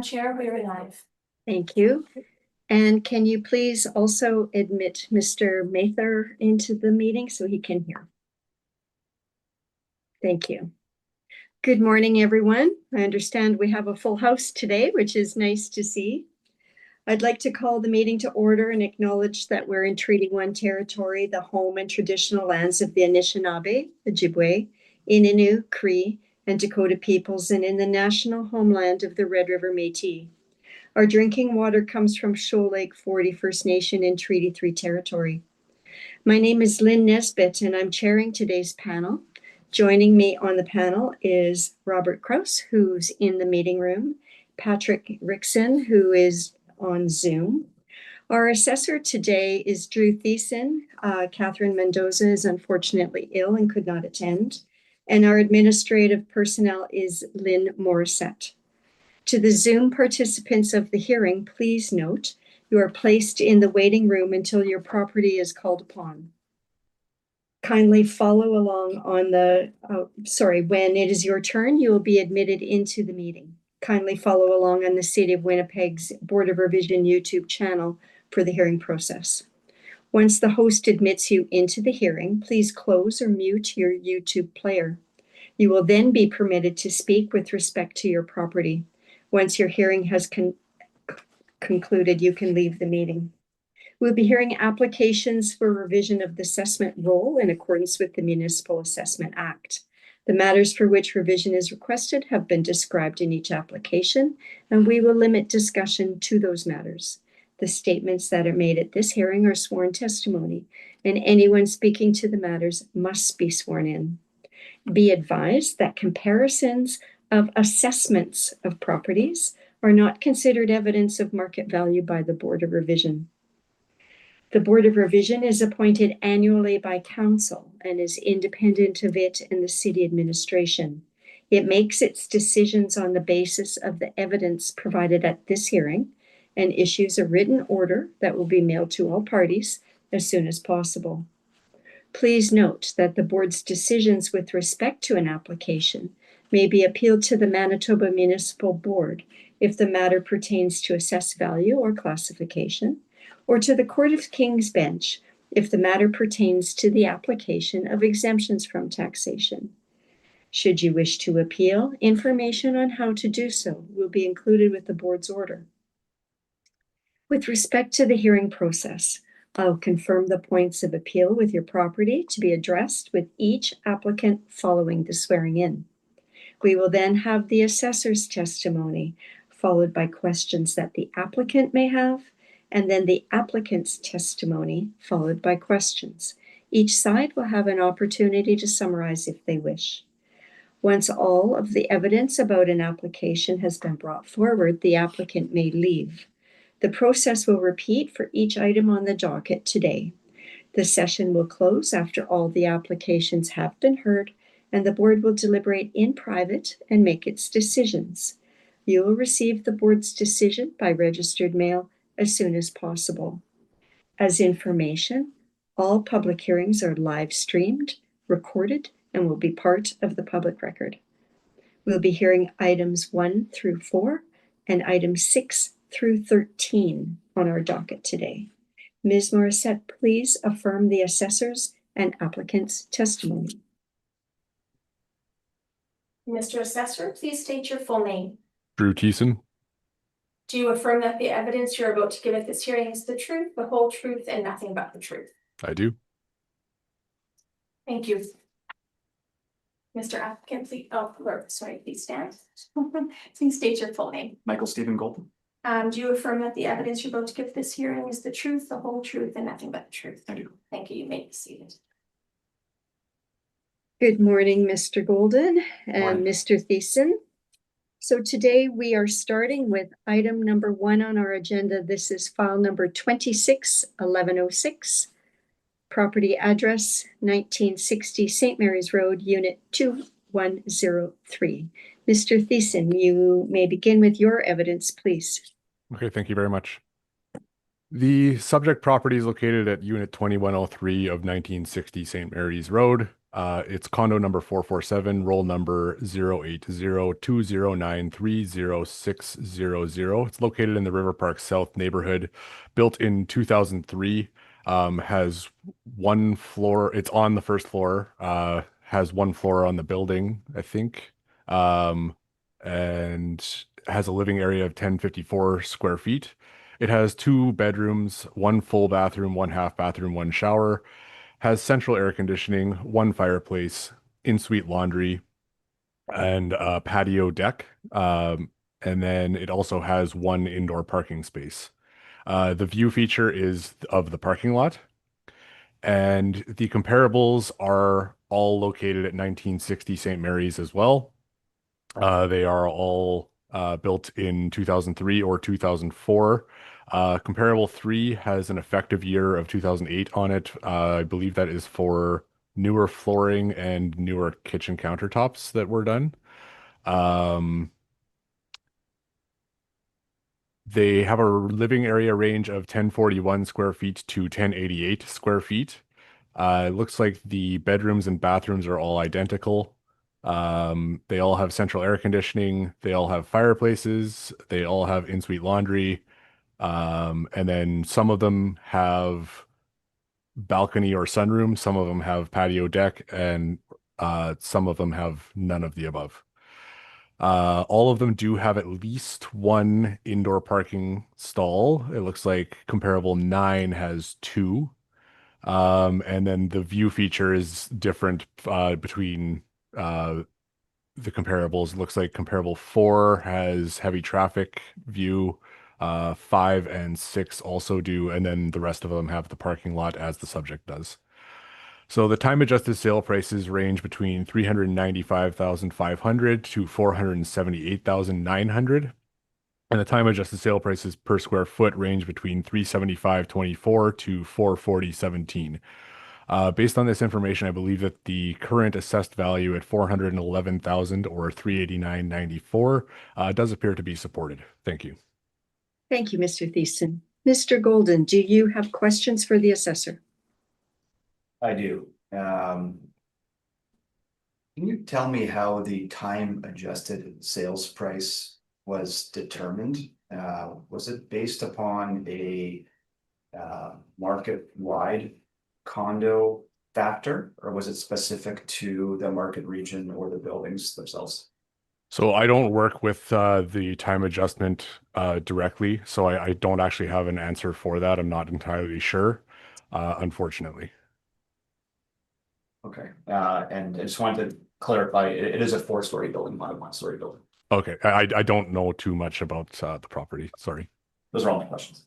Chair, we're live. Thank you. And can you please also admit Mr. Mather into the meeting so he can hear? Thank you. Good morning, everyone. I understand we have a full house today, which is nice to see. I'd like to call the meeting to order and acknowledge that we're in Treaty 1 territory, the home and traditional lands of the Anishinaabe, Ojibwe, Innu, Cree, and Dakota peoples, and in the national homeland of the Red River Métis. Our drinking water comes from Shoal Lake 40 First Nation in Treaty 3 territory. My name is Lynn Nesbitt, and I'm chairing today's panel. Joining me on the panel is Robert Krause, who's in the meeting room, Patrick Rickson, who is on Zoom. Our assessor today is Drew Thiessen. Catherine Mendoza is unfortunately ill and could not attend. And our administrative personnel is Lynn Morissette. To the Zoom participants of the hearing, please note you are placed in the waiting room until your property is called upon. Kindly follow along on when it is your turn, you will be admitted into the meeting. Kindly follow along on the City of Winnipeg's Board of Revision YouTube channel for the hearing process. Once the host admits you into the hearing, please close or mute your YouTube player. You will then be permitted to speak with respect to your property. Once your hearing has concluded, you can leave the meeting. We'll be hearing applications for revision of the assessment roll in accordance with the Municipal Assessment Act. The matters for which revision is requested have been described in each application, and we will limit discussion to those matters. The statements that are made at this hearing are sworn testimony, and anyone speaking to the matters must be sworn in. Be advised that comparisons of assessments of properties are not considered evidence of market value by the Board of Revision. The Board of Revision is appointed annually by Council and is independent of it and the City Administration. It makes its decisions on the basis of the evidence provided at this hearing and issues a written order that will be mailed to all parties as soon as possible. Please note that the Board's decisions with respect to an application may be appealed to the Manitoba Municipal Board if the matter pertains to assessed value or classification, or to the Court of King's Bench if the matter pertains to the application of exemptions from taxation. Should you wish to appeal, information on how to do so will be included with the Board's order. With respect to the hearing process, I'll confirm the points of appeal with your property to be addressed with each applicant following the swearing in. We will then have the assessor's testimony, followed by questions that the applicant may have, and then the applicant's testimony, followed by questions. Each side will have an opportunity to summarize if they wish. Once all of the evidence about an application has been brought forward, the applicant may leave. The process will repeat for each item on the docket today. The session will close after all the applications have been heard, and the Board will deliberate in private and make its decisions. You will receive the Board's decision by registered mail as soon as possible. As information, all public hearings are live streamed, recorded, and will be part of the public record. We'll be hearing items 1 through 4 and items 6 through 13 on our docket today. Ms. Morissette, please affirm the assessor's and applicant's testimony. Mr. Assessor, please state your full name. Drew Thiessen. Do you affirm that the evidence you're about to give at this hearing is the truth, the whole truth, and nothing but the truth? I do. Thank you. Mr. Applicant, please stand. Please state your full name. Michael Stephen Golden. Do you affirm that the evidence you're about to give at this hearing is the truth, the whole truth, and nothing but the truth? I do. Thank you. You may be seated. Good morning, Mr. Golden and Morning. Mr. Thiessen. So today we are starting with item number 1 on our agenda. This is file number 261106, property address 1960 St. Mary's Road, Unit 2103. Mr. Thiessen, you may begin with your evidence, please. Okay, thank you very much. The subject property is located at Unit 2103 of 1960 St. Mary's Road. It's condo number 447, roll number 08020930600. It's located in the River Park South neighborhood, built in 2003. Has one floor. It's on the first floor. Has one floor on the building, I think. And has a living area of 1054 square feet. It has 2 bedrooms, one full bathroom, one half bathroom, one shower. Has central air conditioning, one fireplace, in-suite laundry, and a patio deck. And then it also has one indoor parking space. The view feature is of the parking lot, and the comparables are all located at 1960 St. Mary's as well. They are all built in 2003 or 2004. Comparable 3 has an effective year of 2008 on it. I believe that is for newer flooring and newer kitchen countertops that were done. They have a living area range of 1041 square feet to 1088 square feet. It looks like the bedrooms and bathrooms are all identical. They all have central air conditioning. They all have fireplaces. They all have in-suite laundry. And then some of them have balcony or sunroom. Some of them have patio deck, and some of them have none of the above. All of them do have at least one indoor parking stall. It looks like comparable 9 has 2. And then the view feature is different between the comparables. It looks like comparable 4 has heavy traffic view. 5 and 6 also do, and then the rest of them have the parking lot as the subject does. So the time adjusted sale prices range between 395,500 to 478,900. And the time adjusted sale prices per square foot range between 375.24 to 440.17. Based on this information, I believe that the current assessed value at 411,000 or 389.94 does appear to be supported. Thank you. Thank you, Mr. Thiessen. Mr. Golden, do you have questions for the assessor? I do. Can you tell me how the time adjusted sales price was determined? Was it based upon a market-wide condo factor, or was it specific to the market region or the buildings themselves? So I don't work with the time adjustment directly, so I don't actually have an answer for that. I'm not entirely sure, unfortunately. Okay, and I just wanted to clarify, it is a 4-story building, not a 1-story building. Okay, I don't know too much about the property. Sorry. Those are all my questions.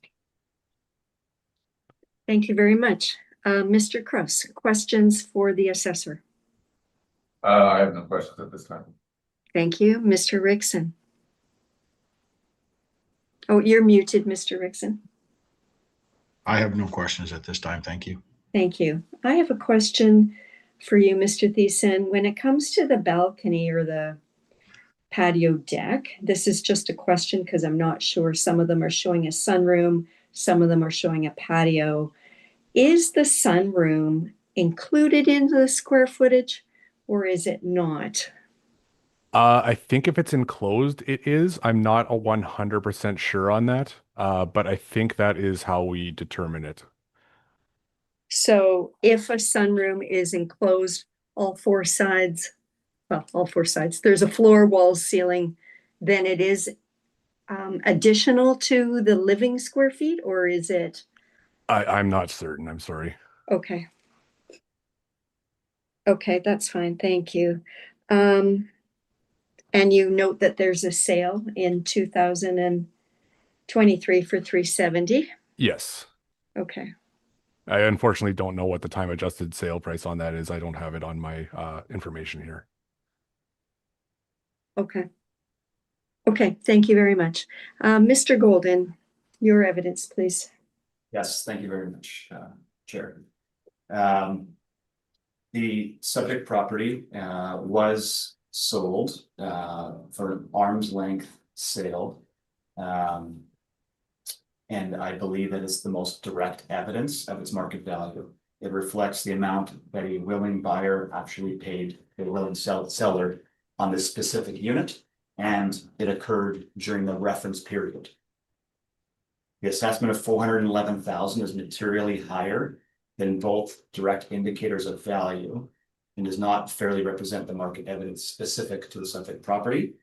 Thank you very much. Mr. Cross, questions for the assessor? I have no questions at this time. Thank you. Mr. Rickson. Oh, you're muted, Mr. Rickson. I have no questions at this time. Thank you. Thank you. I have a question for you, Mr. Thiessen. When it comes to the balcony or the patio deck, this is just a question because I'm not sure. Some of them are showing a sunroom, some of them are showing a patio. Is the sunroom included in the square footage or is it not? I think if it's enclosed, it is. I'm not 100% sure on that, but I think that is how we determine it. So if a sunroom is enclosed, all four sides, there's a floor, walls, ceiling, then it is additional to the living square feet, or is it? I'm not certain. I'm sorry. Okay. Okay, that's fine. Thank you. And you note that there's a sale in 2023 for 370. Yes. Okay. I unfortunately don't know what the time adjusted sale price on that is. I don't have it on my information here. Okay. Okay, thank you very much. Mr. Golden, your evidence, please. Yes, thank you very much, Chair. The subject property was sold for an arm's length sale. And I believe that it's the most direct evidence of its market value. it reflects the amount that a willing buyer actually paid a willing seller on this specific unit, and it occurred during the reference period. The assessment of $411,000 is materially higher than both direct indicators of value and does not fairly represent the market evidence specific to the subject property.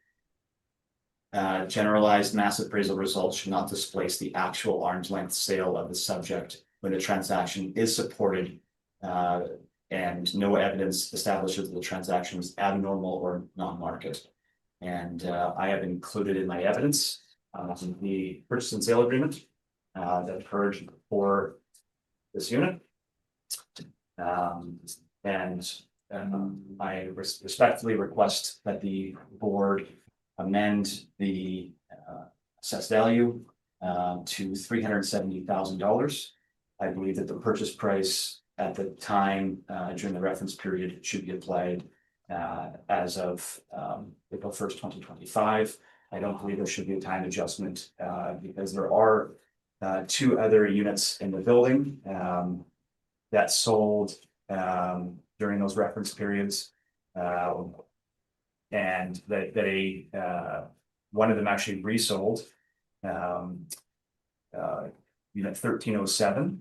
Generalized mass appraisal results should not displace the actual arm's length sale of the subject when the transaction is supported and no evidence establishes that the transaction is abnormal or non-market. And I have included in my evidence the purchase and sale agreement that occurred for this unit. I respectfully request that the board amend the assessed value to $370,000. I believe that the purchase price at the time during the reference period should be applied as of April 1st, 2025. I don't believe there should be a time adjustment because there are two other units in the building that sold during those reference periods. And that one of them actually resold unit 1307,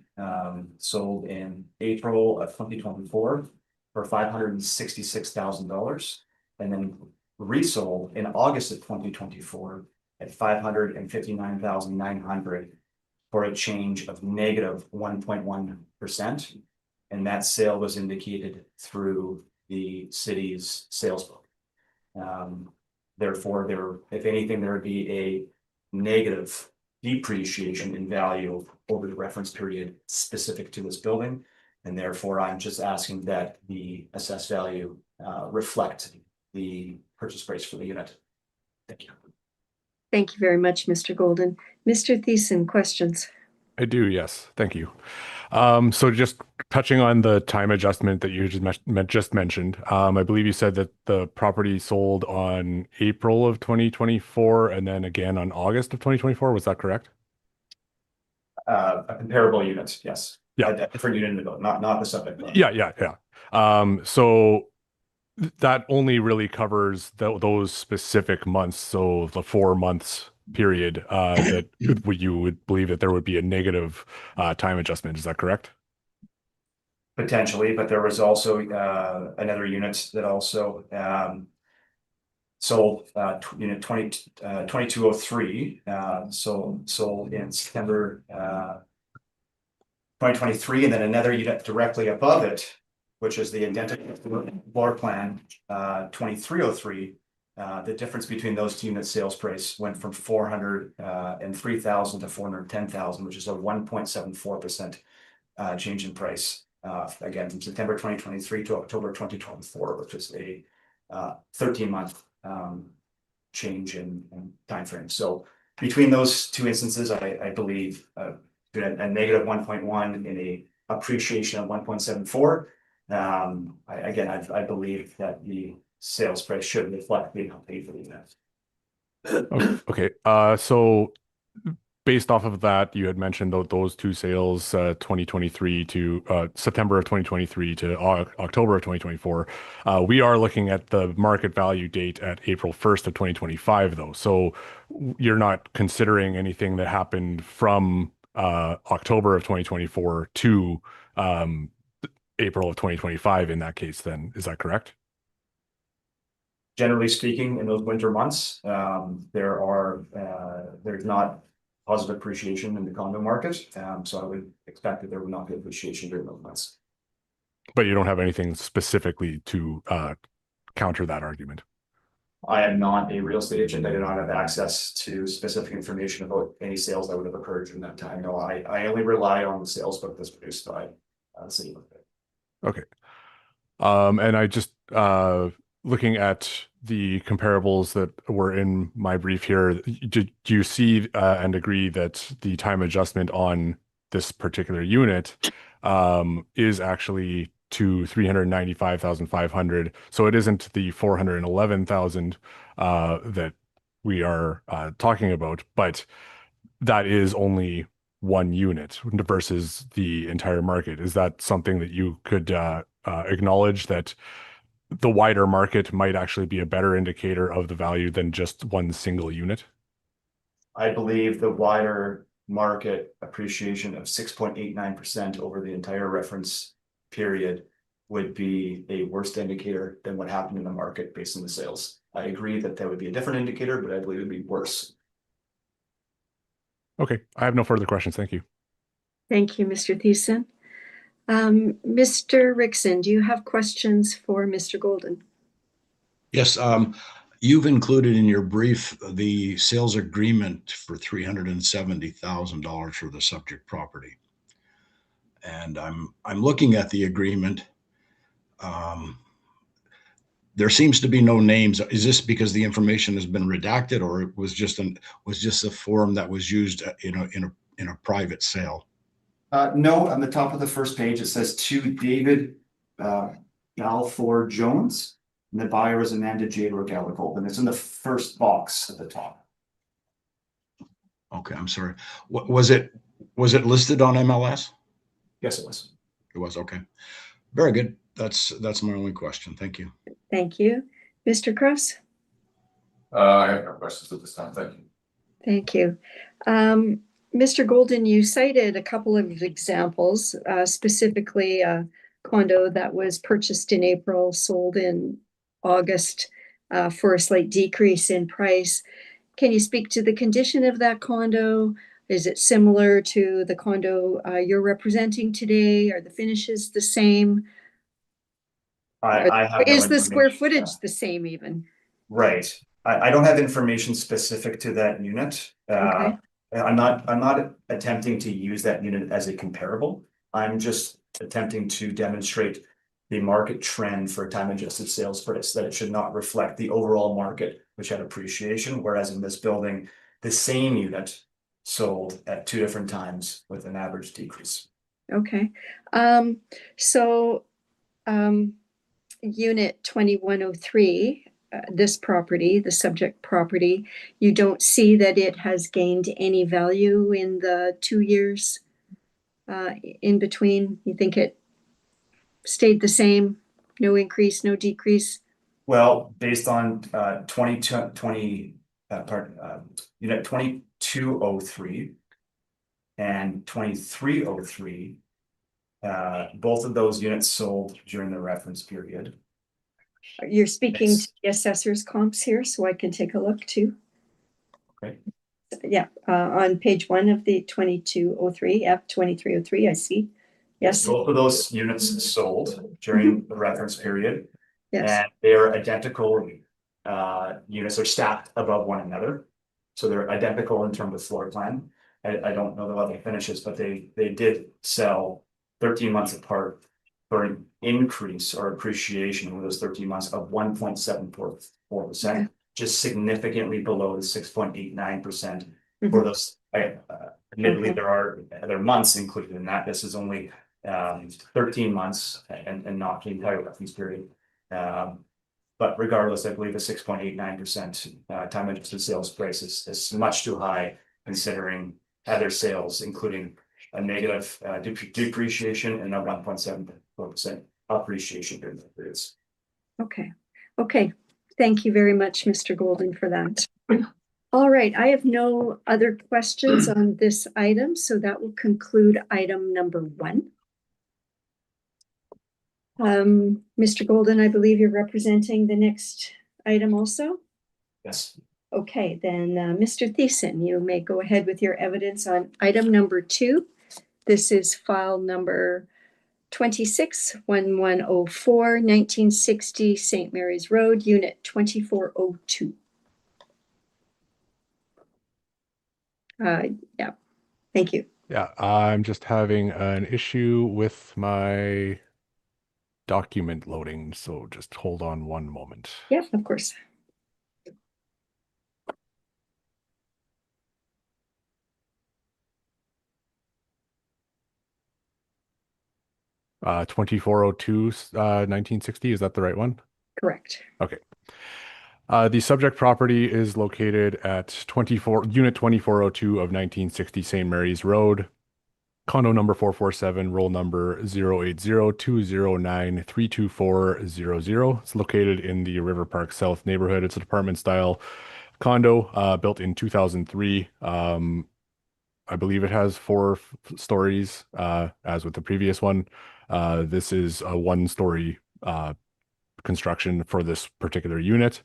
sold in April of 2024 for $566,000, and then resold in August of 2024 at $559,900 for a change of negative 1.1%. And that sale was indicated through the city's sales book. Therefore, if anything, there would be a negative depreciation in value over the reference period specific to this building. And therefore, I'm just asking that the assessed value reflect the purchase price for the unit. Thank you. Thank you very much, Mr. Golden. Mr. Thiessen, questions? I do, yes. Thank you. So just touching on the time adjustment that you just mentioned, I believe you said that the property sold on April of 2024 and then again on August of 2024. Was that correct? A comparable unit, yes. Yeah. A different unit in the building, not the subject. Yeah. So that only really covers those specific months. So the 4 months period that you would believe that there would be a negative time adjustment. Is that correct? Potentially, but there was also another unit that also sold unit 2203 sold in September 2023, and then another unit directly above it, which is the identical floor plan 2303. The difference between those two units sales price went from $403,000 to $410,000, which is a 1.74% change in price. Again, from September 2023 to October 2024, which is a 13-month change in time frame. So between those two instances, I believe a negative 1.1 and a appreciation of 1.74. I believe that the sales price should reflect the amount paid for the unit. Okay. So based off of that, you had mentioned those two sales, 2023 to September of 2023 to October of 2024. We are looking at the market value date at April 1st of 2025, though. So you're not considering anything that happened from October of 2024 to April of 2025 in that case, then. Is that correct? Generally speaking, in those winter months, there's not positive appreciation in the condo market. So I would expect that there would not be appreciation during those months. But you don't have anything specifically to counter that argument. I am not a real estate agent. I do not have access to specific information about any sales that would have occurred during that time. No, I only rely on the sales book that's produced by the city. Okay. And I just looking at the comparables that were in my brief here, do you see and agree that the time adjustment on this particular unit is actually to $395,500? So it isn't the $411,000 that we are talking about, but that is only one unit versus the entire market. Is that something that you could acknowledge, that the wider market might actually be a better indicator of the value than just one single unit? I believe the wider market appreciation of 6.89% over the entire reference period would be a worse indicator than what happened in the market based on the sales. I agree that that would be a different indicator, but I believe it would be worse. Okay, I have no further questions. Thank you. Thank you, Mr. Thiessen. Mr. Rickson, do you have questions for Mr. Golden? Yes, you've included in your brief the sales agreement for $370,000 for the subject property. And I'm looking at the agreement. There seems to be no names. Is this because the information has been redacted, or it was just a form that was used in a private sale? No, on the top of the first page, it says to David Balfour Jones, and the buyer is Amanda Jade Rogallicold, and it's in the first box at the top. Okay, I'm sorry. Was it listed on MLS? Yes, it was. It was, okay. Very good. That's my only question. Thank you. Thank you. Mr. Cross? I have no questions at this time. Thank you. Thank you. Mr. Golden, you cited a couple of examples, specifically a condo that was purchased in April, sold in August, for a slight decrease in price. Can you speak to the condition of that condo? Is it similar to the condo you're representing today? Are the finishes the same? I have no Is the square information. footage the same even? Right. I don't have information specific to that unit. Okay. I'm not attempting to use that unit as a comparable. I'm just attempting to demonstrate the market trend for time adjusted sales price, that it should not reflect the overall market, which had appreciation, whereas in this building, the same unit sold at two different times with an average decrease. Okay. So Unit 2103, this property, the subject property, you don't see that it has gained any value in the 2 years in between? You think it stayed the same? No increase, no decrease? Well, based on unit 2203 and 2303, both of those units sold during the reference period. You're speaking Yes. to the assessor's comps here, so I can take a look too. Okay. Yeah, on page 1 of the 2203, F2303, I see. Yes. Both of those units sold during the reference period. Yes. And they're identical, units are stacked above one another. So they're identical in terms of floor plan. I don't know about the finishes, but they did sell 13 months apart for an increase or appreciation over those 13 months of 1.74%, just significantly below the 6.89% for those. Admittedly, there are other months included in that. This is only 13 months and not the entire reference period. But regardless, I believe the 6.89% time adjusted sales price is much too high, considering other sales, including a negative depreciation and a 1.74% appreciation during the periods. Okay. Okay. Thank you very much, Mr. Golden, for that. All right. I have no other questions on this item, so that will conclude item number 1. Mr. Golden, I believe you're representing the next item also? Yes. Okay, then Mr. Thiessen, you may go ahead with your evidence on item number 2. This is file number 261104, 1960 St. Mary's Road, Unit 2402. Yeah, thank you. Yeah, I'm just having an issue with my document loading, so just hold on one moment. Yeah, of course. Uh, 2402, 1960, is that the right one? Correct. Okay. The subject property is located at Unit 2402 of 1960 St. Mary's Road, condo number 447, roll number 080-209-32400. It's located in the River Park South neighborhood. It's an apartment style condo built in 2003. I believe it has 4 stories, as with the previous one. This is a 1-story construction for this particular unit.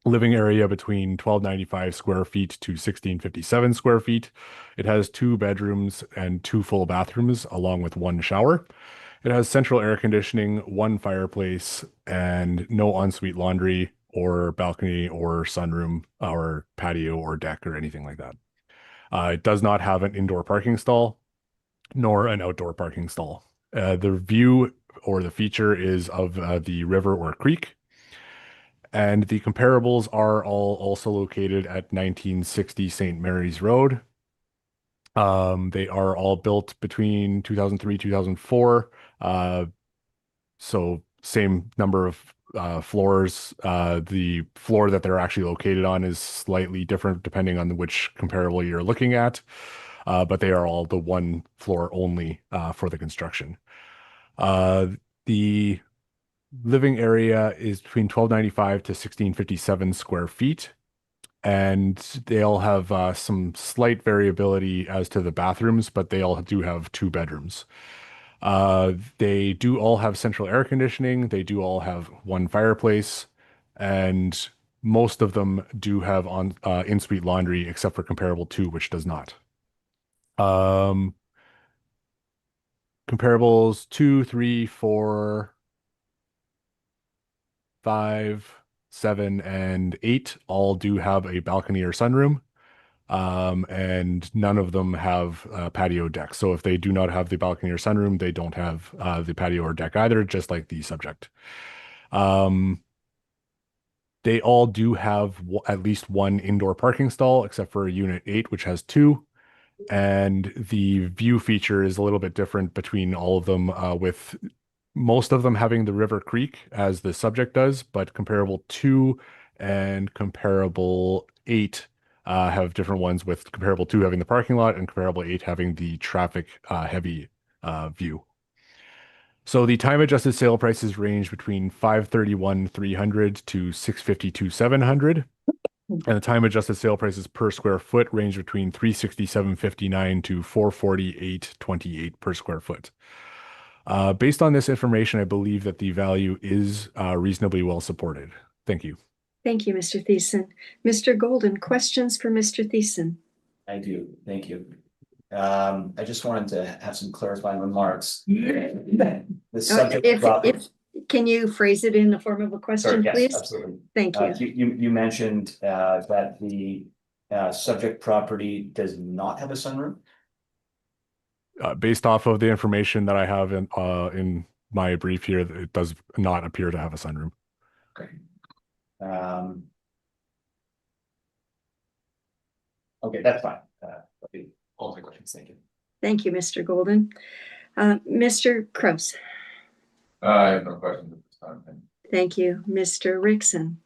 Living area between 1,295 square feet to 1,657 square feet. It has 2 bedrooms and 2 full bathrooms, along with 1 shower. It has central air conditioning, 1 fireplace, and no ensuite laundry or balcony or sunroom or patio or deck or anything like that. It does not have an indoor parking stall nor an outdoor parking stall. The view or the feature is of the river or creek. And the comparables are all also located at 1960 St. Mary's Road. They are all built between 2003, 2004. So same number of floors. The floor that they're actually located on is slightly different depending on which comparable you're looking at. But they are all the 1 floor only for the construction. The living area is between 1,295 to 1,657 square feet. And they all have some slight variability as to the bathrooms, but they all do have 2 bedrooms. They do all have central air conditioning. They do all have 1 fireplace, and most of them do have in-suite laundry, except for comparable 2, which does not. Comparables 2, 3, 4, 5, 7, and 8 all do have a balcony or sunroom. And none of them have patio deck. So if they do not have the balcony or sunroom, they don't have the patio or deck either, just like the subject. They all do have at least 1 indoor parking stall, except for Unit 8, which has 2. And the view feature is a little bit different between all of them, with most of them having the River Creek as the subject does, but comparable 2 and comparable 8 have different ones, with comparable 2 having the parking lot and comparable 8 having the traffic heavy view. So the time adjusted sale prices range between $531,300 to $652,700. And the time adjusted sale prices per square foot range between $367.59 to $448.28 per square foot. Based on this information, I believe that the value is reasonably well supported. Thank you. Thank you, Mr. Thiessen. Mr. Golden, questions for Mr. Thiessen? I do, thank you. I just wanted to have some clarifying remarks. The subject property. Can you phrase it in the form of a question, Sure, please? yes, absolutely. Thank you. You mentioned that the subject property does not have a sunroom? Based off of the information that I have in my brief here, it does not appear to have a sunroom. Okay. Okay, that's fine. All the questions, thank you. Thank you, Mr. Golden. Mr. Kraus. I have no questions at this time. Thank you. Thank you. Mr. Rickson.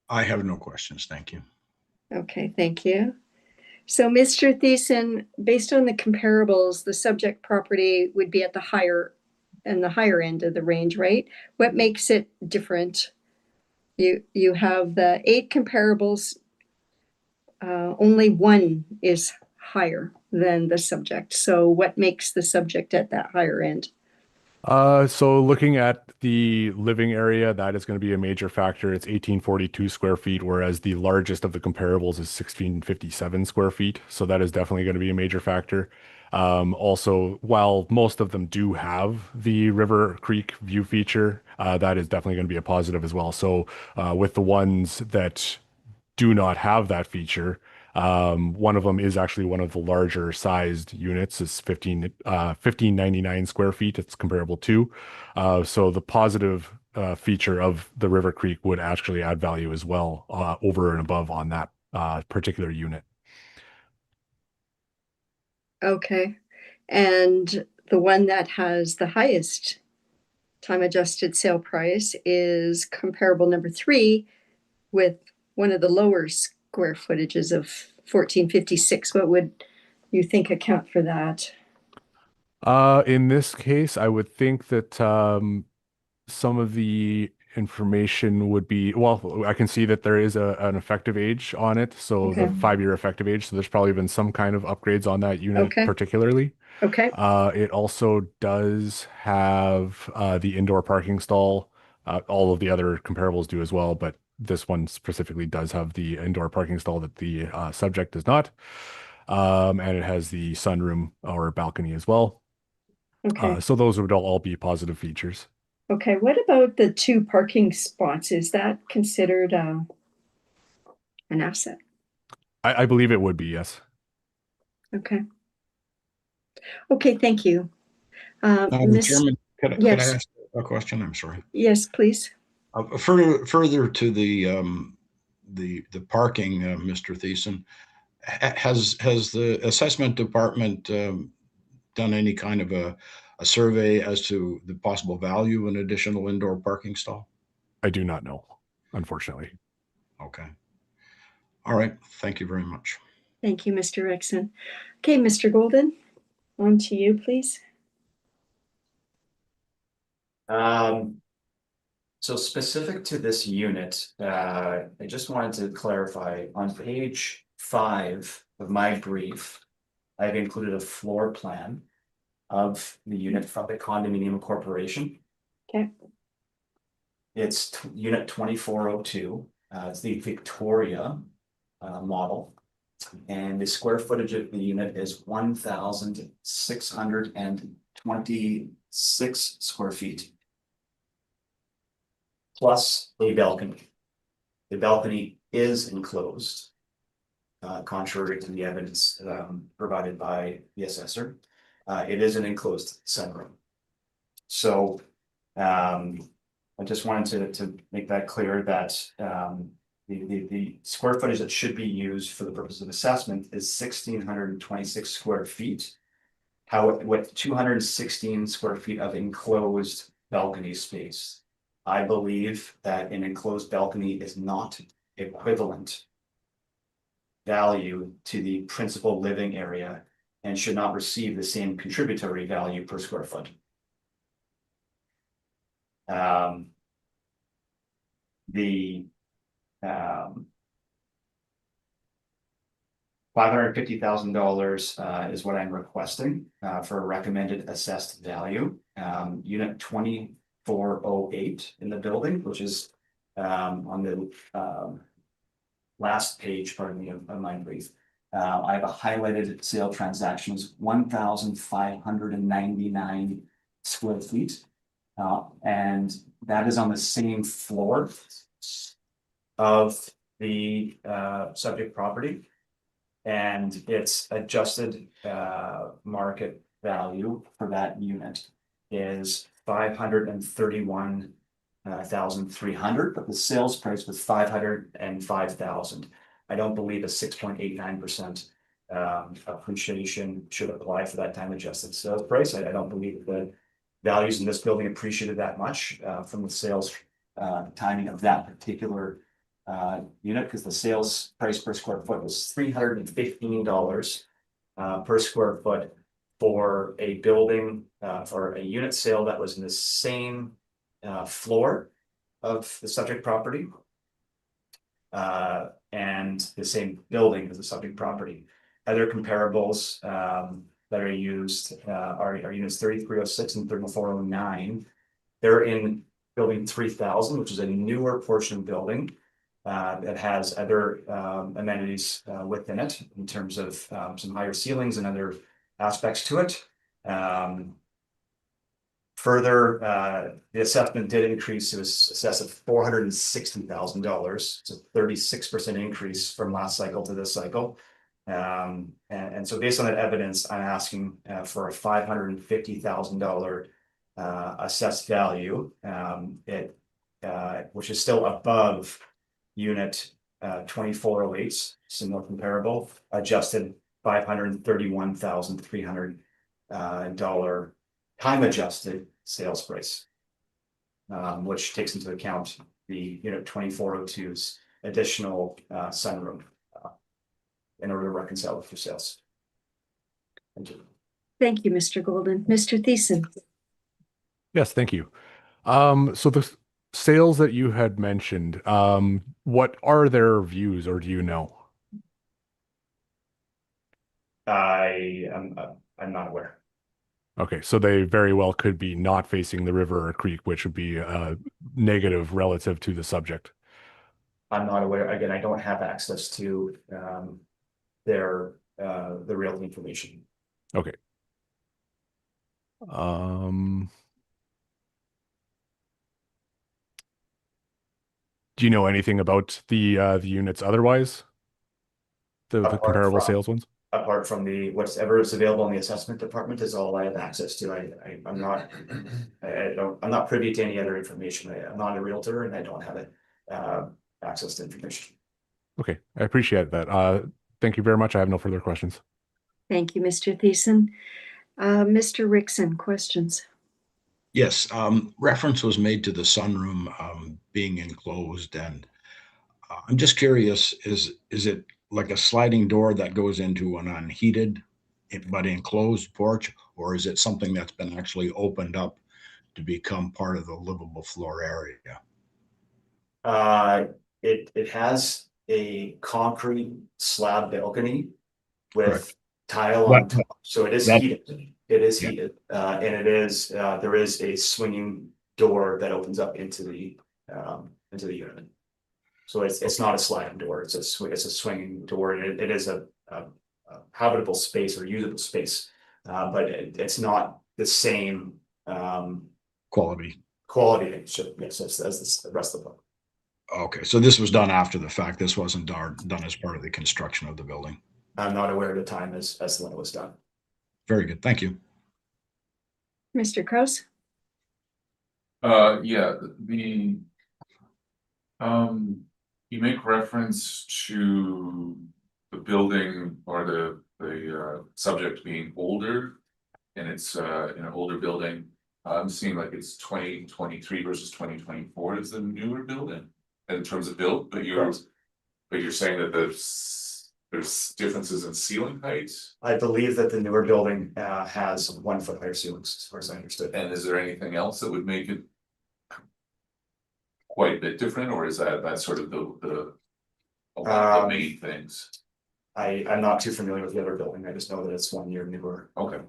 I have no questions. Thank you. Okay, thank you. So, Mr. Thiessen, based on the comparables, the subject property would be at the higher end of the range, right? What makes it different? You have the 8 comparables, only 1 is higher than the subject. So what makes the subject at that higher end? So looking at the living area, that is going to be a major factor. It's 1,842 square feet, whereas the largest of the comparables is 1,657 square feet. So that is definitely going to be a major factor. Also, while most of them do have the River Creek view feature, that is definitely going to be a positive as well. So with the ones that do not have that feature, one of them is actually one of the larger sized units. It's 1599 square feet. It's comparable to. So the positive feature of the River Creek would actually add value as well, over and above on that particular unit. Okay. And the one that has the highest time adjusted sale price is comparable number 3 with one of the lower square footages of 1456. What would you think account for that? In this case, I would think that some of the information would be, well, I can see that there is an effective age on it, so the Okay. 5-year effective age. So there's probably been some kind of upgrades on that unit Okay. particularly. Okay. It also does have the indoor parking stall. All of the other comparables do as well, but this one specifically does have the indoor parking stall that the subject does not. And it has the sunroom or balcony as well. Okay. So those would all be positive features. Okay. What about the 2 parking spots? Is that considered an asset? I believe it would be, yes. Okay. Okay, thank you. Chairman, could I Yes. ask a question? I'm sorry. Yes, please. Further to the parking, Mr. Thiessen, has the assessment department done any kind of a survey as to the possible value of an additional indoor parking stall? I do not know, unfortunately. Okay. All right. Thank you very much. Thank you, Mr. Rexon. Okay, Mr. Golden, on to you, please. So specific to this unit, I just wanted to clarify on page 5 of my brief, I've included a floor plan of the unit from the condominium corporation. Okay. It's unit 2402. It's the Victoria model. And the square footage of the unit is 1,626 square feet. Plus a balcony. The balcony is enclosed, contrary to the evidence provided by the assessor. It is an enclosed sunroom. So I just wanted to make that clear that the square footage that should be used for the purpose of assessment is 1,626 square feet. With 216 square feet of enclosed balcony space. I believe that an enclosed balcony is not equivalent value to the principal living area and should not receive the same contributory value per square foot. The $550,000 is what I'm requesting for a recommended assessed value. Unit 2408 in the building, which is on the last page, pardon me, of my brief. I have a highlighted sale transactions, 1,599 square feet. And that is on the same floor of the subject property. And its adjusted market value for that unit is $531,300, but the sales price was $505,000. I don't believe a 6.89% appreciation should apply for that time adjusted sales price. I don't believe the values in this building appreciated that much from the sales timing of that particular unit, because the sales price per square foot was $315 per square foot for a building for a unit sale that was in the same floor of the subject property and the same building as the subject property. Other comparables that are used are units 3306 and 3409. They're in building 3000, which is a newer portion of building that has other amenities within it in terms of some higher ceilings and other aspects to it. Further, the assessment did increase. It was assessed at $460,000. It's a 36% increase from last cycle to this cycle. And so based on that evidence, I'm asking for a $550,000 assessed value, which is still above unit 2408, similar comparable, adjusted $531,300 time adjusted sales price. which takes into account the unit 2402's additional sunroom in order to reconcile with your sales. Thank you. Thank you, Mr. Golden. Mr. Thiessen? Yes, thank you. So the sales that you had mentioned, what are their views, or do you know? I'm not aware. Okay, so they very well could be not facing the river or creek, which would be negative relative to the subject. I'm not aware. Again, I don't have access to the real information. Okay. Do you know anything about the units otherwise? The Apart comparable from- sales ones? Apart from whatever is available in the assessment department is all I have access to. I'm not privy to any other information. I'm not a realtor and I don't have access to information. Okay, I appreciate that. Thank you very much. I have no further questions. Thank you, Mr. Thiessen. Mr. Rickson, questions? Yes, reference was made to the sunroom being enclosed, and I'm just curious, is it like a sliding door that goes into an unheated but enclosed porch, or is it something that's been actually opened up to become part of the livable floor area? It has a concrete slab balcony with Correct. tile on top, so it is that- heated. It is Yeah. heated, and there is a swinging door that opens up into the unit. So it's not a sliding door, it's a swinging door, and it is a habitable space or usable space. But it's not the same Quality. quality, yes, as the rest of them. Okay, so this was done after the fact. This wasn't done as part of the construction of the building. I'm not aware of the time as when it was done. Very good. Thank you. Mr. Kraus? Yeah, you make reference to the building or the subject being older, and it's in an older building. I'm seeing like it's 2023 versus 2024 is the newer building in terms of build, but you're saying that there's differences in ceiling heights. I believe that the newer building has 1 foot higher ceilings, as far as I understood. And is there anything else that would make it quite a bit different, or is that sort of the one of the main things? I'm not too familiar with the other building. I just know that it's 1 year newer. Okay.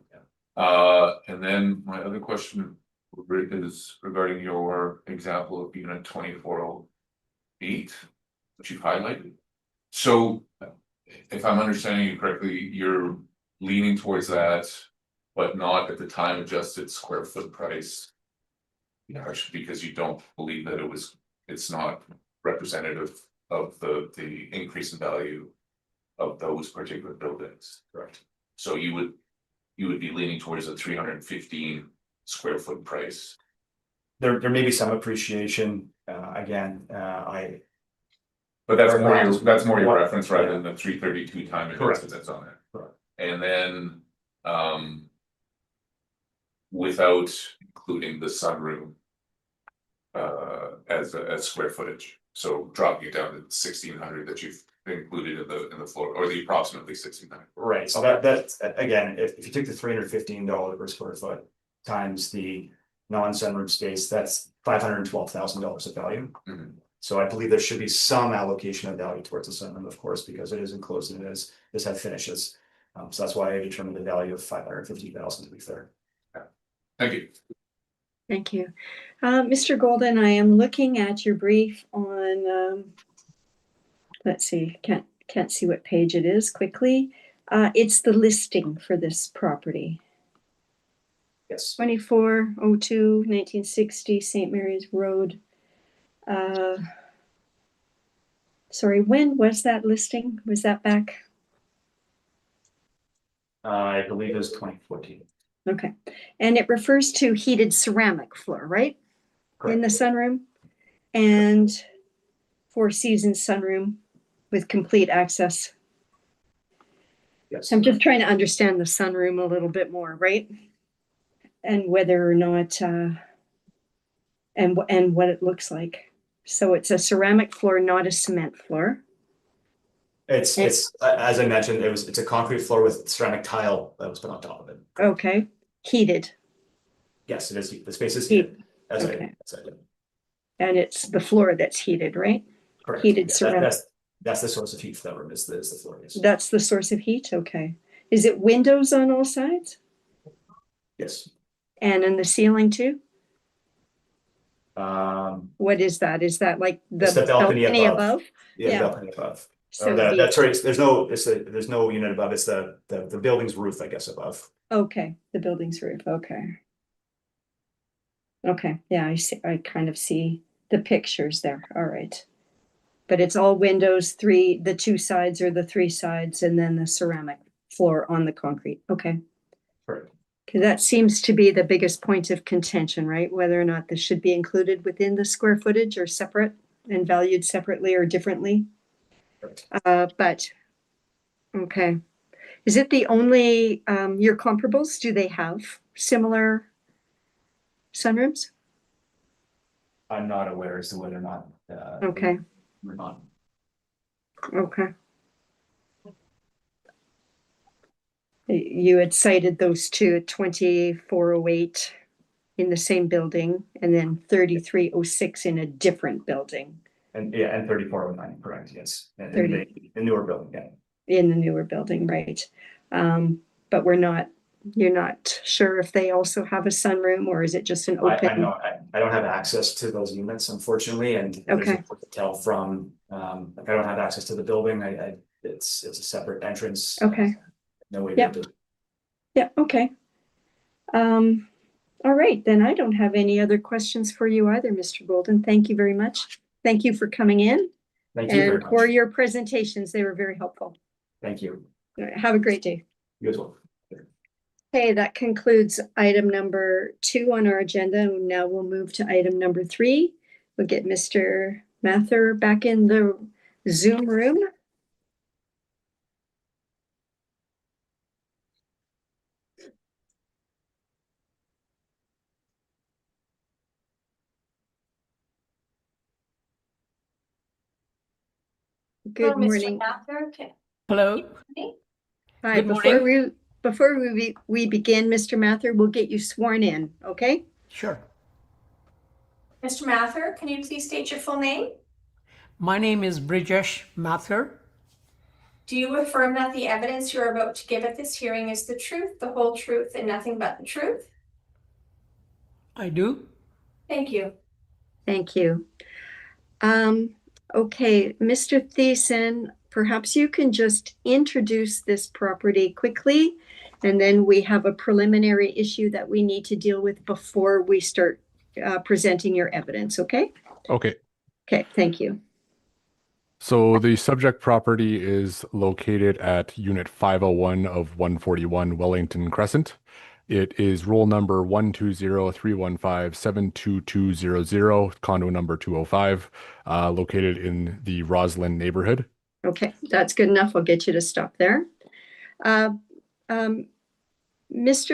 And then my other question is regarding your example of unit 2408, which you've highlighted. So if I'm understanding you correctly, you're leaning towards that, but not at the time adjusted square foot price. Because you don't believe that it's not representative of the increase in value of those particular buildings. Correct. So you would be leaning towards a 315 square foot price. There may be some appreciation, again, But that's more your reference rather Yeah. than the 332 time Correct. adjusted that's on there. Correct. And then without including the sunroom as square footage, so dropping it down to 1,600 that you've included in the floor, or the approximately 1,600. right, so that again, if you take the $315 per square foot times the non-sunroom space, that's $512,000 of value. Mhm. So I believe there should be some allocation of value towards the sunroom, of course, because it is enclosed and does have finishes. So that's why I determined the value of $550,000 to be fair. Thank you. Thank you. Mr. Golden, I am looking at your brief on, let's see, can't see what page it is quickly. It's the listing for this property. Yes. 2402 1960 St. Mary's Road. Sorry, when was that listing? Was that back? I believe it was 2014. Okay. And it refers to heated ceramic floor, right? In the sunroom, and 4 seasons sunroom with complete access. Yes. So I'm just trying to understand the sunroom a little bit more, right? And whether or not and what it looks like. So it's a ceramic floor, not a cement floor. It's, as I mentioned, it's a concrete floor with ceramic tile that was put on top of it. Okay, heated. Yes, it is, the space is Heat. heated. As Okay. I And it's the floor that's heated, right? correct. Heated Yeah, ceramic. that's the source of heat for that room, is the floor, yes. That's the source of heat? Okay. Is it windows on all sides? Yes. And in the ceiling too? Um, What is that? Is that like the It's the balcony above. above? yeah, Yeah. balcony above. So Or it'd be- that's right, there's no unit above, it's the building's roof, I guess, above. Okay, the building's roof, okay. Okay, yeah, I kind of see the pictures there, all right. But it's all windows, the two sides or the three sides, and then the ceramic floor on the concrete, okay. Correct. Okay, that seems to be the biggest point of contention, right? Whether or not this should be included within the square footage or separate and valued separately or differently. Correct. But, okay. Is it the only, your comparables, do they have similar sunrooms? I'm not aware as to whether or not. Okay, We're not. okay. You had cited those two, 2408 in the same building and then 3306 in a different building And yeah, and 3409, correct, yes. And 30. the newer building, yeah. in the newer building, right? But you're not sure if they also have a sunroom or is it just an I open? know, I don't have access to those units, unfortunately, and there's Okay. no to tell from, like, I don't have access to the building, it's a separate entrance. Okay. No way Yep. to. Yeah, okay. All right, then I don't have any other questions for you either, Mr. Golden. Thank you very much. Thank you for coming in Thank you very and for much. your presentations. They were very helpful. Thank you. All right, have a great day. You as well. Okay, that concludes item number 2 on our agenda. And now we'll move to item number 3. We'll get Mr. Mather back in the Zoom room. Good Hello, Mr. morning. Mather. Hello, Hi, good morning. before we begin, Mr. Mather, we'll get you sworn in, okay? Sure. Mr. Mather, can you please state your full name? My name is Brijesh Mathur. Do you affirm that the evidence you're about to give at this hearing is the truth, the whole truth, and nothing but the truth? I do. Thank you. Thank you. Okay, Mr. Thiessen, perhaps you can just introduce this property quickly, and then we have a preliminary issue that we need to deal with before we start presenting your evidence, okay? Okay. Okay, thank you. So the subject property is located at Unit 501 of 141 Wellington Crescent. It is roll number 120-315-72200, condo number 205, located in the Roslyn neighborhood. Okay, that's good enough. I'll get you to stop there. Mr.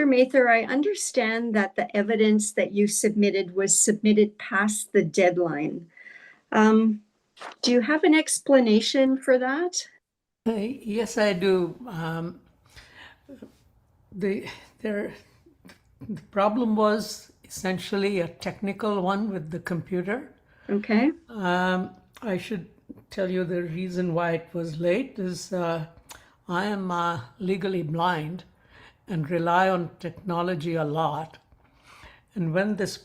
Mather, I understand that the evidence that you submitted was submitted past the deadline. Do you have an explanation for that? Yes, I do. The problem was essentially a technical one with the computer. Okay, I should tell you the reason why it was late is I am legally blind and rely on technology a lot. And when this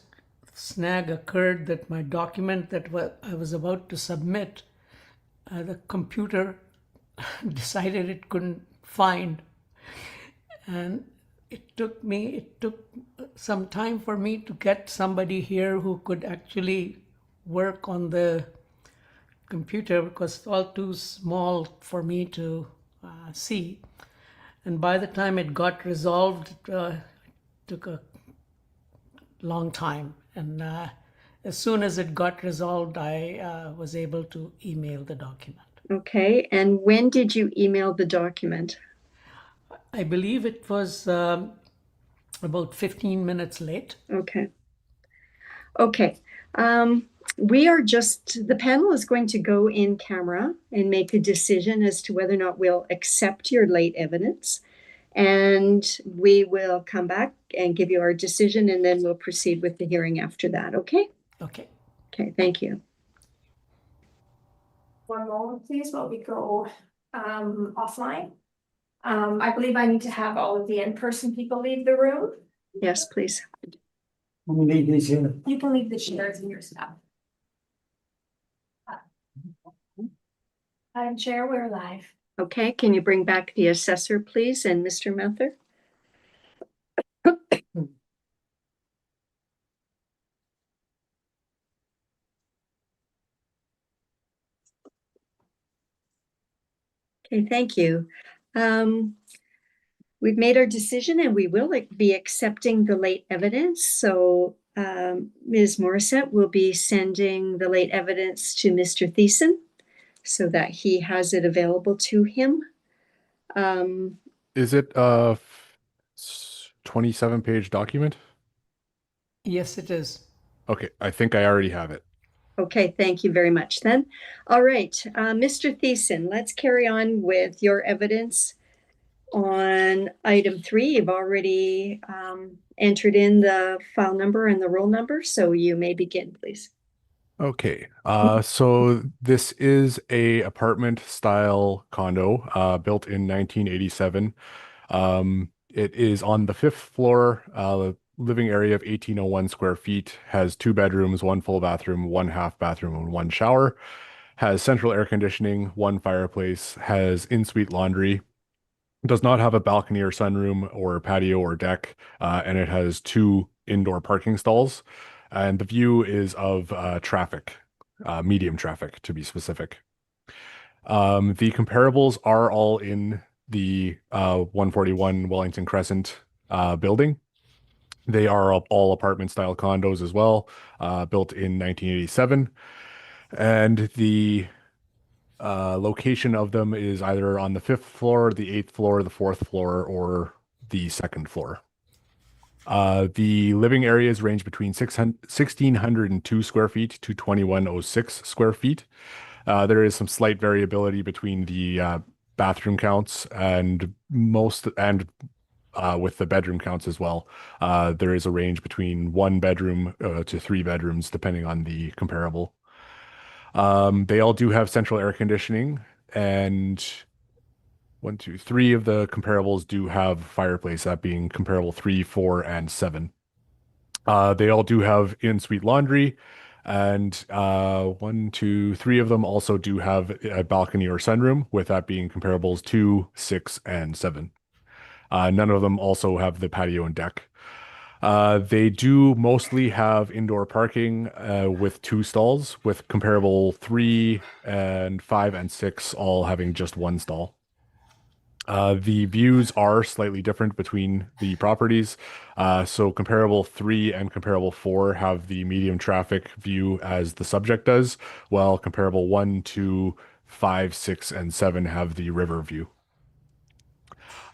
snag occurred that my document that I was about to submit, the computer decided it couldn't find. And it took some time for me to get somebody here who could actually work on the computer because it's all too small for me to see. And by the time it got resolved, it took a long time. And as soon as it got resolved, I was able to email the document. okay. And when did you email the document? I believe it was about 15 minutes late. Okay. Okay. We are just, the panel is going to go in camera and make a decision as to whether or not we'll accept your late evidence. And we will come back and give you our decision, and then we'll proceed with the hearing after that, okay? Okay. Okay, thank you. One moment, please, while we go offline. I believe I need to have all of the in-person people leave the room. Yes, please. You can leave the chairs and your stuff. Madam Chair, we're live. Okay, can you bring back the assessor, please, and Mr. Mather? Okay, thank you. We've made our decision and we will be accepting the late evidence. So Ms. Morissette will be sending the late evidence to Mr. Thiessen so that he has it available to him. Is it 27-page document? Yes, it is. Okay, I think I already have it. Okay, thank you very much then. All right, Mr. Thiessen, let's carry on with your evidence on item 3. You've already entered in the file number and the roll number, so you may begin, please. Okay, so this is a apartment style condo built in 1987. It is on the 5th floor, living area of 1801 square feet, has 2 bedrooms, 1 full bathroom, 1 half bathroom, and 1 shower, has central air conditioning, 1 fireplace, has in-suite laundry, does not have a balcony or sunroom or patio or deck, and it has 2 indoor parking stalls. And the view is of traffic, medium traffic to be specific. The comparables are all in the 141 Wellington Crescent building. They are all apartment style condos as well, built in 1987. And the location of them is either on the 5th floor, the 8th floor, the 4th floor, or the 2nd floor. The living areas range between 1,602 square feet to 2,106 square feet. There is some slight variability between the bathroom counts and with the bedroom counts as well. There is a range between 1 bedroom to 3 bedrooms, depending on the comparable. They all do have central air conditioning, and 1, 2, 3 of the comparables do have fireplace, that being comparable 3, 4, and 7. They all do have in-suite laundry, and 1, 2, 3 of them also do have a balcony or sunroom, with that being comparables 2, 6, and 7. None of them also have the patio and deck. They do mostly have indoor parking with 2 stalls, with comparable 3 and 5 and 6 all having just 1 stall. The views are slightly different between the properties. So comparable 3 and comparable 4 have the medium traffic view as the subject does, while comparable 1, 2, 5, 6, and 7 have the river view.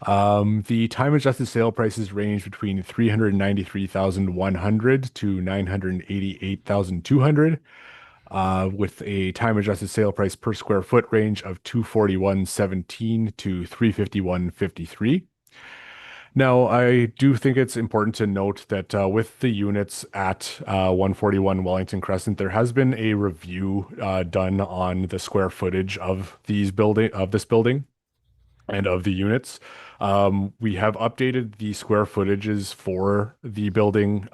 The time adjusted sale prices range between 393,100 to 988,200, with a time adjusted sale price per square foot range of 241.17 to 351.53. Now, I do think it's important to note that with the units at 141 Wellington Crescent, there has been a review done on the square footage of this building and of the units. We have updated the square footages for the building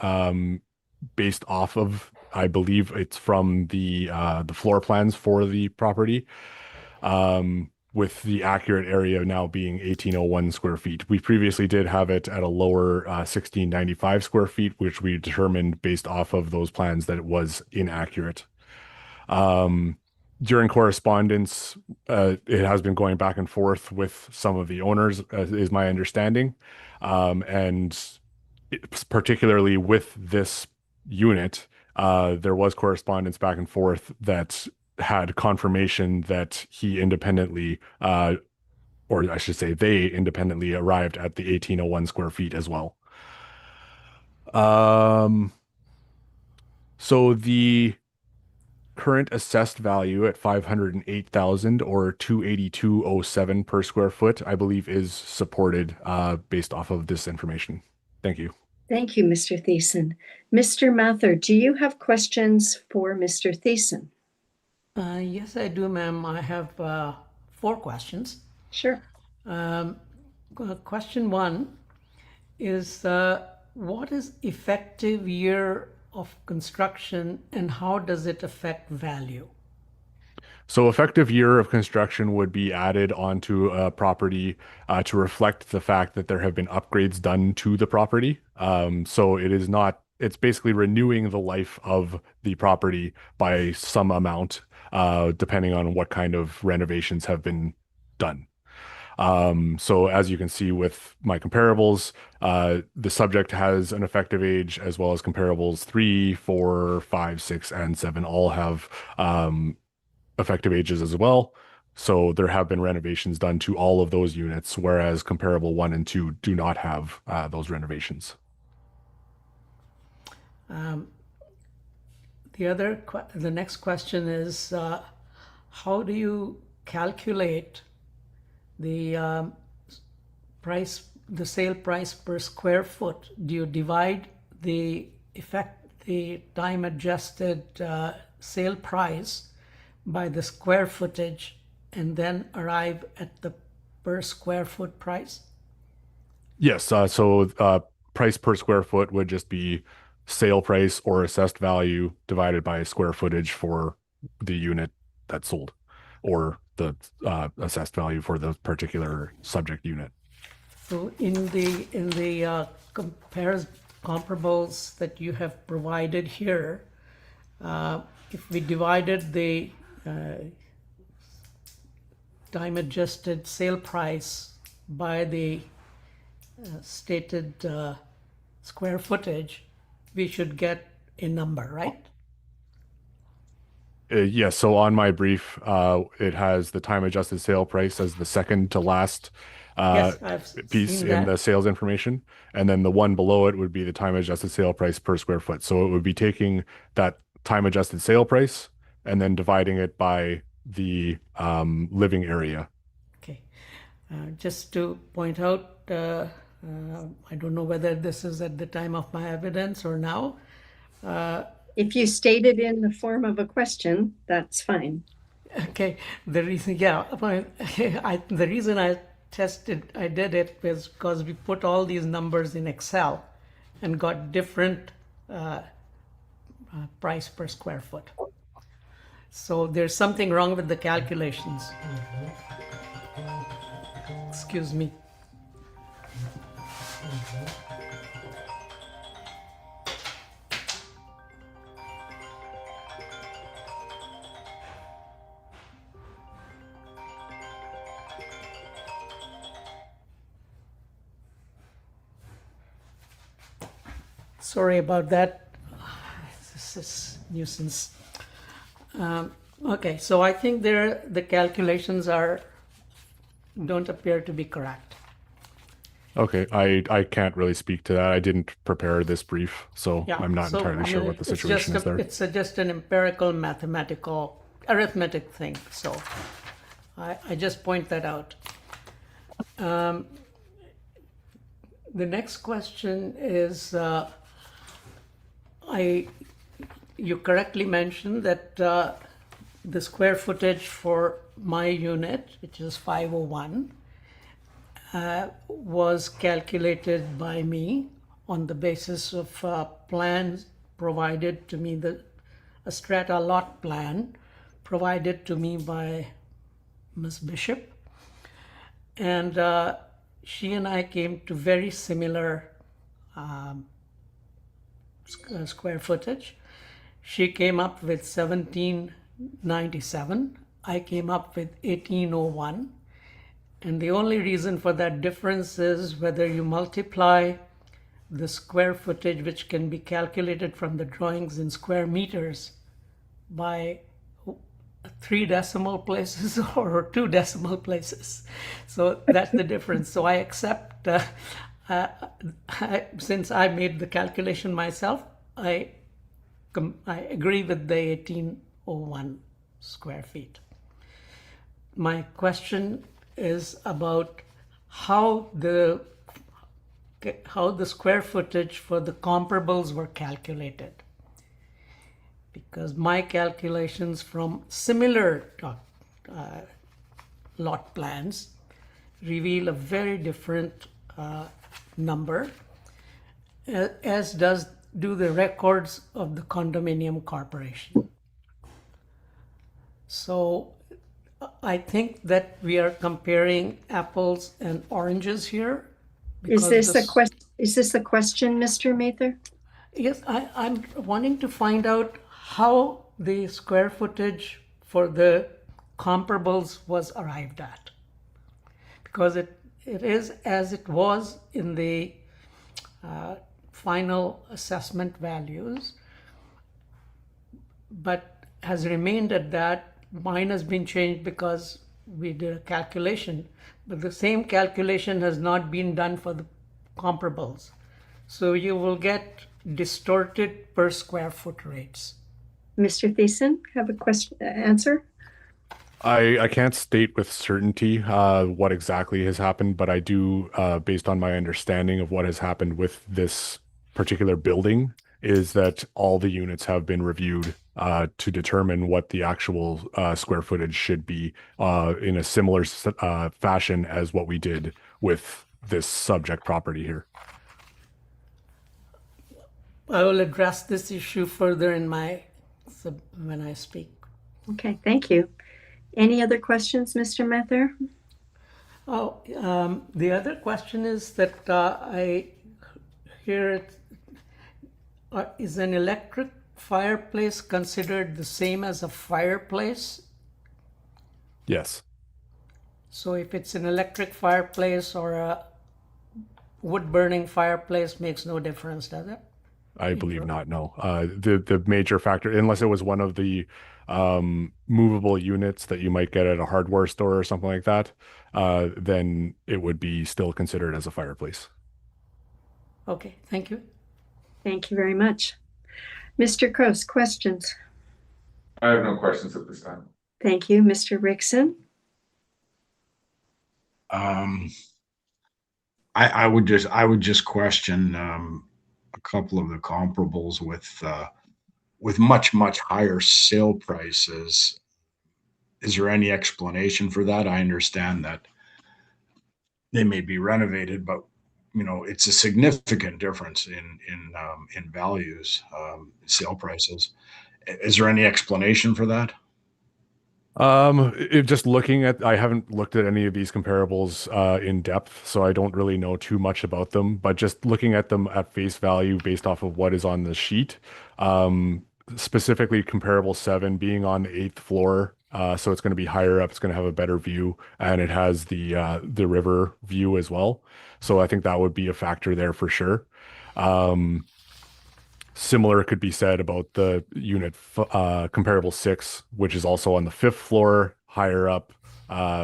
based off of, I believe it's from the floor plans for the property, with the accurate area now being 1,801 square feet. We previously did have it at a lower 1,695 square feet, which we determined based off of those plans that it was inaccurate. During correspondence, it has been going back and forth with some of the owners, is my understanding. And particularly with this unit, there was correspondence back and forth that had confirmation that he independently, or I should say they independently arrived at the 1,801 square feet as well. So the current assessed value at 508,000 or 282.07 per square foot, I believe is supported based off of this information. Thank you. Thank you, Mr. Thiessen. Mr. Mather, do you have questions for Mr. Thiessen? Yes, I do, ma'am. I have 4 questions. Sure. Question 1 is what is effective year of construction and how does it affect value? So effective year of construction would be added onto a property to reflect the fact that there have been upgrades done to the property. So it is not, it's basically renewing the life of the property by some amount, depending on what kind of renovations have been done. So as you can see with my comparables, the subject has an effective age as well as comparables 3, 4, 5, 6, and 7 all have effective ages as well. So there have been renovations done to all of those units, whereas comparable 1 and 2 do not have those renovations. The next question is how do you calculate the sale price per square foot? Do you divide the time adjusted sale price by the square footage and then arrive at the per square foot price? Yes, so price per square foot would just be sale price or assessed value divided by square footage for the unit that's sold, or the assessed value for the particular subject unit. So in the comparables that you have provided here, if we divided the time adjusted sale price by the stated square footage, we should get a number, right? Yes, so on my brief, it has the time adjusted sale price as the second to last Yes, I've piece seen in that. the sales information. And then the one below it would be the time adjusted sale price per square foot. So it would be taking that time adjusted sale price and then dividing it by the living area. Okay. Just to point out, I don't know whether this is at the time of my evidence or now. If you state it in the form of a question, that's fine. Okay, the reason, yeah, the reason I did it was because we put all these numbers in Excel and got different price per square foot. So there's something wrong with the calculations. Excuse me. Sorry about that. This is nuisance. Okay, so I think the calculations don't appear to be correct. Okay, I can't really speak to that. I didn't prepare this brief, so Yeah, I'm not so, entirely I mean, sure what the it's situation just is there. It's just an empirical mathematical arithmetic thing. So I just point that out. The next question is, you correctly mentioned that the square footage for my unit, which is 501, was calculated by me on the basis of plans provided to me, a strata lot plan provided to me by Ms. Bishop. And she and I came to very similar square footage. She came up with 1797. I came up with 1801. And the only reason for that difference is whether you multiply the square footage, which can be calculated from the drawings in square meters, by 3 decimal places or 2 decimal places. So that's the difference. So I accept, since I made the calculation myself, I I agree with the 1801 square feet. My question is about how the square footage for the comparables were calculated. Because my calculations from similar lot plans reveal a very different number, as do the records of the condominium corporation. So I think that we are comparing apples and oranges here. Is this a question? Is this a question, Mr. Mather? Yes, I'm wanting to find out how the square footage for the comparables was arrived at. Because it is as it was in the final assessment values, but has remained at that. Mine has been changed because we did a calculation, but the same calculation has not been done for the comparables. So you will get distorted per square foot rates. Mr. Thiessen, have a question, answer? I can't state with certainty what exactly has happened, but I do, based on my understanding of what has happened with this particular building, is that all the units have been reviewed to determine what the actual square footage should be in a similar fashion as what we did with this subject property here. I will address this issue further in when I speak. Okay, thank you. Any other questions, Mr. Mather? Oh, the other question is that I hear is an electric fireplace considered the same as a fireplace? Yes. So if it's an electric fireplace or a wood-burning fireplace, makes no difference, does it? I believe not, no. The major factor, unless it was one of the movable units that you might get at a hardware store or something like that, then it would be still considered as a fireplace. Okay, thank you. Thank you very much. Mr. Kraus, questions? I have no questions at this time. Thank you. Mr. Rickson? I would just question a couple of the comparables with much higher sale prices. Is there any explanation for that? I understand that they may be renovated, but it's a significant difference in values, sale prices. Is there any explanation for that? Just looking at, I haven't looked at any of these comparables in depth, so I don't really know too much about them, but just looking at them at face value based off of what is on the sheet, specifically comparable 7 being on the 8th floor, so it's going to be higher up, it's going to have a better view, and it has the river view as well. So I think that would be a factor there for sure. Similar could be said about the unit comparable 6, which is also on the 5th floor, higher up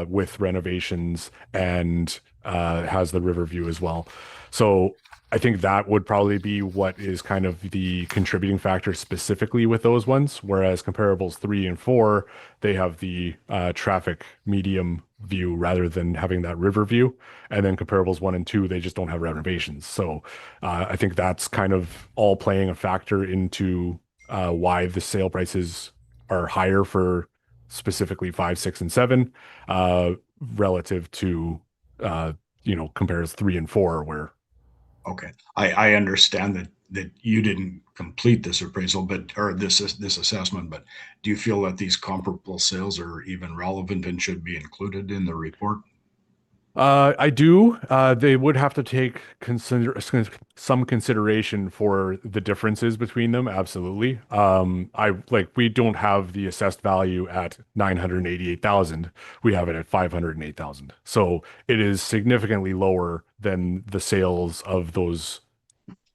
with renovations, and has the river view as well. So I think that would probably be what is kind of the contributing factor specifically with those ones. Whereas comparables 3 and 4, they have the traffic medium view rather than having that river view. And then comparables 1 and 2, they just don't have renovations. So I think that's kind of all playing a factor into why the sale prices are higher for specifically 5, 6, and 7 relative to compares 3 and 4 where. Okay, I understand that you didn't complete this appraisal, or this assessment, but do you feel that these comparable sales are even relevant and should be included in the report? I do. They would have to take some consideration for the differences between them. Absolutely. We don't have the assessed value at 988,000. We have it at 508,000. So it is significantly lower than the sales of those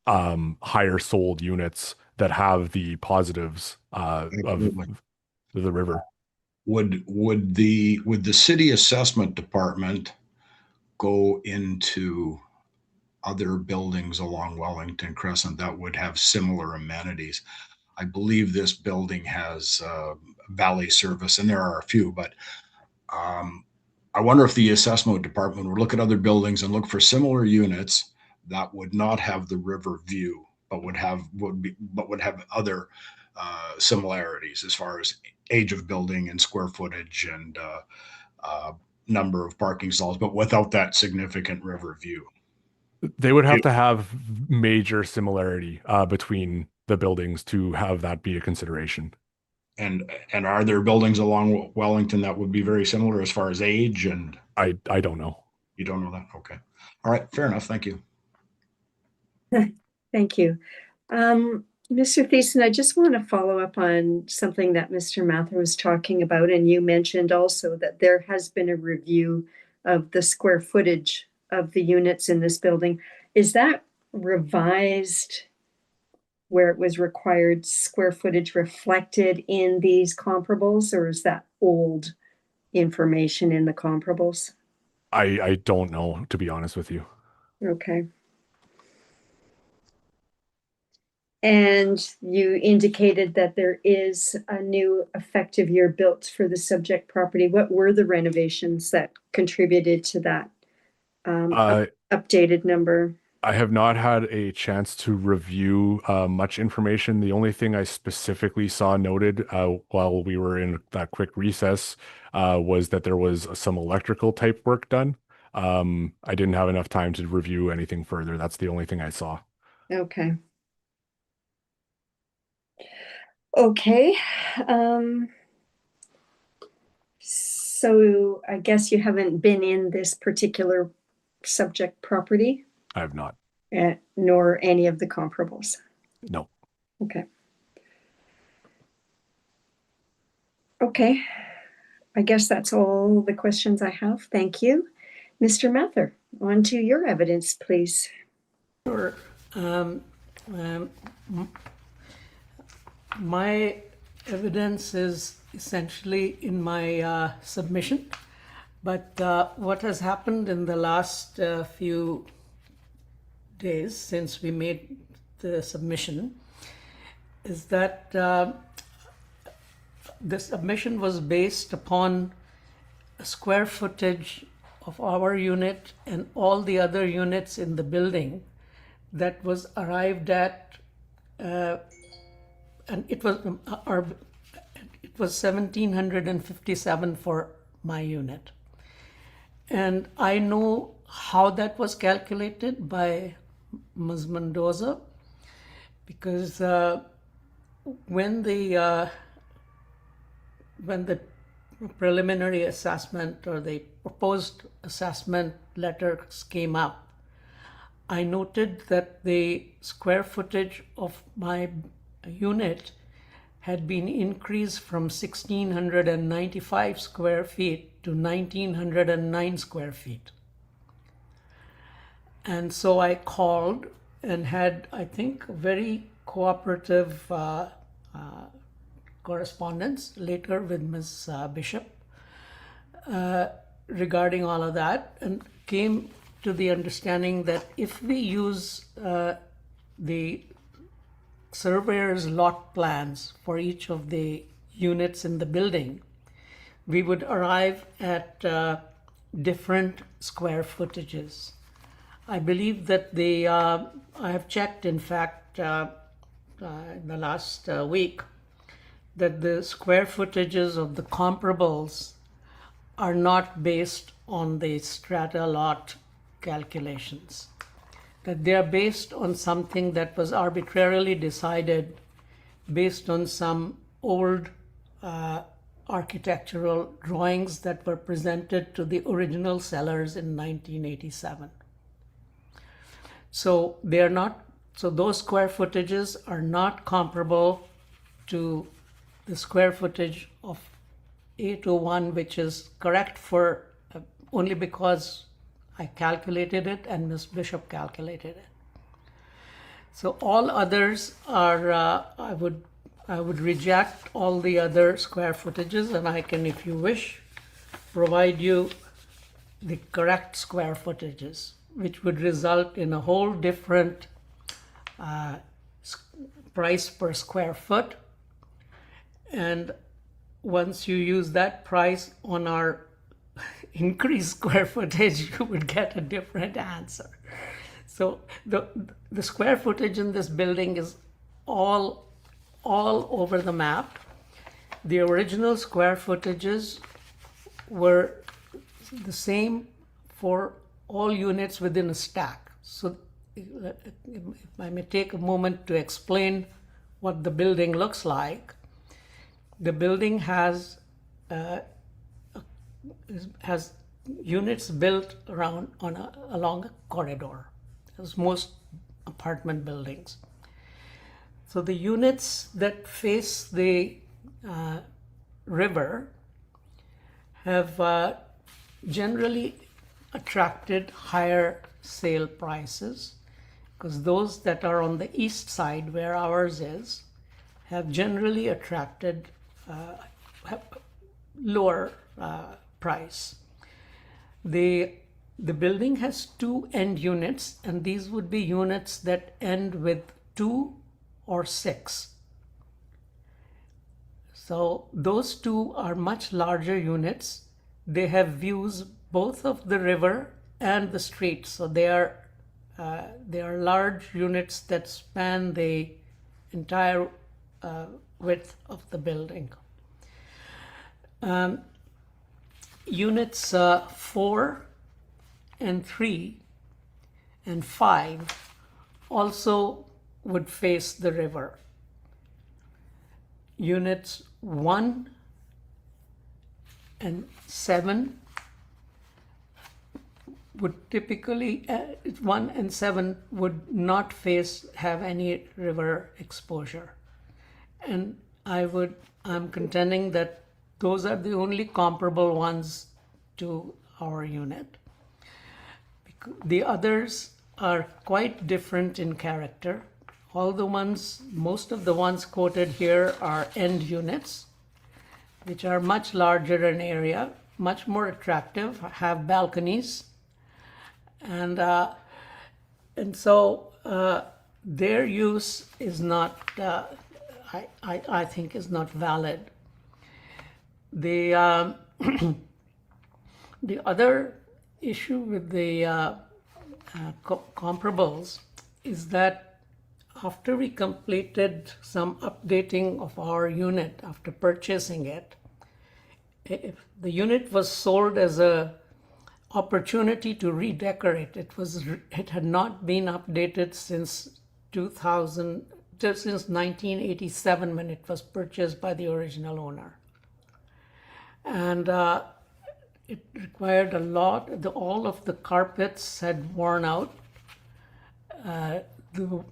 higher sold units that have the positives of the river. Would the city assessment department go into other buildings along Wellington Crescent that would have similar amenities? I believe this building has valet service, and there are a few, but I wonder if the assessment department would look at other buildings and look for similar units that would not have the river view, but would have other similarities as far as age of building and square footage and number of parking stalls, but without that significant river view. They would have to have major similarity between the buildings to have that be a consideration. And are there buildings along Wellington that would be very similar as far as age? And I don't know. you don't know that? Okay. All right. Fair enough. Thank you. Thank you. Mr. Thiessen, I just want to follow up on something that Mr. Mather was talking about, and you mentioned also that there has been a review of the square footage of the units in this building. Is that revised where it was required square footage reflected in these comparables, or is that old information in the comparables? I don't know, to be honest with you. Okay. And you indicated that there is a new effective year built for the subject property. What were the renovations that contributed to that updated number? I have not had a chance to review much information. The only thing I specifically saw noted while we were in that quick recess was that there was some electrical type work done. I didn't have enough time to review anything further. That's the only thing I saw. Okay. Okay. So I guess you haven't been in this particular subject property? I have not. Nor any of the comparables? No. Okay. Okay. I guess that's all the questions I have. Thank you. Mr. Mather, on to your evidence, please. Sure. My evidence is essentially in my submission, but what has happened in the last few days since we made the submission is that the submission was based upon a square footage of our unit and all the other units in the building that was arrived at, and it was 1,757 for my unit. And I know how that was calculated by Ms. Mendoza, because when the preliminary assessment or the proposed assessment letters came up, I noted that the square footage of my unit had been increased from 1,695 square feet to 1,909 square feet. And so I called and had, I think, very cooperative correspondence later with Ms. Bishop regarding all of that, and came to the understanding that if we use the surveyor's lot plans for each of the units in the building, we would arrive at different square footages. I believe that I have checked, in fact, in the last week, that the square footages of the comparables are not based on the strata lot calculations, that they are based on something that was arbitrarily decided based on some old architectural drawings that were presented to the original sellers in 1987. So they are not, so those square footages are not comparable to the square footage of 801, which is correct for only because I calculated it and Ms. Bishop calculated it. So all others are, I would reject all the other square footages, and I can, if you wish, provide you the correct square footages, which would result in a whole different price per square foot. And once you use that price on our increased square footage, you would get a different answer. So the square footage in this building is all over the map. The original square footages were the same for all units within a stack. So if I may take a moment to explain what the building looks like. The building has units built along a corridor, as most apartment buildings. So the units that face the river have generally attracted higher sale prices, because those that are on the east side, where ours is, have generally attracted lower price. The building has 2 end units, and these would be units that end with 2 or 6. So those 2 are much larger units. They have views both of the river and the street. So they are large units that span the entire width of the building. Units 4 and 3 and 5 also would face the river. Units 1 and 7 would typically, 1 and 7 would not have any river exposure. And I'm contending that those are the only comparable ones to our unit. The others are quite different in character. Most of the ones quoted here are end units, which are much larger in area, much more attractive, have balconies, and so their use is not, I think, is not valid. The the other issue with the comparables is that after we completed some updating of our unit after purchasing it, if the unit was sold as a opportunity to redecorate. It had not been updated since 1987 when it was purchased by the original owner. And it required a lot. All of the carpets had worn out. The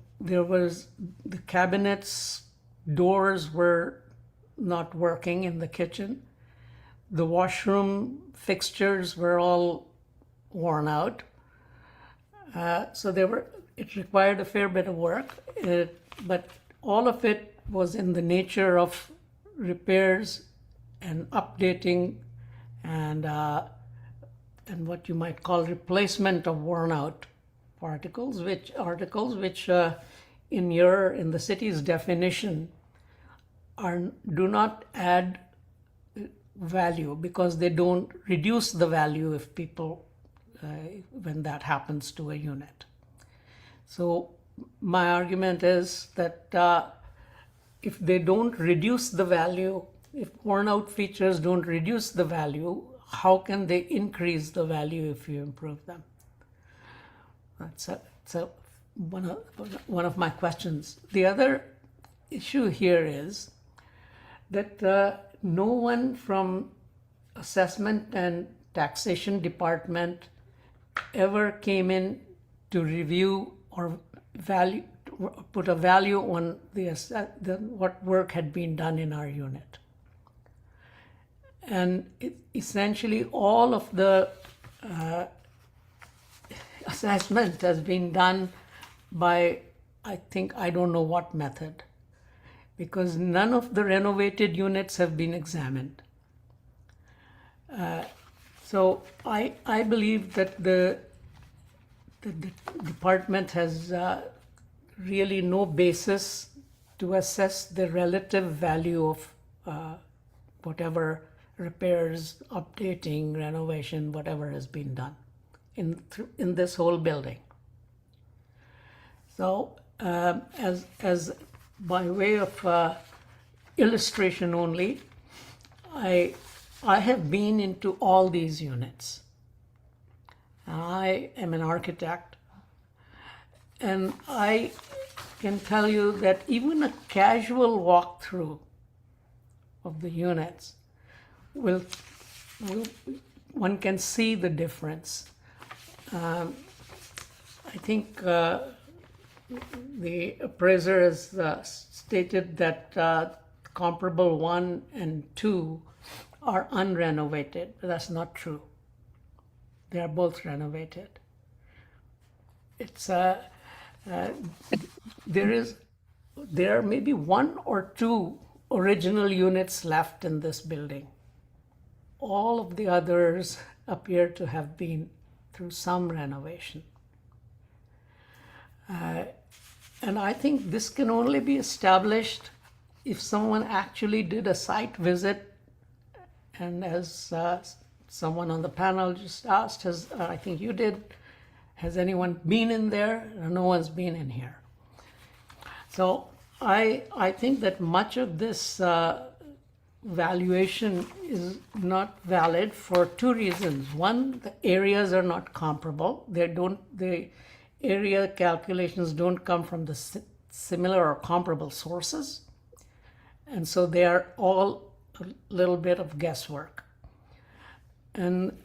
cabinets, doors were not working in the kitchen. The washroom fixtures were all worn out. So it required a fair bit of work, but all of it was in the nature of repairs and updating and what you might call replacement of worn out articles, which in the city's definition do not add value, because they don't reduce the value if people when that happens to a unit. So my argument is that if they don't reduce the value, if worn out features don't reduce the value, how can they increase the value if you improve them? That's one of my questions. The other issue here is that no one from assessment and taxation department ever came in to review or put a value on what work had been done in our unit. And essentially all of the assessment has been done by, I don't know what method, because none of the renovated units have been examined. So I believe that the department has really no basis to assess the relative value of whatever repairs, updating, renovation, whatever has been done in this whole building. So, as by way of illustration only, I have been into all these units. I am an architect, and I can tell you that even a casual walkthrough of the units one can see the difference. I think the appraiser has stated that comparable 1 and 2 are unrenovated, but that's not true. They are both renovated. It's there are maybe 1 or 2 original units left in this building. All of the others appear to have been through some renovation. And I think this can only be established if someone actually did a site visit. And as someone on the panel just asked, I think you did, has anyone been in there? No one's been in here. So I think that much of this valuation is not valid for 2 reasons. One, the areas are not comparable. The area calculations don't come from the similar or comparable sources. And so they are all a little bit of guesswork. And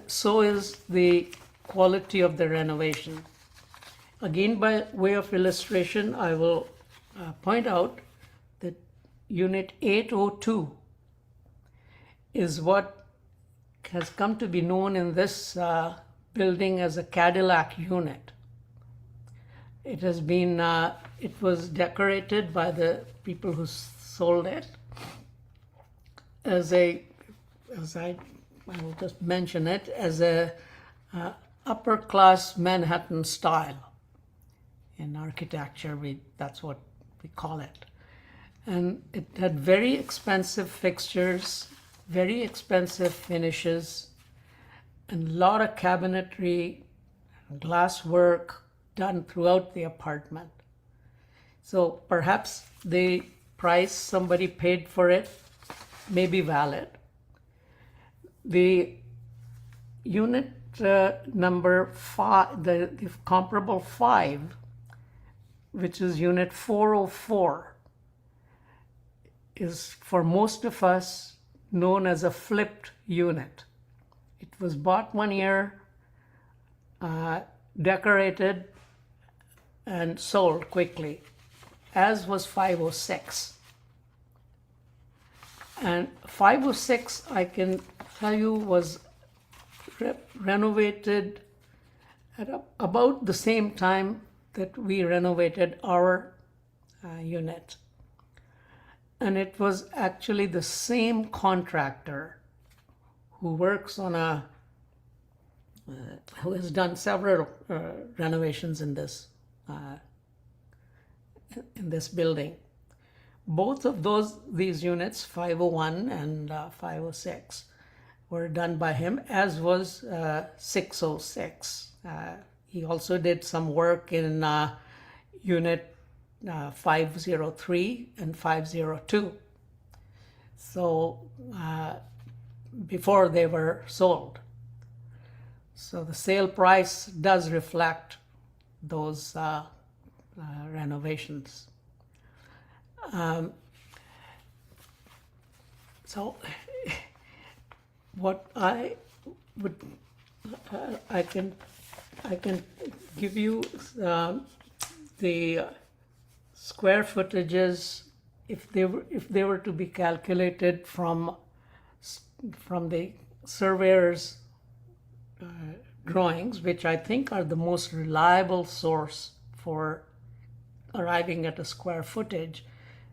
so is the quality of the renovation. Again, by way of illustration, I will point out that Unit 802 is what has come to be known in this building as a Cadillac unit. It has been, it was decorated by the people who sold it as I will just mention it, as a upper class Manhattan style. In architecture, that's what we call it. And it had very expensive fixtures, very expensive finishes, and a lot of cabinetry, glass work done throughout the apartment. So perhaps the price somebody paid for it may be valid. The unit number 5, the comparable 5, which is unit 404, is for most of us known as a flipped unit. It was bought 1 year, decorated, and sold quickly, as was 506. And 506, I can tell you, was renovated at about the same time that we renovated our unit. And it was actually the same contractor who works on who has done several renovations in this building. Both of these units, 501 and 506, were done by him, as was 606. He also did some work in unit 503 and 502. So before they were sold. So the sale price does reflect those renovations. So what I would, I can give you the square footages if they were to be calculated from the surveyor's drawings, which I think are the most reliable source for arriving at a square footage,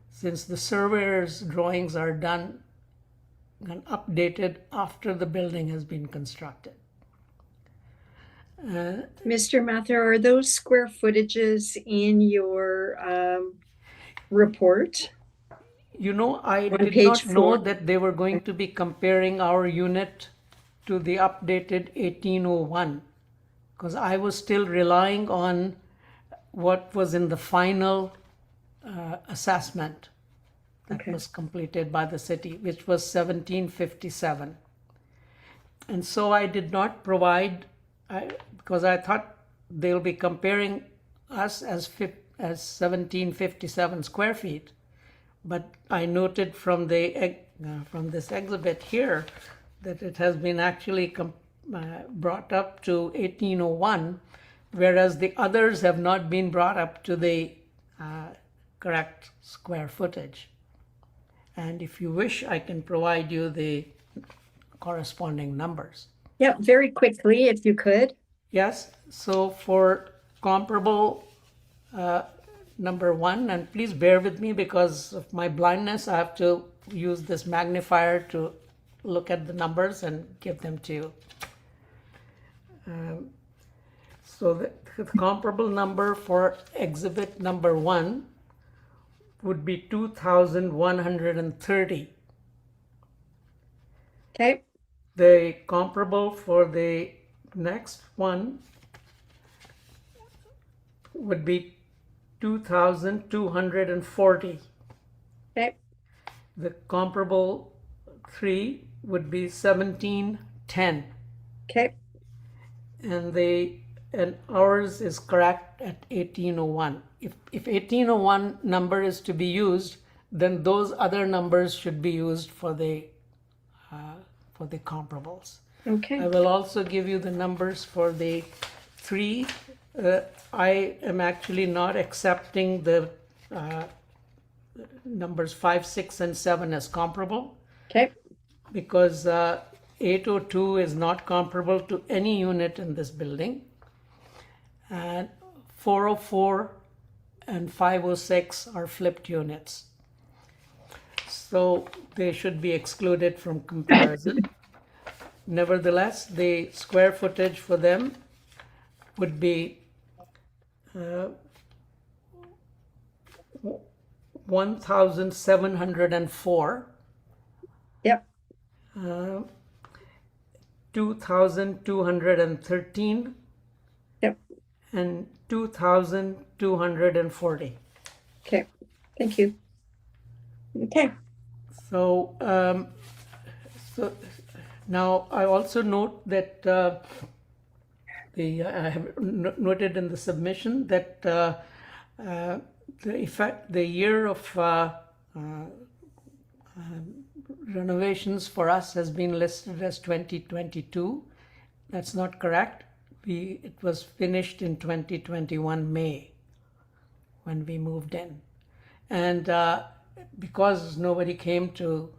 since the surveyor's drawings are done and updated after the building has been constructed. Mr. Mathur, are those square footages in your report You know, I on did page not know 4? that they were going to be comparing our unit to the updated 1801, because I was still relying on what was in the final assessment that Okay. was completed by the city, which was 1757. And so I did not provide, because I thought they'll be comparing us as 1757 square feet. But I noted from from this exhibit here that it has been actually brought up to 1801, whereas the others have not been brought up to the correct square footage. And if you wish, I can provide you the corresponding numbers. Yeah, very quickly, if you could. Yes, so for comparable number 1, and please bear with me because of my blindness, I have to use this magnifier to look at the numbers and give them to you. So the comparable number for exhibit number 1 would be 2,130. Okay. The comparable for the next one would be 2,240. Okay. The comparable 3 would be 1,710. Okay. And ours is correct at 1801. If 1801 number is to be used, then those other numbers should be used for the comparables. Okay. I will also give you the numbers for the 3. I am actually not accepting the numbers 5, 6, and 7 as comparable, Okay. because 802 is not comparable to any unit in this building, and 404 and 506 are flipped units. So they should be excluded from comparison. Nevertheless, the square footage for them would be 1,704, Yep. 2,213, Yep. and 2,240. Okay. Thank you. Okay. So, so now I also note that I have noted in the submission that the year of renovations for us has been listed as 2022. That's not correct. It was finished in 2021 May when we moved in, and because nobody came to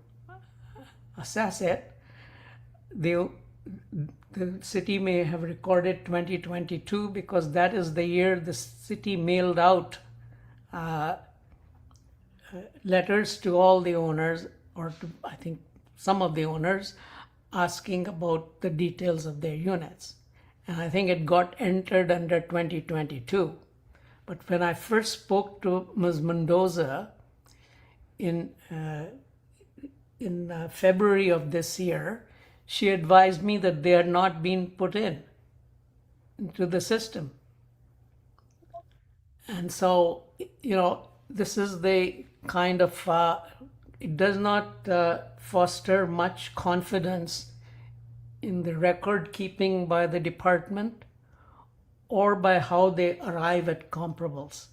assess it, the city may have recorded 2022 because that is the year the city mailed out letters to all the owners, or to, I think, some of the owners, asking about the details of their units. And I think it got entered under 2022. But when I first spoke to Ms. Mendoza in February of this year, she advised me that they had not been put into the system. And so, this is the kind of, it does not foster much confidence in the record keeping by the department or by how they arrive at comparables.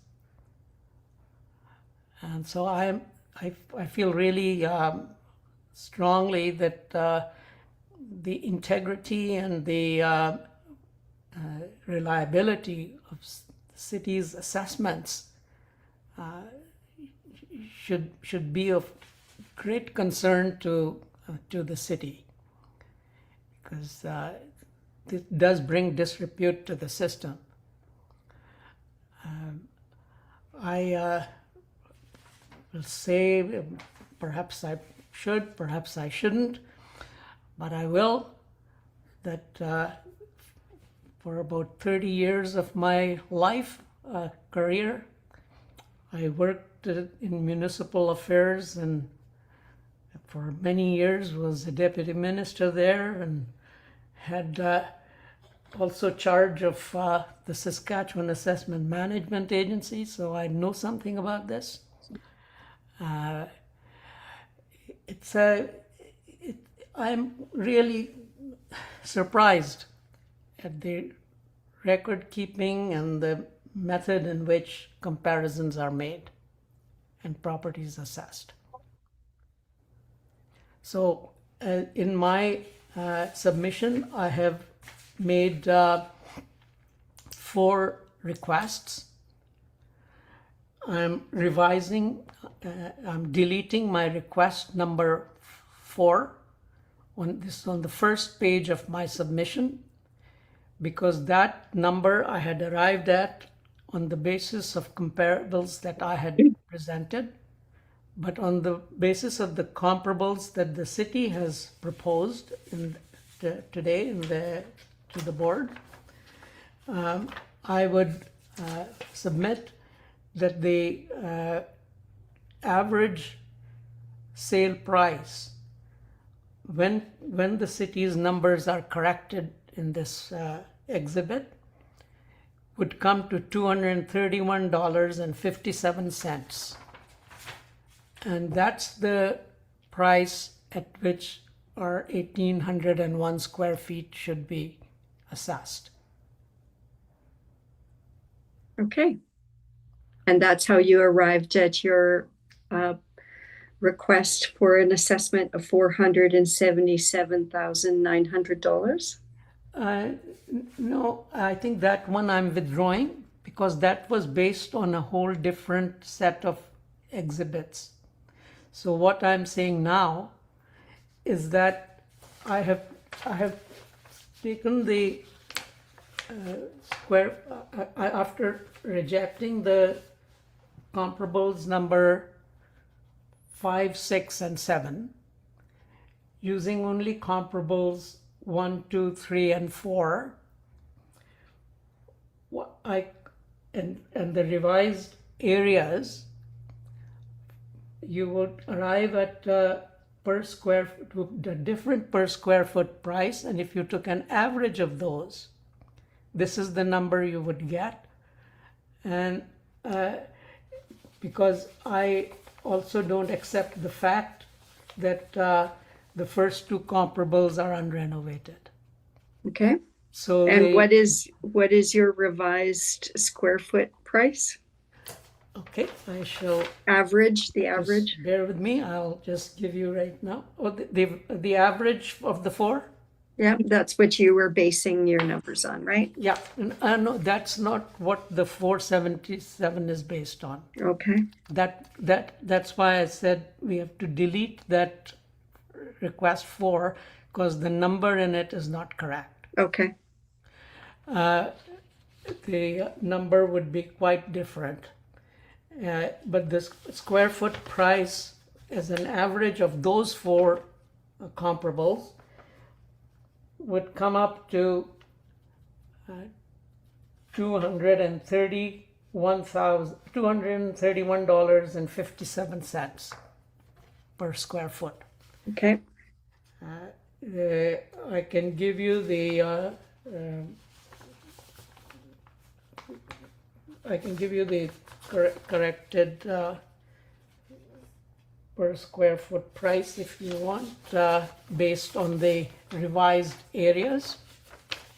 And so I feel really strongly that the integrity and the reliability of the city's assessments should be of great concern to the city, because it does bring disrepute to the system. I will say, perhaps I should, perhaps I shouldn't, but I will, that for about 30 years of my life, career. I worked in municipal affairs and for many years was a deputy minister there and had also charge of the Saskatchewan Assessment Management Agency, so I know something about this. I'm really surprised at the record keeping and the method in which comparisons are made and properties assessed. So in my submission, I have made 4 requests. I'm revising, I'm deleting my request number 4 on the first page of my submission, because that number I had arrived at on the basis of comparables that I had presented, but on the basis of the comparables that the city has proposed today to the board, I would submit that the average sale price, when the city's numbers are corrected in this exhibit, would come to $231.57. And that's the price at which our 1,801 square feet should be assessed. Okay. And that's how you arrived at your request for an assessment of $477,900? No, I think that one I'm withdrawing because that was based on a whole different set of exhibits. So what I'm saying now is that I have taken the square after rejecting the comparables number 5, 6, and 7, using only comparables 1, 2, 3, and 4. And the revised areas, you would arrive at per square foot, a different per square foot price, and if you took an average of those, this is the number you would get. And because I also don't accept the fact that the first 2 comparables are unrenovated. Okay. So and what is your revised square foot price? Okay, I shall average. The average. Just bear with me. I'll just give you right now. Oh, the average of the 4. Yeah, that's what you were basing your numbers on, right? Yeah, no, that's not what the 477 is based on. Okay. That's why I said we have to delete that request 4 because the number in it is not correct. Okay. The number would be quite different. But the square foot price as an average of those 4 comparables would come up to $231.57 per square foot. Okay. I can give you the corrected per square foot price if you want, based on the revised areas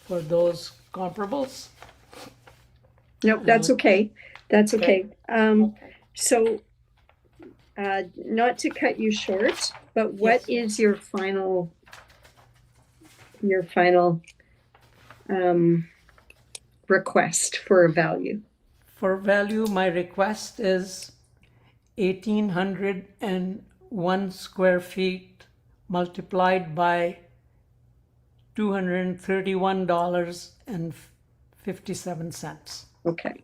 for those comparables. Nope, that's okay. That's okay. So, not to cut you short, but what is your final request for a value? For value, my request is 1,801 square feet multiplied by $231.57. Okay.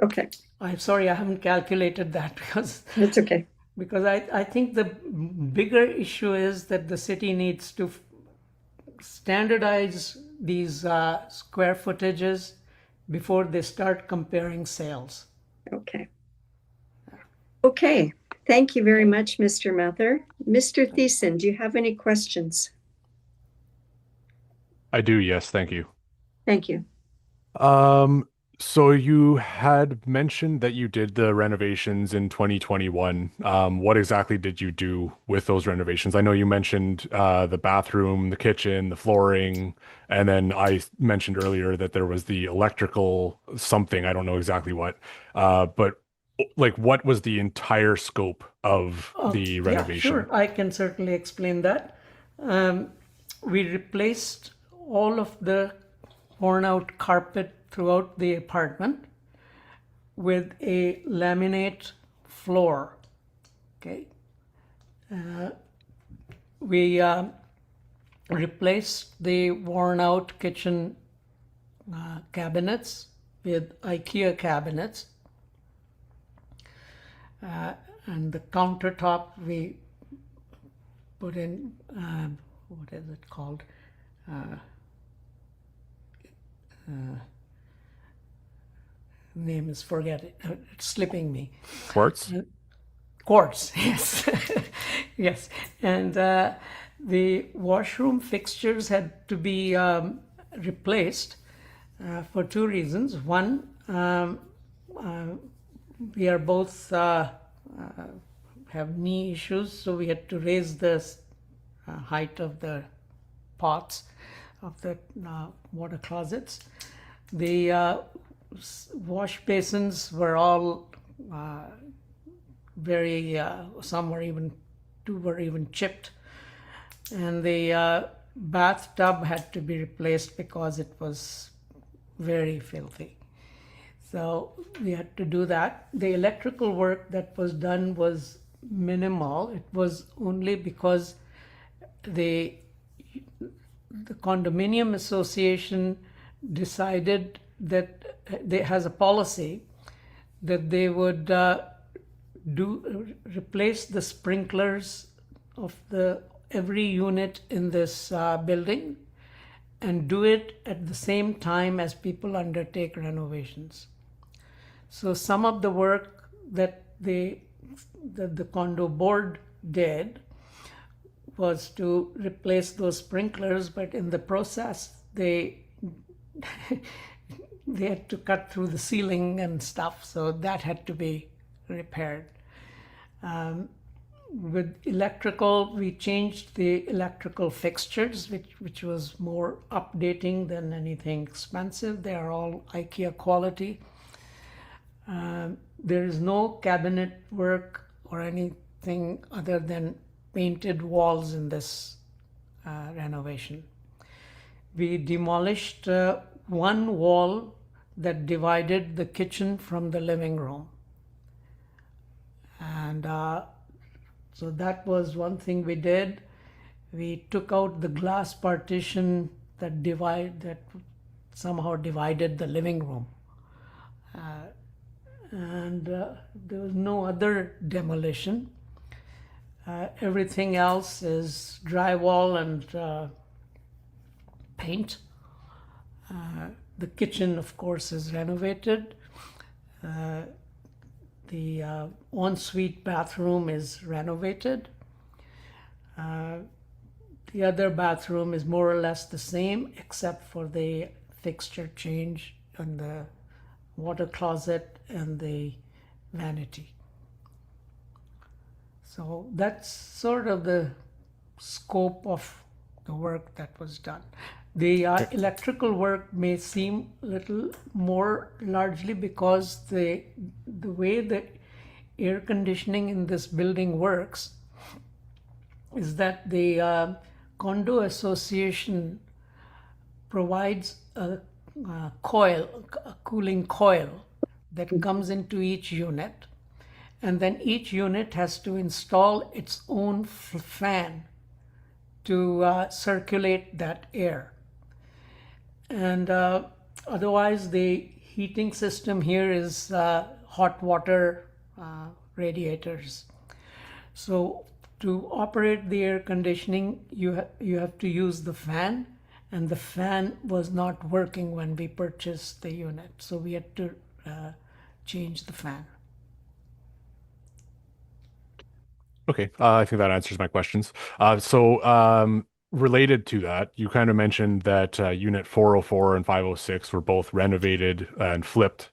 Okay. I'm sorry, I haven't calculated that because That's okay. Because I think the bigger issue is that the city needs to standardize these square footages before they start comparing sales. Okay. Okay, thank you very much, Mr. Mather. Mr. Thiessen, do you have any questions? I do, yes, thank you. Thank you. So you had mentioned that you did the renovations in 2021. What exactly did you do with those renovations? I know you mentioned the bathroom, the kitchen, the flooring, and then I mentioned earlier that there was the electrical something, I don't know exactly what. But like what was the entire scope of the renovation? Yeah, sure. I can certainly explain that. We replaced all of the worn out carpet throughout the apartment with a laminate floor. Okay. We replaced the worn out kitchen cabinets with IKEA cabinets. And the countertop we put in, what is it called? Name is it's slipping me. Quartz? Quartz, yes. Yes. And the washroom fixtures had to be replaced for two reasons. One, we are both have knee issues, so we had to raise the height of the pots of the water closets. The wash basins were all very, some were even, two were even chipped. And the bathtub had to be replaced because it was very filthy. So we had to do that. The electrical work that was done was minimal. It was only because the condominium association decided that they has a policy that they would replace the sprinklers of every unit in this building and do it at the same time as people undertake renovations. So some of the work that the condo board did was to replace those sprinklers, but in the process they they had to cut through the ceiling and stuff, so that had to be repaired. With electrical, we changed the electrical fixtures, which was more updating than anything expensive. They are all IKEA quality. There is no cabinet work or anything other than painted walls in this renovation. We demolished one wall that divided the kitchen from the living room. And so that was one thing we did. We took out the glass partition that somehow divided the living room. And there was no other demolition. Everything else is drywall and paint. The kitchen, of course, is renovated. The ensuite bathroom is renovated. The other bathroom is more or less the same, except for the fixture change on the water closet and the vanity. So that's sort of the scope of the work that was done. The electrical work may seem a little more largely because the way the air conditioning in this building works is that the condo association provides a cooling coil that comes into each unit, and then each unit has to install its own fan to circulate that air. And otherwise, the heating system here is hot water radiators. So to operate the air conditioning, you have to use the fan, and the fan was not working when we purchased the unit, so we had to change the fan. Okay, I think that answers my questions. Related to that, you kind of mentioned that Unit 404 and 506 were both renovated and flipped.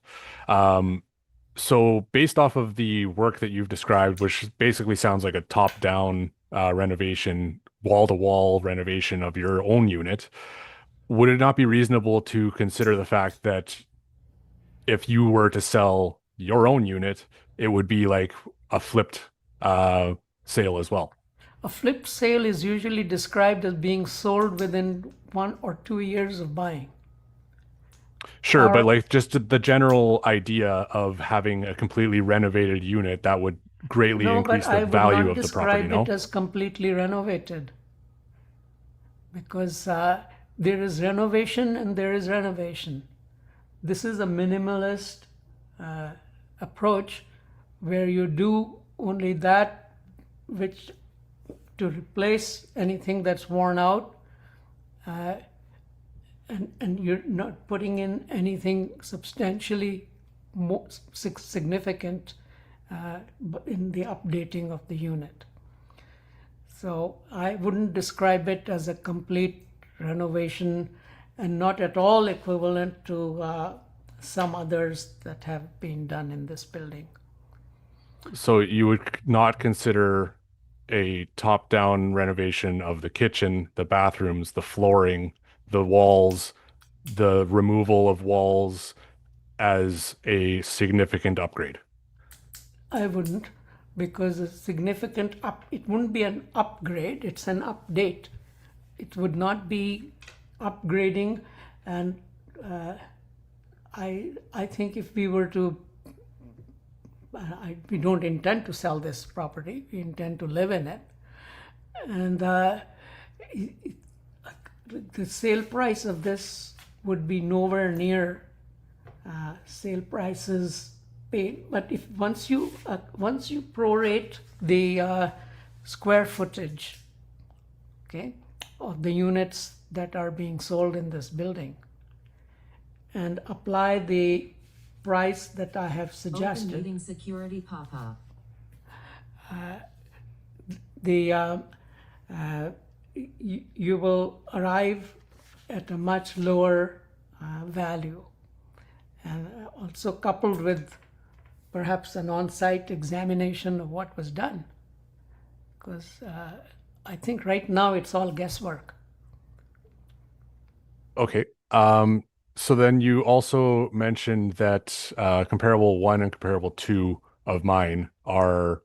Um, so based off of the work that you've described, which basically sounds like a top-down renovation, wall-to-wall renovation of your own unit, would it not be reasonable to consider the fact that if you were to sell your own unit, it would be like a flipped sale as well? A flip sale is usually described as being sold within 1 or 2 years of buying. Sure, but Or- like just the general idea of having a completely renovated unit that would greatly No, increase but the I would value not of the property, describe it no? as completely renovated. Because there is renovation and there is renovation. This is a minimalist approach where you do only that which to replace anything that's worn out, and you're not putting in anything substantially more significant in the updating of the unit. So I wouldn't describe it as a complete renovation and not at all equivalent to some others that have been done in this building. So you would not consider a top-down renovation of the kitchen, the bathrooms, the flooring, the walls, the removal of walls as a significant upgrade? I wouldn't, because a significant it wouldn't be an upgrade, it's an update. It would not be upgrading, and I think if we were to, we don't intend to sell this property, we intend to live in it. And the sale price of this would be nowhere near sale prices paid. But if once you prorate the square footage, okay, of the units that are being sold in this building, and apply the price that I have Open suggested, meeting security pop-up. you will arrive at a much lower value. And also coupled with perhaps an on-site examination of what was done. Because I think right now it's all guesswork. Okay. So then you also mentioned that comparable 1 and comparable 2 of mine are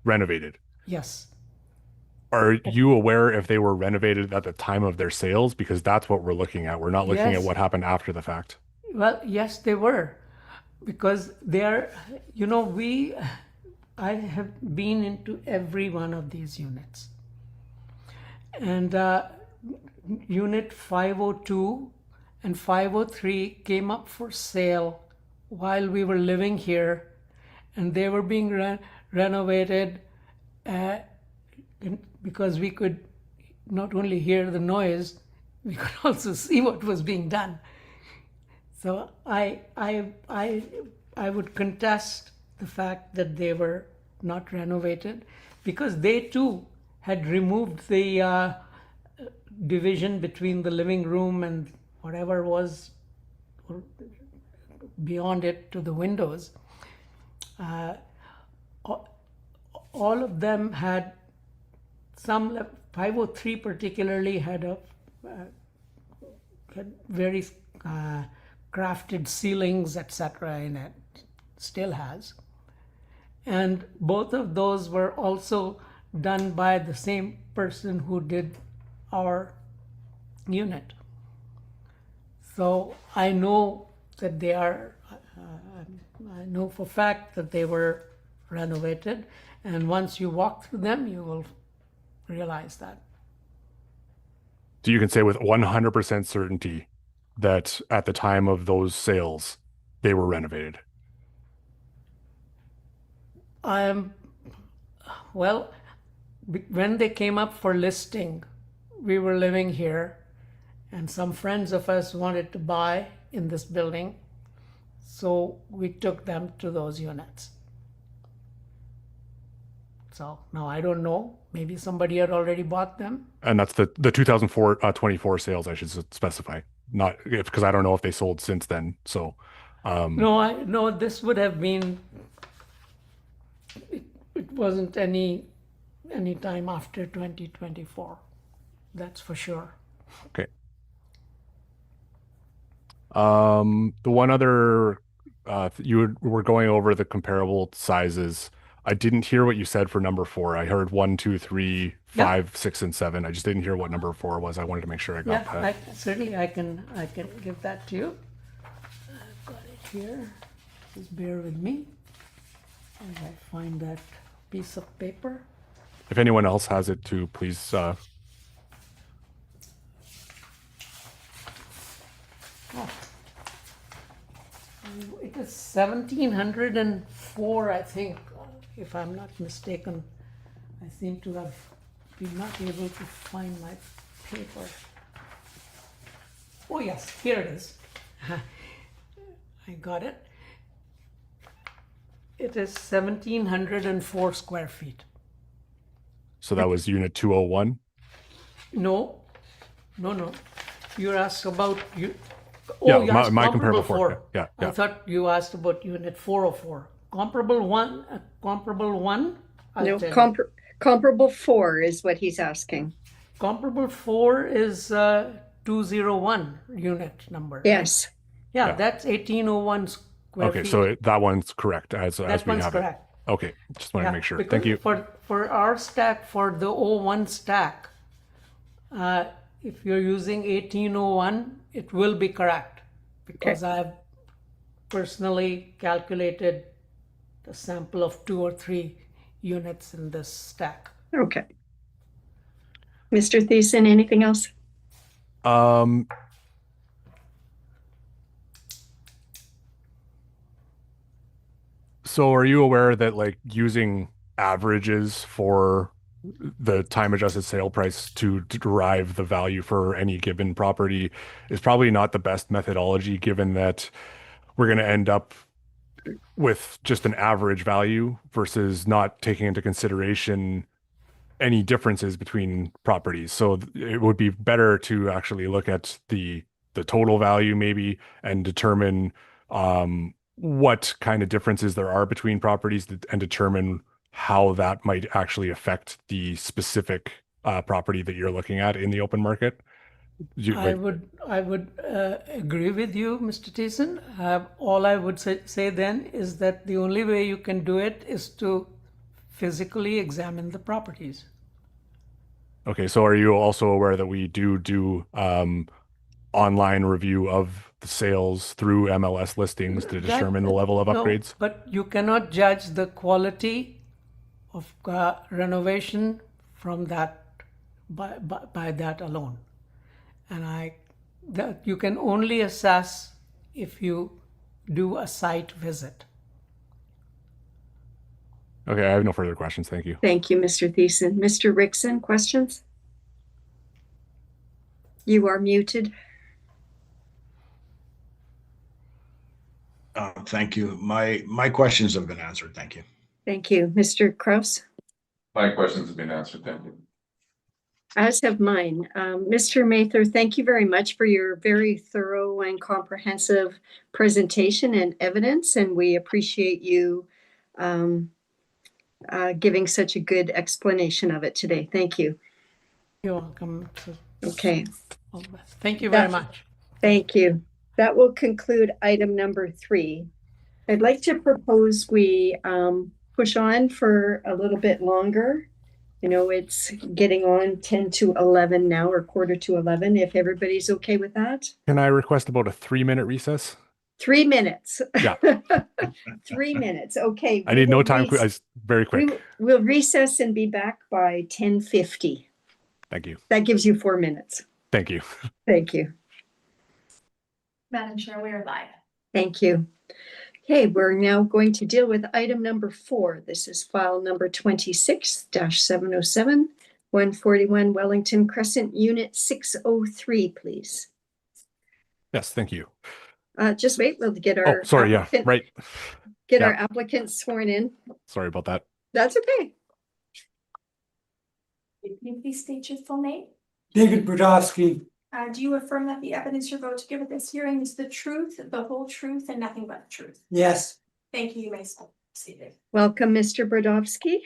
renovated. Yes. Are you aware if they were renovated at the time of their sales? Because that's what we're looking at. We're not looking at Yes. what happened after the fact. Well, yes, they were. Because they are, I have been into every one of these units. And unit 502 and 503 came up for sale while we were living here, and they were being renovated because we could not only hear the noise, we could also see what was being done. So I would contest the fact that they were not renovated, because they too had removed the division between the living room and whatever was beyond it to the windows. All of them had 503 particularly had very crafted ceilings, etc. in it, still has. And both of those were also done by the same person who did our unit. So I know that they are, I know for a fact that they were renovated, and once you walk through them, you will realize that. So you can say with 100% certainty that at the time of those sales, they were renovated. When they came up for listing, we were living here, And some friends of us wanted to buy in this building, so we took them to those units. So now I don't know, maybe somebody had already bought them. And that's the 2004 24 sales, I should specify, not if, because I don't know if they sold since then. So No, this would have been, it wasn't any time after 2024. That's for sure. okay. The one other were going over the comparable sizes. I didn't hear what you said for number 4. I heard 1, 2, 3, 5, 6, and 7. I just didn't hear what number 4 was. I wanted to make sure I got Yeah, that. certainly I can give that to you. I've got it here. Just bear with me as I find that piece of paper. If anyone else has it too, please. Oh. It is 1704, I think, if I'm not mistaken. I seem to have been not able to find my paper. Oh yes, here it is. I got it. It is 1704 square feet. So that was unit 201. No. You asked about you. Yeah, you asked my comparable comparable 4. 4. Yeah. I thought you asked about unit 404. Comparable one. I'll No, tell you. comparable 4 is what he's asking. Comparable 4 is 201 unit number. Yes. Yeah, Yeah. that's 1801 square Okay, feet. so that one's correct as that we one's have correct. it. Okay, just wanted to make sure. Because Thank you. For our stack, for the 01 stack, if you're using 1801, it will be correct because I've personally calculated the sample of 2 or 3 units in this stack. Okay. Mr. Thiessen, anything else? So are you aware that like using averages for the time adjusted sale price to derive the value for any given property is probably not the best methodology, given that we're going to end up with just an average value versus not taking into consideration any differences between properties. So it would be better to actually look at the total value maybe and determine what kind of differences there are between properties and determine how that might actually affect the specific property that you're looking at in the open market. I would agree with you, Mr. Thiessen. All I would say then is that the only way you can do it is to physically examine the properties. Okay, so are you also aware that we do online review of the sales through MLS listings to determine the level of upgrades? No, but you cannot judge the quality of renovation from that by that alone. And that you can only assess if you do a site visit. Okay, I have no further questions. Thank you. Thank you, Mr. Thiessen. Mr. Rickson, questions? You are muted. Thank you. My questions have been answered. Thank you. Thank you. Mr. Kraus? My questions have been answered, thank you. As have mine. Mr. Mather, thank you very much for your very thorough and comprehensive presentation and evidence, and we appreciate you giving such a good explanation of it today. Thank you. You're welcome. Okay, Thank you very much. thank you. That will conclude item number 3. I'd like to propose we push on for a little bit longer. You know, it's getting on 10 to 11 now, or quarter to 11, if everybody's okay with that. Can I request about a 3-minute recess? 3 minutes. Yeah. 3 minutes. Okay. I need no time. Very quick. We'll recess and be back by 10:50. Thank you. That gives you 4 minutes. Thank you. Thank you. Madam Chair, we are live. Thank you. Okay, we're now going to deal with item number 4. This is file number 26-707, 141 Wellington Crescent, Unit 603, please. Yes, thank you. Just wait, we'll get Oh, our sorry. Yeah, applicant- right. Get Yeah. our applicants sworn in. Sorry about that. That's okay. Can you please state your full name? David Brodowski, Do you affirm that the evidence you're about to give at this hearing is the truth, the whole truth, and nothing but the truth? yes. Thank you, you may proceed. Welcome, Mr. Brodowski.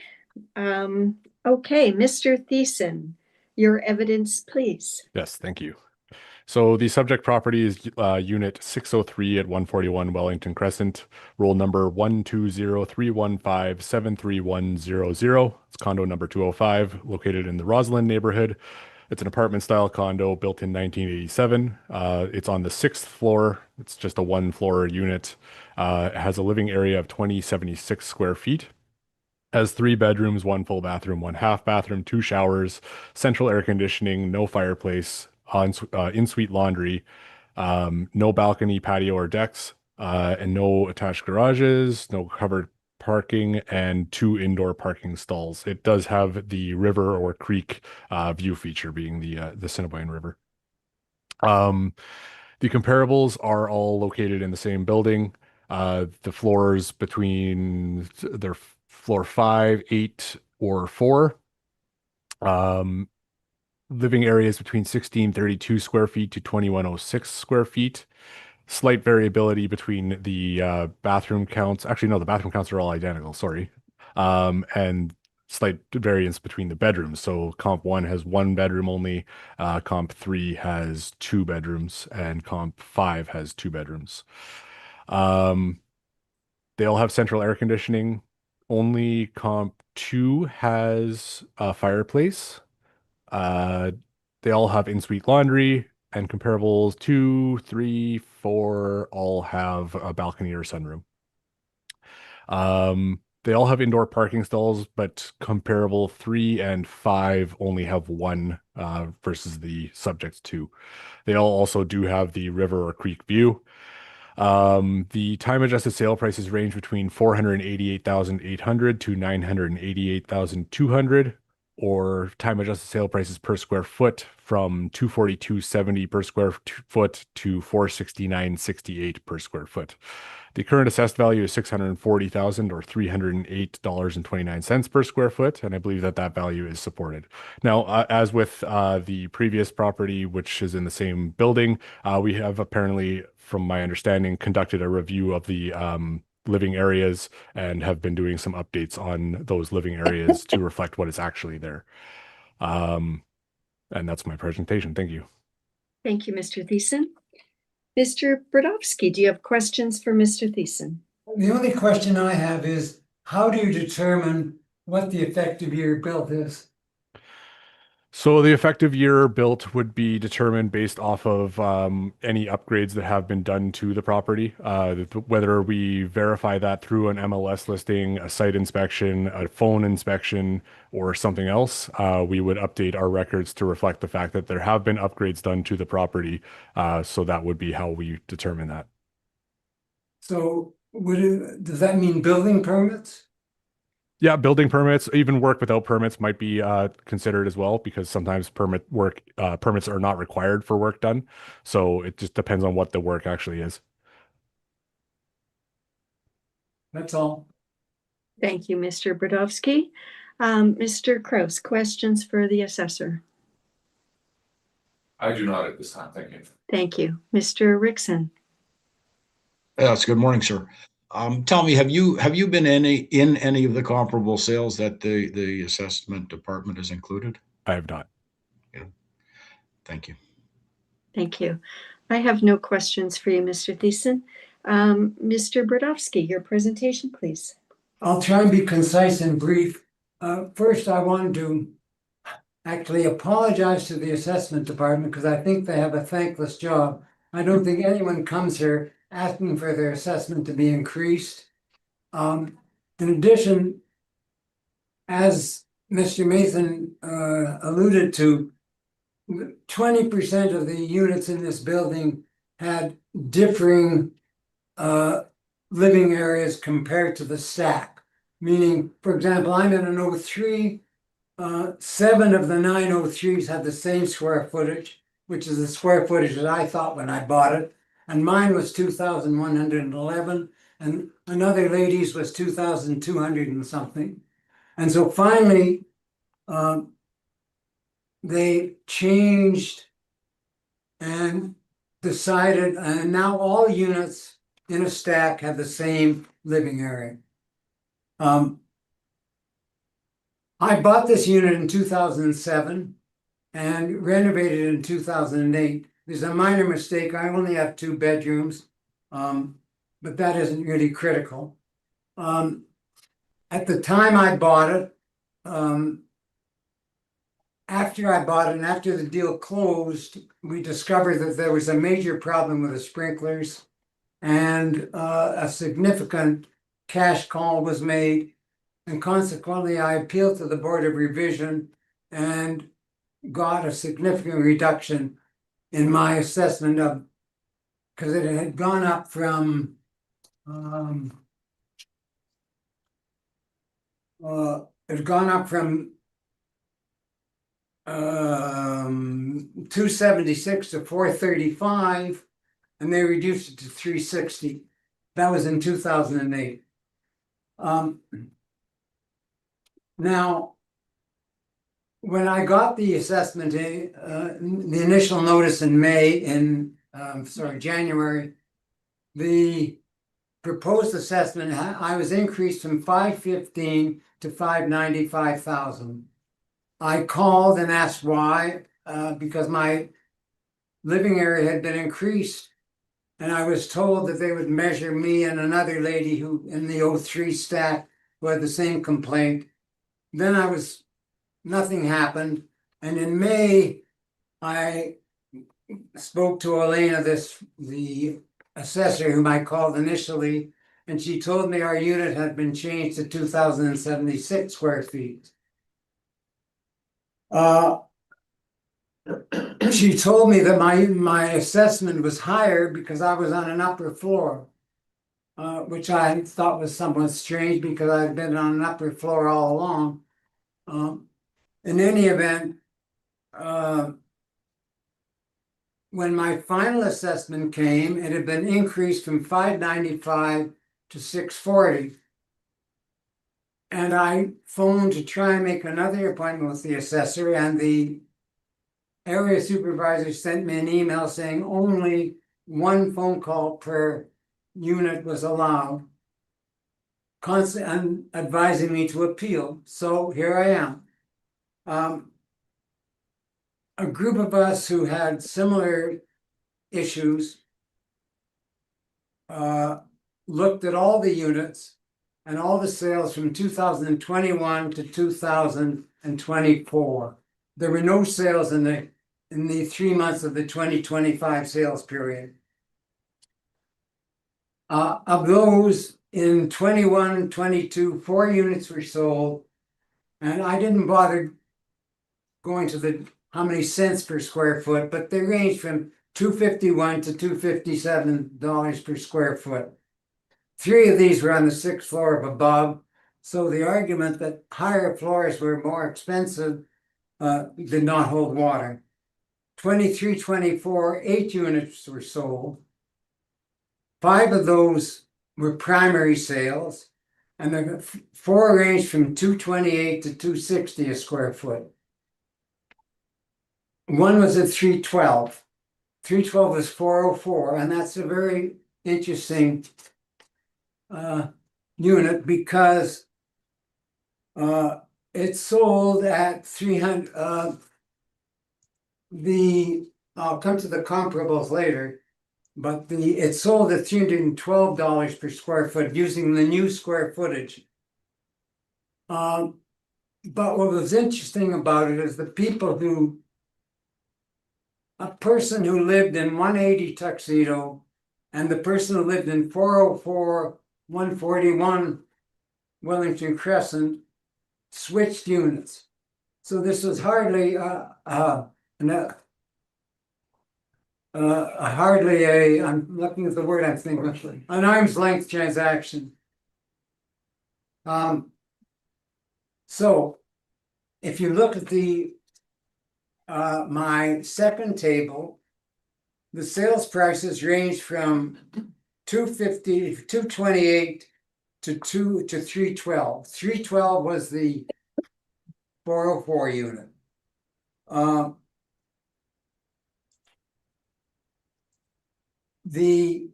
Okay, Mr. Thiessen, your evidence, please. Yes, thank you. So the subject property is Unit 603 at 141 Wellington Crescent, roll number 12031573100. It's condo number 205, located in the Roslyn neighborhood. It's an apartment style condo built in 1987. It's on the 6th floor. It's just a 1-floor unit. It has a living area of 2076 square feet. Has 3 bedrooms, 1 full bathroom, 1 half bathroom, 2 showers, central air conditioning, no fireplace, in-suite laundry, no balcony, patio, or decks, and no attached garages, no covered parking, and 2 indoor parking stalls. It does have the river or creek view feature, being the Assiniboine River. The comparables are all located in the same building. The floors between their floor 5, 8, or 4. Living areas between 1632 square feet to 2106 square feet. Slight variability between the bathroom counts. Actually, no, the bathroom counts are all identical. Sorry. And slight variance between the bedrooms. So comp 1 has 1 bedroom only. Comp 3 has 2 bedrooms, and comp 5 has 2 bedrooms. They all have central air conditioning. Only comp 2 has a fireplace. They all have in-suite laundry, and comparables 2, 3, 4 all have a balcony or sunroom. They all have indoor parking stalls, but comparable 3 and 5 only have 1 versus the subjects 2. They all also do have the river or creek view. The time adjusted sale prices range between 488,800 to 988,200, or time adjusted sale prices per square foot from 242.70 per square foot to 469.68 per square foot. The current assessed value is 640,000 or $308.29 per square foot, and I believe that that value is supported. Now, as with the previous property, which is in the same building, we have apparently, from my understanding, conducted a review of the living areas and have been doing some updates on those living areas to reflect what is actually there. And that's my presentation. Thank you. Thank you, Mr. Thiessen. Mr. Brodowski, do you have questions for Mr. Thiessen? The only question I have is, how do you determine what the effective year built is? So the effective year built would be determined based off of any upgrades that have been done to the property. Whether we verify that through an MLS listing, a site inspection, a phone inspection, or something else, we would update our records to reflect the fact that there have been upgrades done to the property. So that would be how we determine that. So does that mean building permits? Yeah, building permits, even work without permits might be considered as well, because sometimes permits are not required for work done. So it just depends on what the work actually is. That's all. Thank you, Mr. Brodowski. Mr. Kraus, questions for the assessor? I do not at this time, thank you. Thank you. Mr. Rickson? Yes, good morning, sir. Tell me, have you been in any of the comparable sales that the assessment department has included? I have not. Yeah. Thank you. Thank you. I have no questions for you, Mr. Thiessen. Mr. Brodowski, your presentation, please. I'll try and be concise and brief. First, I want to actually apologize to the assessment department because I think they have a thankless job. I don't think anyone comes here asking for their assessment to be increased. In addition, as Mr. Mason alluded to, 20% of the units in this building had differing living areas compared to the stack. Meaning, for example, I'm in an 03, 7 of the 903s had the same square footage, which is the square footage that I thought when I bought it. And mine was 2,111, and another lady's was 2,200 and something. And so finally, they changed and decided, and now all units in a stack have the same living area. I bought this unit in 2007 and renovated it in 2008. There's a minor mistake. I only have 2 bedrooms, but that isn't really critical. At the time I bought it, after I bought it and after the deal closed, we discovered that there was a major problem with the sprinklers, and a significant cash call was made. And consequently, I appealed to the Board of Revision and got a significant reduction in my assessment of, because it had gone up from 276 to 435, and they reduced it to 360. That was in 2008. Now, when I got the assessment, the initial notice in January, the proposed assessment, I was increased from 515 to 595,000. I called and asked why, because my living area had been increased, and I was told that they would measure me and another lady who in the 03 stack who had the same complaint. Then nothing happened. And in May, I spoke to Elena, the assessor whom I called initially, and she told me our unit had been changed to 2,076 square feet. She told me that my assessment was higher because I was on an upper floor, which I thought was somewhat strange because I'd been on an upper floor all along. In any event, when my final assessment came, it had been increased from 595 to 640. And I phoned to try and make another appointment with the assessor, and the area supervisor sent me an email saying only 1 phone call per unit was allowed, and advising me to appeal. So here I am. A group of us who had similar issues looked at all the units and all the sales from 2021 to 2024. There were no sales in the 3 months of the 2025 sales period. Of those, in 21, 22, 4 units were sold, and I didn't bother going to how many cents per square foot, but they range from $251 to $257 per square foot. 3 of these were on the 6th floor of above, so the argument that higher floors were more expensive did not hold water. 23, 24, 8 units were sold. 5 of those were primary sales, and the 4 ranged from $228 to $260 a square foot. 1 was at 312. 312 was 404, and that's a very interesting unit because it sold at 300. I'll come to the comparables later, but it sold at $312 per square foot using the new square footage. But what was interesting about it is a person who lived in 180 Tuxedo and the person who lived in 404 141 Wellington Crescent switched units. So this was hardly I'm looking at the word I'm thinking of, an arm's length transaction. So if you look at the my second table, the sales prices range from 250, 228 to 312. 312 was the 404 unit. The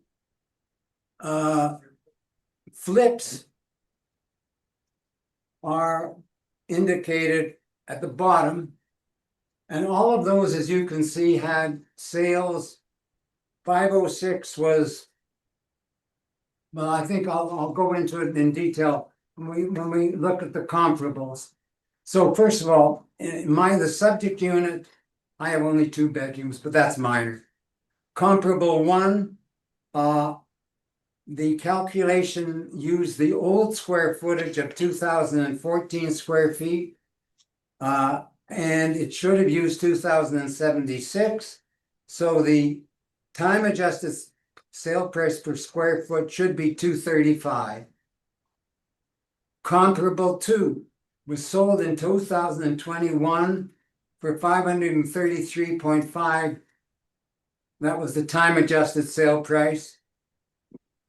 flips are indicated at the bottom. And all of those, as you can see, had sales. 506 was, well, I think I'll go into it in detail when we look at the comparables. So first of all, in the subject unit, I have only 2 bedrooms, but that's minor. Comparable 1, the calculation used the old square footage of 2014 square feet. And it should have used 2076. So the time adjusted sale price per square foot should be 235. Comparable 2 was sold in 2021 for 533.5. That was the time adjusted sale price,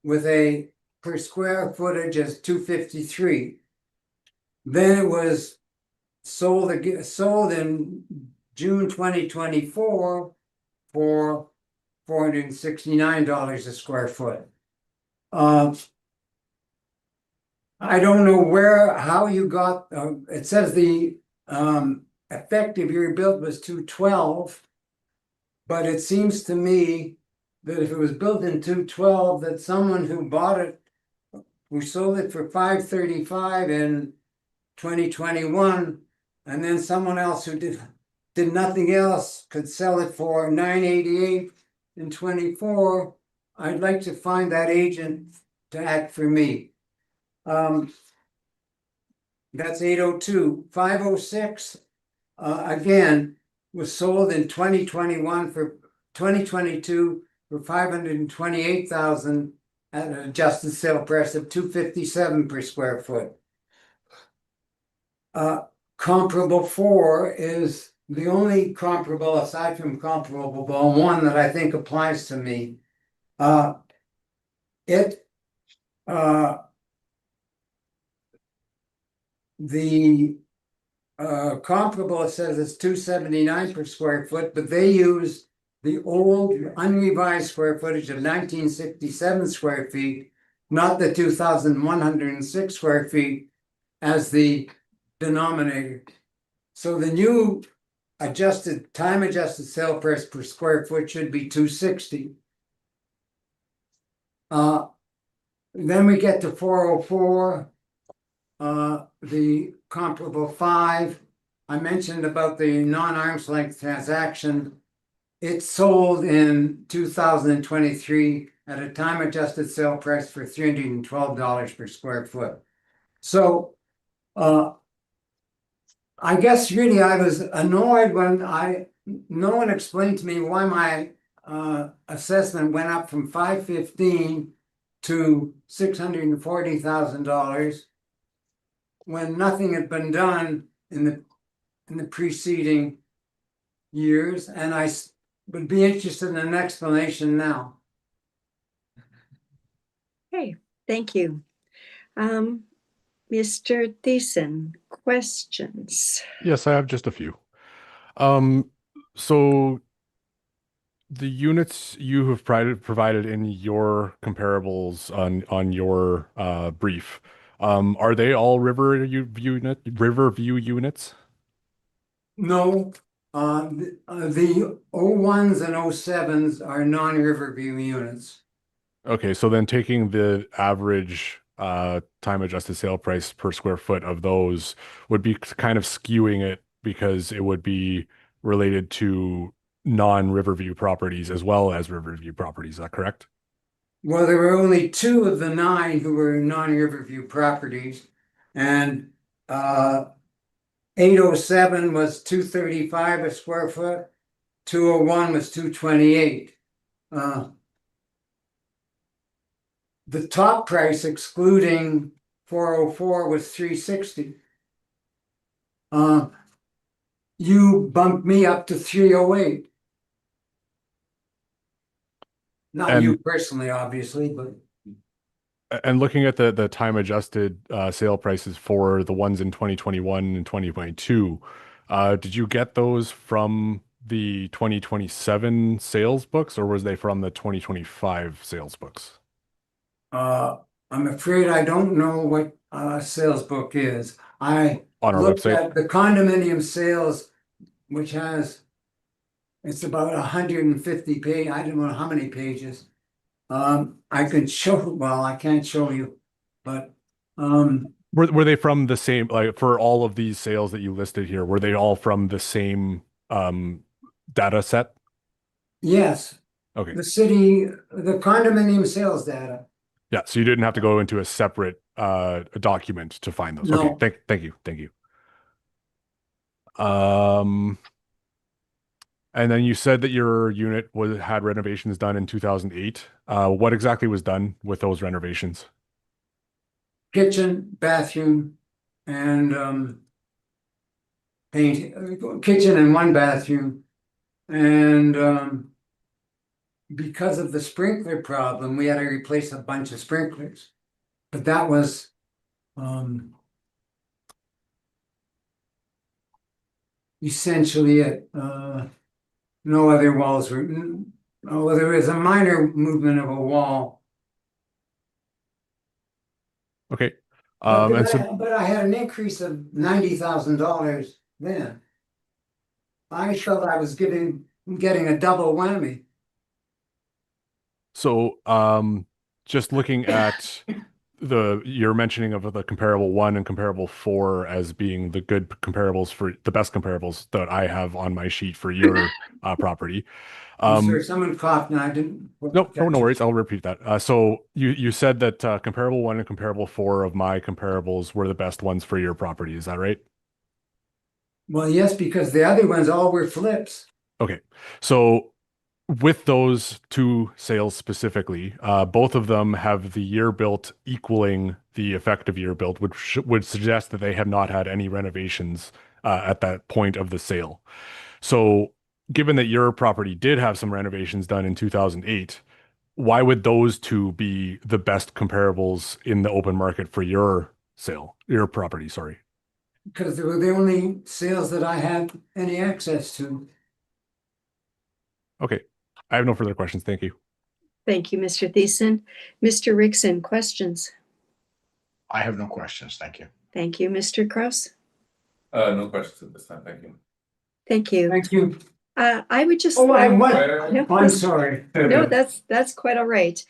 with a per square footage as 253. Then it was sold in June 2024 for $469 a square foot. I don't know how you got, it says the effective year built was 212, but it seems to me that if it was built in 212, that someone who bought it, who sold it for 535 in 2021, and then someone else who did nothing else could sell it for 988 in 24, I'd like to find that agent to act for me. That's 802. 506, again, was sold in 2021 for 2022 for 528,000 at an adjusted sale price of 257 per square foot. Comparable 4 is the only comparable, aside from comparable 1, that I think applies to me. The comparable, it says it's 279 per square foot, but they use the old unrevised square footage of 1967 square feet, not the 2,106 square feet as the denominator. So the new time adjusted sale price per square foot should be 260. Then we get to 404, the comparable 5. I mentioned about the non-arm's length transaction. It sold in 2023 at a time adjusted sale price for $312 per square foot. So I guess really I was annoyed when no one explained to me why my assessment went up from $515 to $640,000 when nothing had been done in the preceding years, and I would be interested in an explanation now. Okay, thank you. Mr. Thiessen, questions? Yes, I have just a few. So the units you have provided in your comparables on your brief, are they all Riverview units? No, the 01s and 07s are non-Riverview units. Okay, so then taking the average time adjusted sale price per square foot of those would be kind of skewing it, because it would be related to non-Riverview properties as well as Riverview properties. Is that correct? Well, there were only 2 of the 9 who were non-Riverview properties, and 807 was 235 a square foot, 201 was 228. The top price, excluding 404, was 360. you bumped me up to 308. Not And- you personally, obviously, but And looking at the time adjusted sale prices for the ones in 2021 and 2022, did you get those from the 2027 sales books, or was they from the 2025 sales books? I'm afraid I don't know what a sales book is. I On our looked website? at the condominium sales, which has, it's about 150 page, I don't know how many pages. I could show, well, I can't show you, but Were they from the same, like for all of these sales that you listed here, were they all from the same data set? yes, Okay. the condominium sales data. Yeah, so you didn't have to go into a separate document to find those. No. Okay, thank you. Thank you. And then you said that your unit had renovations done in 2008. What exactly was done with those renovations? Kitchen, bathroom, and kitchen and one bathroom. And because of the sprinkler problem, we had to replace a bunch of sprinklers. But that was essentially it. No other walls were, oh, there was a minor movement of a wall. Okay. But And so but I had an increase of $90,000 then. I felt I was getting a double whammy. So, just looking at your mentioning of the comparable 1 and comparable 4 as being the good comparables for the best comparables that I have on my sheet for your property. I'm sorry, someone coughed and I didn't. No, no worries. I'll repeat that. So you said that comparable 1 and comparable 4 of my comparables were the best ones for your property. Is that right? Well, yes, because the other ones all were flips. Okay. So with those two sales specifically, both of them have the year built equaling the effective year built, which would suggest that they have not had any renovations at that point of the sale. So, given that your property did have some renovations done in 2008, why would those two be the best comparables in the open market for your property? Sorry. Because they were the only sales that I had any access to. Okay. I have no further questions. Thank you. Thank you, Mr. Thiessen. Mr. Rickson, questions? I have no questions. Thank you. Thank you, Mr. Kraus. No questions at this time, thank you. Thank you. Thank you. I would just. Oh, I'm No, I'm sorry. No, that's quite all right.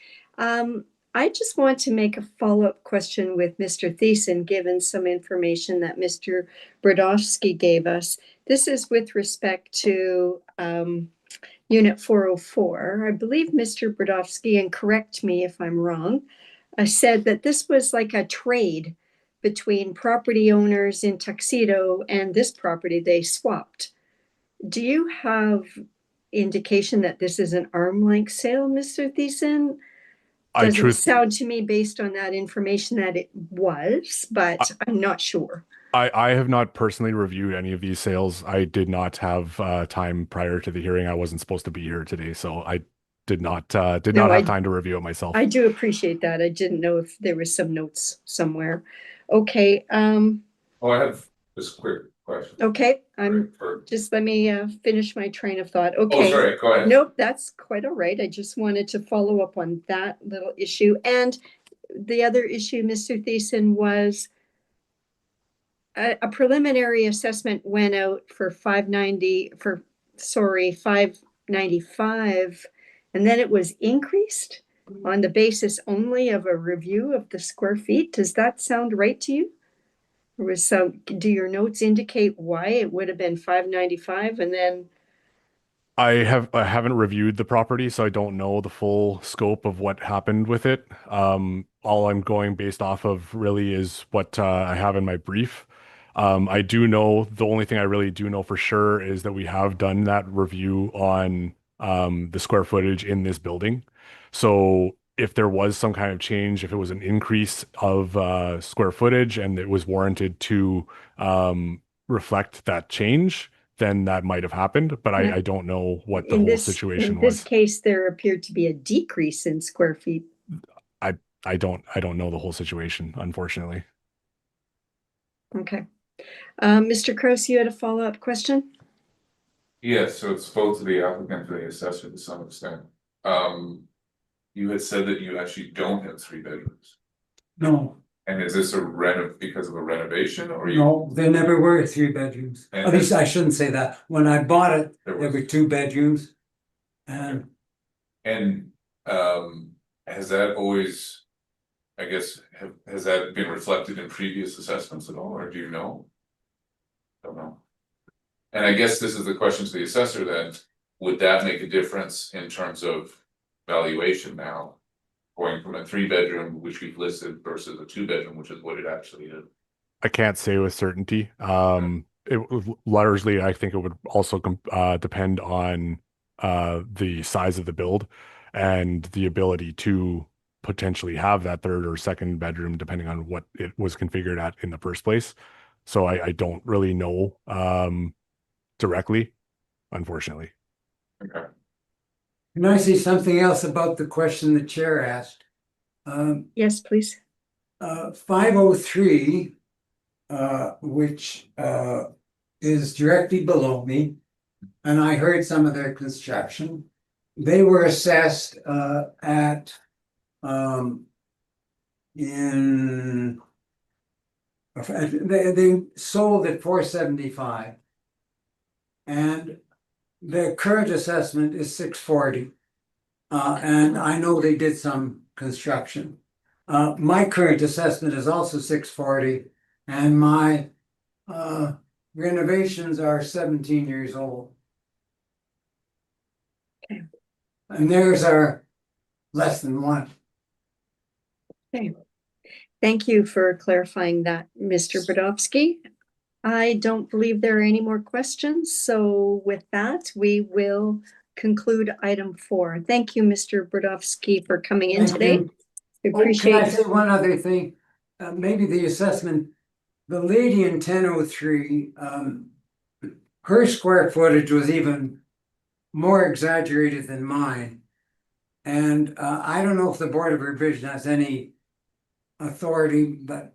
I just want to make a follow-up question with Mr. Thiessen, given some information that Mr. Brodowski gave us. This is with respect to Unit 404. I believe Mr. Brodowski, and correct me if I'm wrong, said that this was like a trade between property owners in Tuxedo and this property they swapped. Do you have indication that this is an arm length sale, Mr. Thiessen? Doesn't sound to me based on that information that it was, but I'm not sure. I have not personally reviewed any of these sales. I did not have time prior to the hearing. I wasn't supposed to be here today, so I did not have time to review it myself. I do appreciate that. I didn't know if there was some notes somewhere. Okay. Oh, I have this quick question. Okay. Just let me finish my train of thought. Okay. Oh, sorry, go ahead. Nope, that's quite all right. I just wanted to follow up on that little issue. And the other issue, Mr. Thiessen, was a preliminary assessment went out for 595, and then it was increased on the basis only of a review of the square feet. Does that sound right to you? Do your notes indicate why it would have been 595 and then? I haven't reviewed the property, so I don't know the full scope of what happened with it. All I'm going based off of really is what I have in my brief. I do know, the only thing I really do know for sure is that we have done that review on the square footage in this building. So if there was some kind of change, if it was an increase of square footage and it was warranted to reflect that change, then that might have happened, but Yeah. I don't know what the In whole this, situation in this was. case, there appeared to be a decrease in square feet. I don't know the whole situation, unfortunately. Okay. Mr. Kraus, you had a follow-up question? Yes, so it's both to the applicant and the assessor to some extent. You had said that you actually don't have 3 bedrooms. No, And is this because of a renovation or you? no, there never were 3 bedrooms. And At least I shouldn't say that. When I bought it, There there was. were 2 bedrooms. And And has that always, I guess, has that been reflected in previous assessments at all, or do you know? Don't know. And I guess this is the question to the assessor then, would that make a difference in terms of valuation now? Going from a 3-bedroom, which we've listed, versus a 2-bedroom, which is what it actually is. I can't say with certainty. Largely, I think it would also depend on the size of the build and the ability to potentially have that third or second bedroom, depending on what it was configured at in the first place. So I don't really know directly, unfortunately. Okay. can I say something else about the question the chair asked? Yes, please. 503, which is directly below me, and I heard some of their construction. They were assessed at in they sold at 475, and their current assessment is 640. And I know they did some construction. My current assessment is also 640, and my renovations are 17 years old. Okay. And theirs are less than 1. Okay. Thank you for clarifying that, Mr. Brodowski. I don't believe there are any more questions. So with that, we will conclude item 4. Thank you, Mr. Brodowski, for coming in Thank today. you. We Oh, can I appreciate say one other thing? Maybe the assessment, the lady in 1003, her square footage was even more exaggerated than mine. And I don't know if the Board of Revision has any authority, but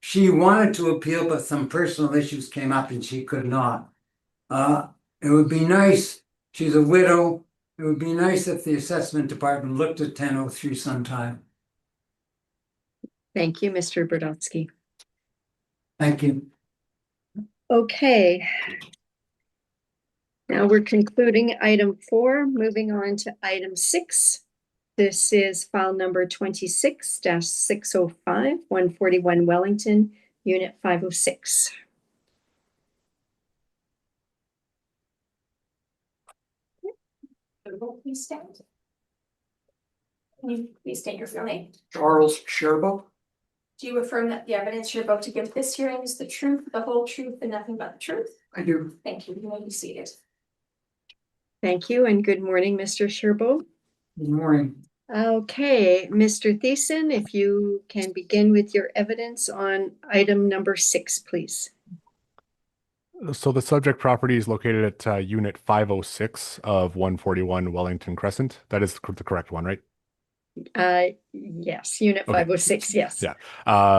she wanted to appeal, but some personal issues came up and she could not. It would be nice, she's a widow, it would be nice if the assessment department looked at 1003 sometime. Thank you, Mr. Brodowski. Thank you. Okay. Now we're concluding item 4, moving on to item 6. This is file number 26-605, 141 Wellington, Unit 506. Please stand. Can you please state your full name? Charles Sherbo? Do you affirm that the evidence you're about to give this hearing is the truth, the whole truth, and nothing but the truth? I do. Thank you. You may be seated. Thank you and good morning, Mr. Sherbo. Good morning. Okay, Mr. Thiessen, if you can begin with your evidence on item number 6, please. So the subject property is located at Unit 506 of 141 Wellington Crescent. That is the correct one, right? Yes, Unit Okay. 506, yes. Yeah.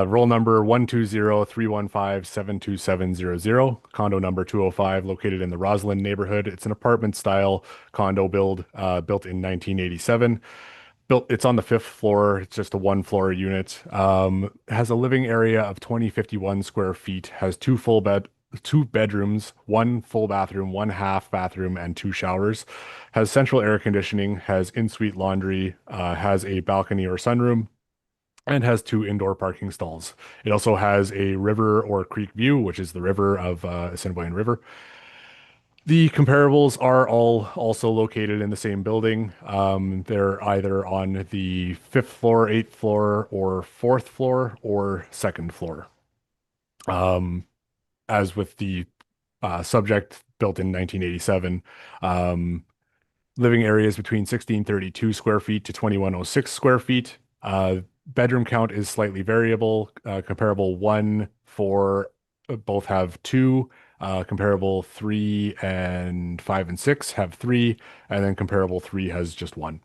Roll number 120-315-72700. Condo number 205, located in the Roslyn neighborhood. It's an apartment style condo built in 1987. It's on the 5th floor. It's just a 1-floor unit. Has a living area of 2,051 square feet. Has 2 bedrooms, 1 full bathroom, 1 half bathroom, and 2 showers. Has central air conditioning. Has in-suite laundry. Has a balcony or sunroom, and has 2 indoor parking stalls. It also has a river or creek view, which is the river of Assiniboine River. The comparables are all also located in the same building. They're either on the 5th floor, 8th floor, or 4th floor, or 2nd floor. As with the subject built in 1987, living areas between 1,632 square feet to 2,106 square feet. Bedroom count is slightly variable. Comparable 1, 4, both have 2. Comparable 3 and 5 and 6 have 3, and then comparable 3 has just 1.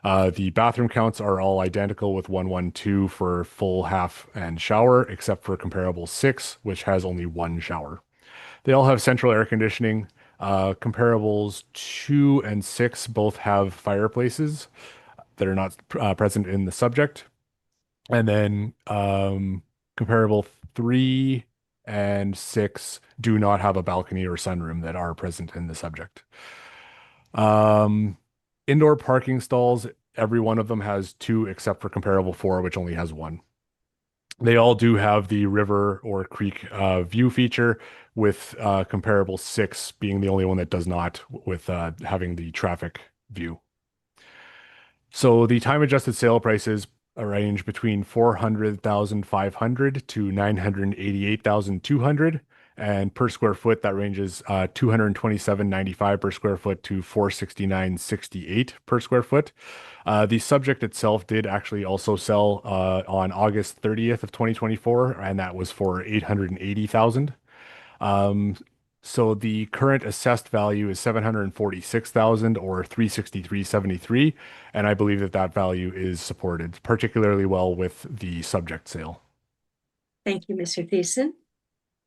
The bathroom counts are all identical with 112 for full, half, and shower, except for comparable 6, which has only 1 shower. They all have central air conditioning. Comparables 2 and 6 both have fireplaces that are not present in the subject. And then comparable 3 and 6 do not have a balcony or sunroom that are present in the subject. Indoor parking stalls, every one of them has 2 except for comparable 4, which only has 1. They all do have the river or creek view feature, with comparable 6 being the only one that does not, with having the traffic view. So the time adjusted sale prices range between 400,500 to 988,200, and per square foot that ranges 227.95 per square foot to 469.68 per square foot. The subject itself did actually also sell on August 30th of 2024, and that was for 880,000. So the current assessed value is 746,000 or 363.73, and I believe that that value is supported particularly well with the subject sale. Thank you, Mr. Thiessen.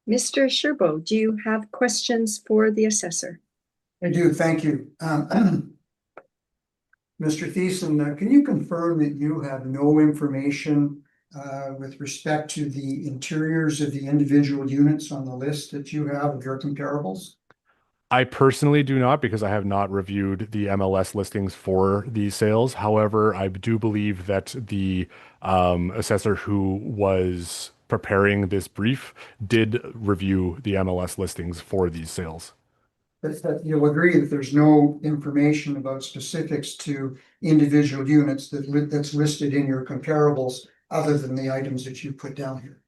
Mr. Sherbo, do you have questions for the assessor? I do, thank you. Mr. Thiessen, can you confirm that you have no information with respect to the interiors of the individual units on the list that you have of your comparables? I personally do not, because I have not reviewed the MLS listings for these sales. However, I do believe that the assessor who was preparing this brief did review the MLS listings for these sales. But you'll agree that there's no information about specifics to individual units that's listed in your comparables other than the items that you put down here.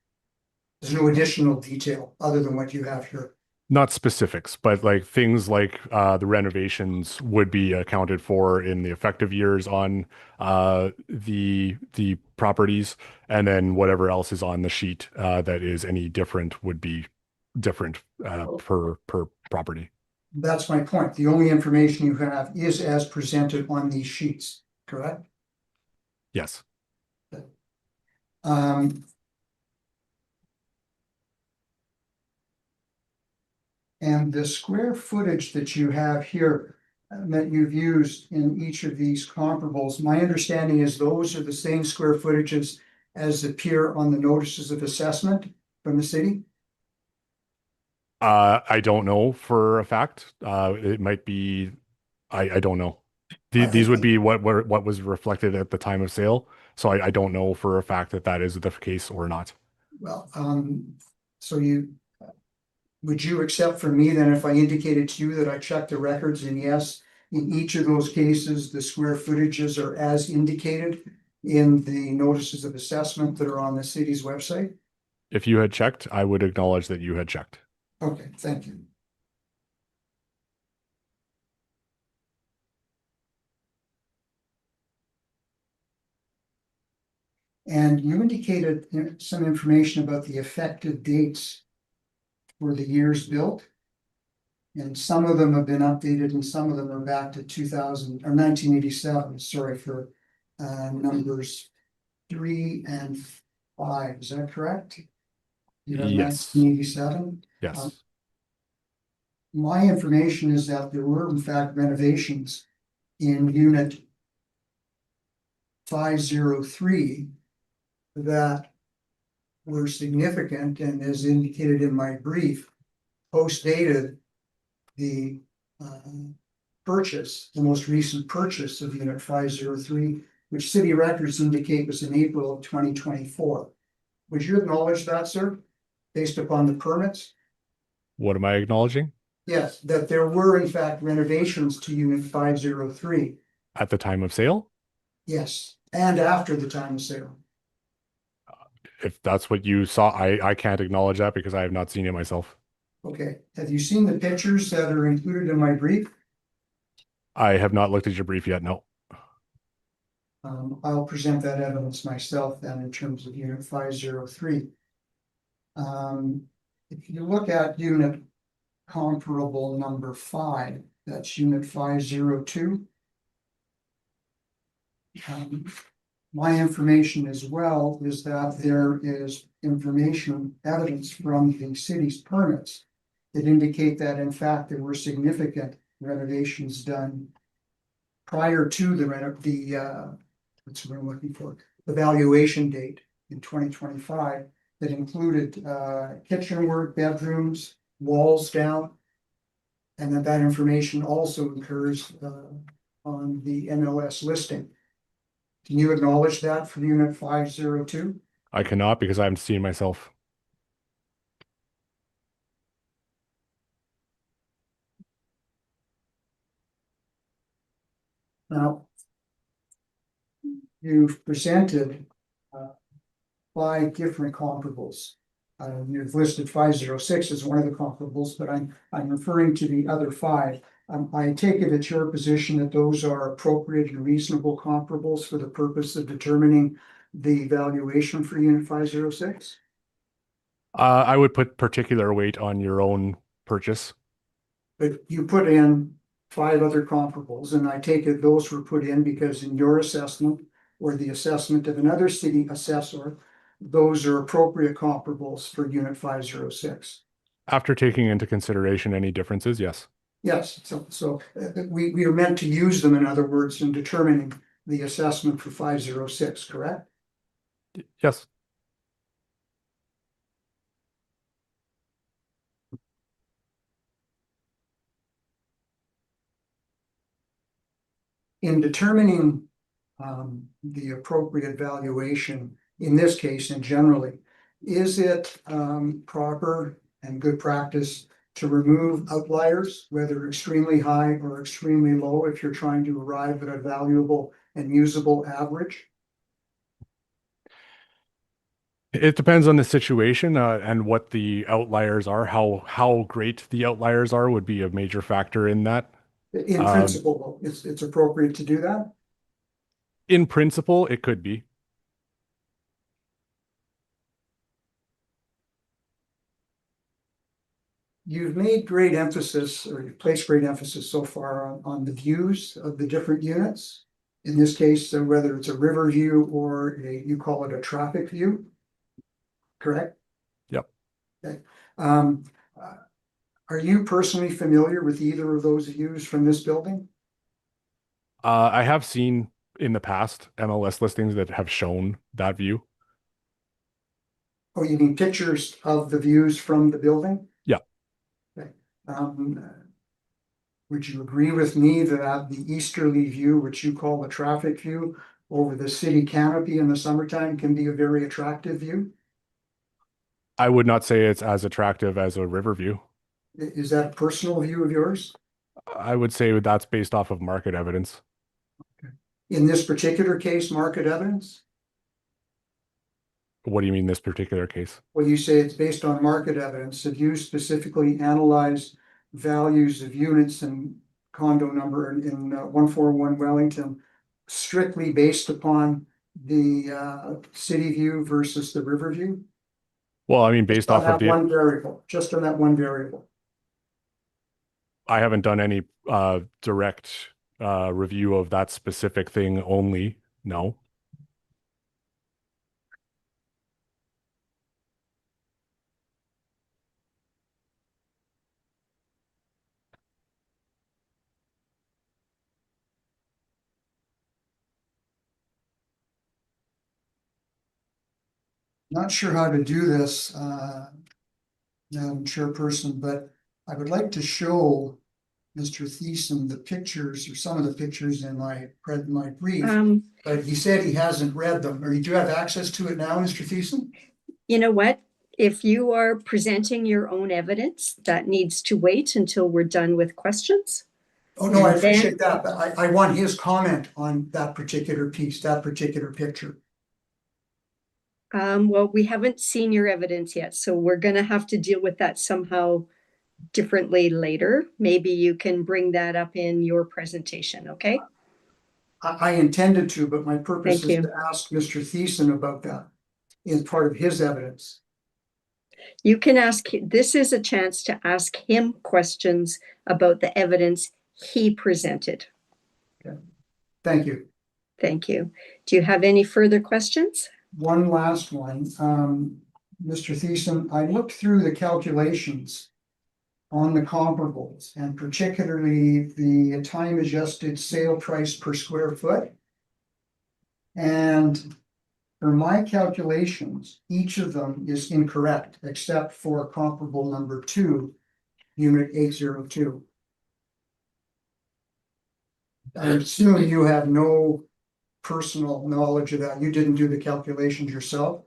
There's no additional detail other than what you have here. Not specifics, but like things like the renovations would be accounted for in the effective years on the properties, and then whatever else is on the sheet that is any different would be different per property. That's my point. The only information you have is as presented on these sheets, correct? Yes. And the square footage that you have here that you've used in each of these comparables, my understanding is those are the same square footages as appear on the notices of assessment from the city? I don't know for a fact. It might be, I don't know. These would be what was reflected at the time of sale. So I don't know for a fact that that is the case or not. Well, so would you accept from me then if I indicated to you that I checked the records and yes, in each of those cases, the square footages are as indicated in the notices of assessment that are on the city's website? If you had checked, I would acknowledge that you had checked. Okay, thank you. And you indicated some information about the effective dates for the years built. And some of them have been updated and some of them are back to 2000 or 1987, sorry for numbers 3 and 5, is that correct? You have Yes. 1987? Yes. My information is that there were in fact renovations in unit 503 that were significant, and as indicated in my brief, post-dated the purchase, the most recent purchase of unit 503, which city records indicate was in April of 2024. Would you acknowledge that, sir, based upon the permits? What am I acknowledging? Yes, that there were in fact renovations to unit 503. At the time of sale? Yes, and after the time of sale. If that's what you saw, I can't acknowledge that because I have not seen it myself. Okay, have you seen the pictures that are included in my brief? I have not looked at your brief yet, no. I'll present that evidence myself then in terms of unit 503. If you look at unit comparable number 5, that's unit 502. My information as well is that there is information, evidence from the city's permits that indicate that in fact there were significant renovations done prior to what's what I'm looking for, the valuation date in 2025 that included kitchen work, bedrooms, walls down. And that information also occurs on the MLS listing. Can you acknowledge that for unit 502? I cannot because I haven't seen myself. Now, you've presented 5 different comparables. You've listed 506 as one of the comparables, but I'm referring to the other 5. I take it it's your position that those are appropriate and reasonable comparables for the purpose of determining the valuation for unit 506? I would put particular weight on your own purchase. But you put in 5 other comparables, and I take it those were put in because in your assessment or the assessment of another city assessor, those are appropriate comparables for unit 506. After taking into consideration any differences, yes. Yes, so we are meant to use them, in other words, in determining the assessment for 506, correct? Yes. In determining the appropriate valuation, in this case and generally, is it proper and good practice to remove outliers, whether extremely high or extremely low, if you're trying to arrive at a valuable and usable average? It depends on the situation and what the outliers are. How great the outliers are would be a major factor in that. In principle, it's appropriate to do that? In principle, it could be. You've made great emphasis, or you've placed great emphasis so far on the views of the different units. In this case, whether it's a river view or you call it a traffic view, correct? Yep. Okay. Are you personally familiar with either of those views from this building? I have seen in the past MLS listings that have shown that view. Oh, you mean pictures of the views from the building? Yeah. Okay. Would you agree with me that the easterly view, which you call the traffic view, over the city canopy in the summertime can be a very attractive view? I would not say it's as attractive as a river view. Is that a personal view of yours? I would say that's based off of market evidence. In this particular case, market evidence? What do you mean this particular case? Well, you say it's based on market evidence. Have you specifically analyzed values of units and condo number in 141 Wellington strictly based upon the city view versus the river view? Well, I mean, based On off of that one variable, just on that one variable. I haven't done any direct review of that specific thing only. No. Not sure how to do this, Madam Chairperson, but I would like to show Mr. Thiessen the pictures or some of the pictures in my brief. But he said he hasn't read them. Or you do have access to it now, Mr. Thiessen? You know what? If you are presenting your own evidence, that needs to wait until we're done with questions. Oh, no, I And then- appreciate that, but I want his comment on that particular piece, that particular picture. Well, we haven't seen your evidence yet, so we're gonna have to deal with that somehow differently later. Maybe you can bring that up in your presentation, okay? I intended to, but my purpose Thank is you. to ask Mr. Thiessen about that as part of his evidence. You can ask, this is a chance to ask him questions about the evidence he presented. Thank you. Thank you. Do you have any further questions? One last one. Mr. Thiessen, I looked through the calculations on the comparables and particularly the time adjusted sale price per square foot. And for my calculations, each of them is incorrect except for comparable number 2, unit 802. I assume you have no personal knowledge of that. You didn't do the calculations yourself?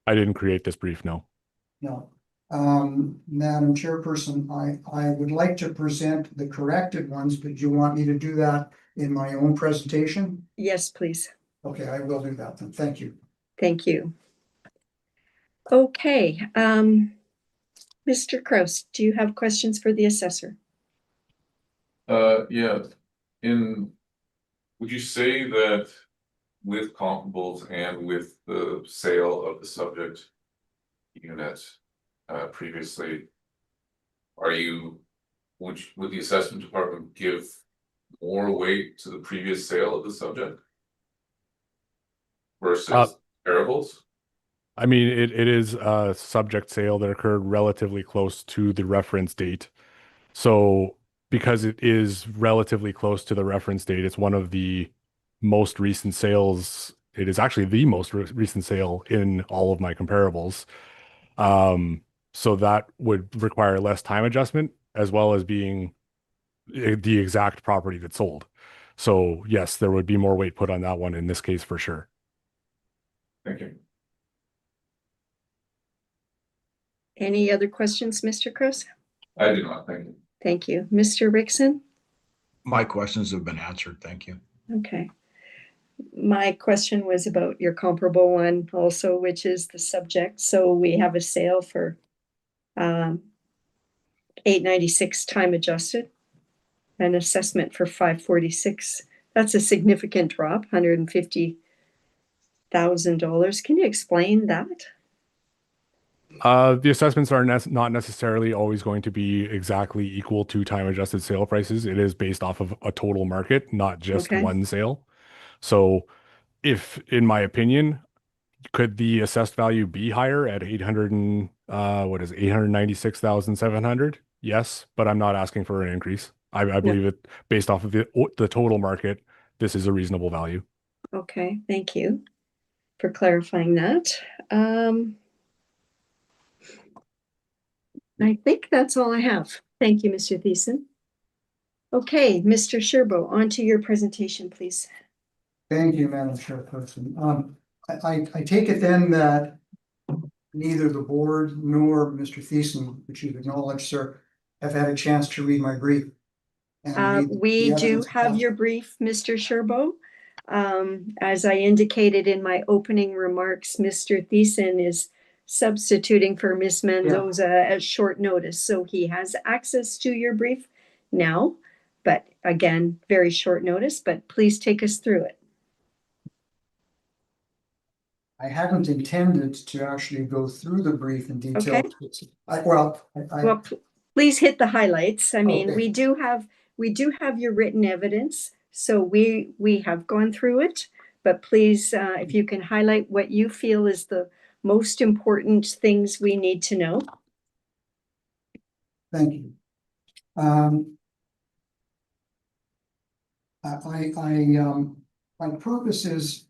I didn't create this brief, no. No. Madam Chairperson, I would like to present the corrected ones, but do you want me to do that in my own presentation? Yes, please. Okay, I will do that then. Thank you. Thank you. Okay, Mr. Kraus, do you have questions for the assessor? Yeah, would you say that with comparables and with the sale of the subject unit previously, would the assessment department give more weight to the previous sale of the subject versus comparables? I mean, it is a subject sale that occurred relatively close to the reference date. So because it is relatively close to the reference date, it's one of the most recent sales. It is actually the most recent sale in all of my comparables. So that would require less time adjustment as well as being the exact property that sold. So yes, there would be more weight put on that one in this case for sure. Thank you. Any other questions, Mr. Kraus? I do not, thank you. Thank you. Mr. Rickson? My questions have been answered. Thank you. Okay. My question was about your comparable one also, which is the subject. So we have a sale for $896 time adjusted, an assessment for $546. That's a significant drop, $150,000. Can you explain that? The assessments are not necessarily always going to be exactly equal to time adjusted sale prices. It is based off of a total market, not just Okay. one sale. So if, in my opinion, could the assessed value be higher at 896,700? Yes, but I'm not asking for an increase. I believe it based off of the total market, this is a reasonable value. Okay, thank you for clarifying that. I think that's all I have. Thank you, Mr. Thiessen. Okay, Mr. Sherbo, on to your presentation, please. Thank you, Madam Chairperson. I take it then that neither the board nor Mr. Thiessen, which you've acknowledged, sir, have had a chance to read my brief. We do have your brief, Mr. Sherbo. As I indicated in my opening remarks, Mr. Thiessen is substituting for Miss Mendoza at short notice. So he has access to your brief now, but again, very short notice, but please take us through it. I hadn't intended to actually go through the brief in detail. Okay. Please hit the highlights. I mean, Okay. we do have your written evidence, so we have gone through it, but please, if you can highlight what you feel is the most important things we need to know. Thank you. My purpose is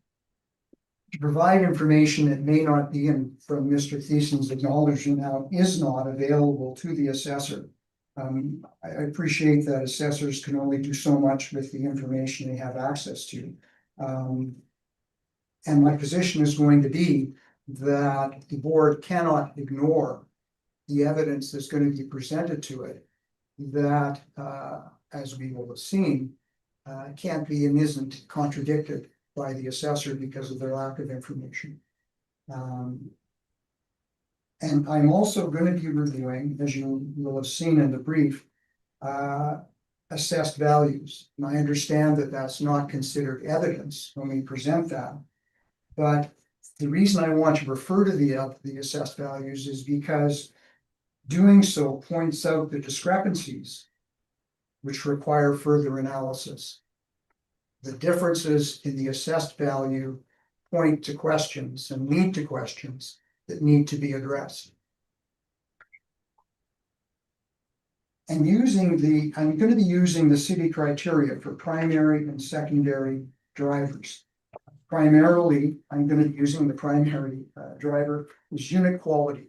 to provide information that may not be in from Mr. Thiessen's acknowledgement now is not available to the assessor. I appreciate that assessors can only do so much with the information they have access to. And my position is going to be that the board cannot ignore the evidence that's going to be presented to it that, as we will have seen, can't be and isn't contradicted by the assessor because of their lack of information. And I'm also going to be reviewing, as you will have seen in the brief, assessed values. And I understand that that's not considered evidence when we present that, but The reason I want to refer to the assessed values is because doing so points out the discrepancies which require further analysis. The differences in the assessed value point to questions and lead to questions that need to be addressed. And I'm going to be using the city criteria for primary and secondary drivers. Primarily, I'm going to be using the primary driver is unit quality.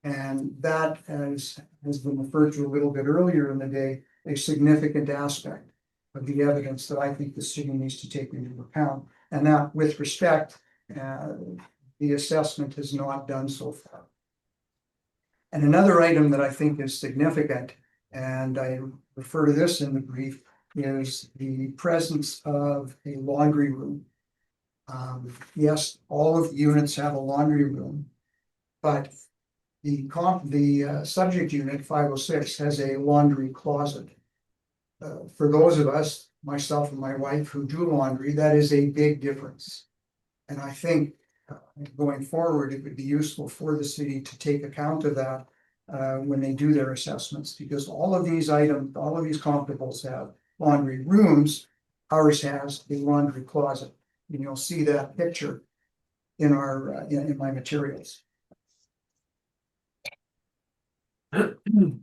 And that has been referred to a little bit earlier in the day, a significant aspect of the evidence that I think the city needs to take into account. And that, with respect, the assessment has not done so far. And another item that I think is significant, and I refer to this in the brief, is the presence of a laundry room. Yes, all of the units have a laundry room, but the subject unit 506 has a laundry closet. For those of us, myself and my wife, who do laundry, that is a big difference. And I think going forward, it would be useful for the city to take account of that when they do their assessments, because all of these items, all of these comparables have laundry rooms. Ours has a laundry closet, and you'll see that picture in our in my materials. And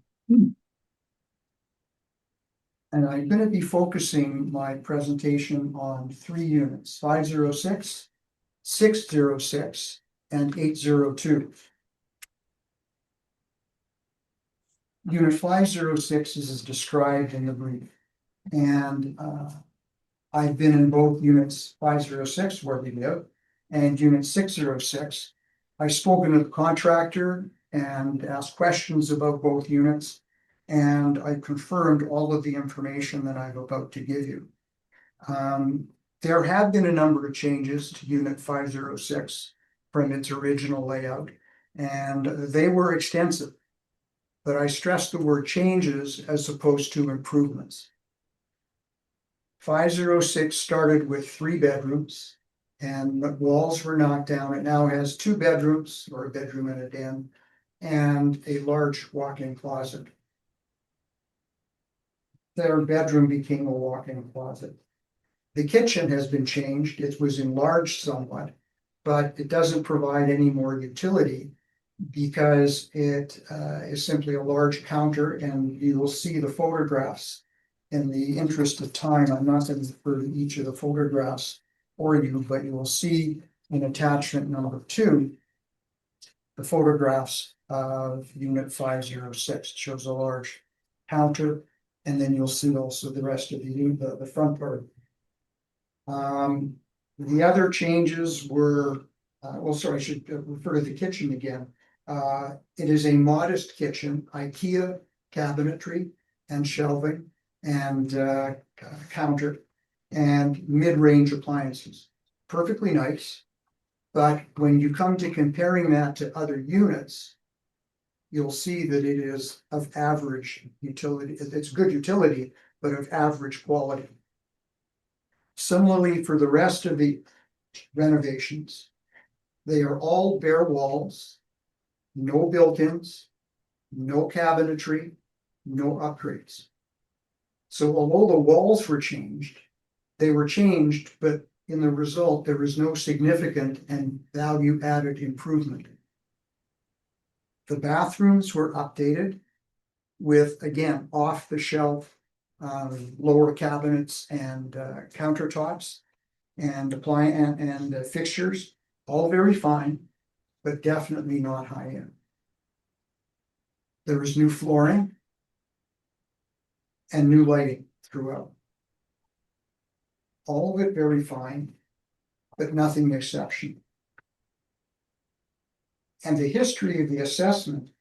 I'm going to be focusing my presentation on 3 units: 506, 606, and 802. Unit 506 is described in the brief, and I've been in both units 506 where we live and unit 606. I've spoken to the contractor and asked questions about both units, and I confirmed all of the information that I'm about to give you. There have been a number of changes to unit 506 from its original layout, and they were extensive. But I stress the word changes as opposed to improvements. 506 started with 3 bedrooms, and the walls were knocked down. It now has 2 bedrooms, or a bedroom and a den, and a large walk-in closet. Their bedroom became a walk-in closet. The kitchen has been changed. It was enlarged somewhat, but it doesn't provide any more utility because it is simply a large counter, and you will see the photographs. In the interest of time, I'm not going to refer to each of the photographs for you, but you will see in attachment number 2 the photographs of unit 506. It shows a large counter, and then you'll see also the rest of the front part. The other changes were, I should refer to the kitchen again. It is a modest kitchen, IKEA cabinetry and shelving and counter and mid-range appliances. Perfectly nice, but when you come to comparing that to other units, you'll see that it is of average utility. It's good utility, but of average quality. Similarly, for the rest of the renovations, they are all bare walls, no built-ins, no cabinetry, no upgrades. So although the walls were changed, but in the result, there was no significant and value-added improvement. The bathrooms were updated with, again, off-the-shelf lower cabinets and countertops and fixtures, all very fine, but definitely not high-end. There was new flooring and new lighting throughout. All of it very fine, but nothing exceptional. And the history of the assessment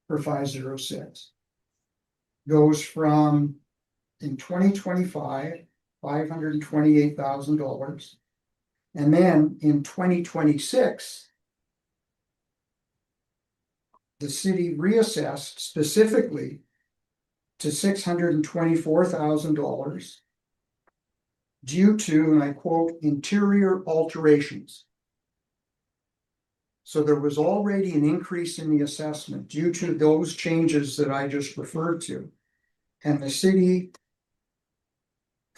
for 506 goes from, in 2025, $528,000. And then in 2026, the city reassessed specifically to $624,000. due to, and I quote, interior alterations. So there was already an increase in the assessment due to those changes that I just referred to. And the city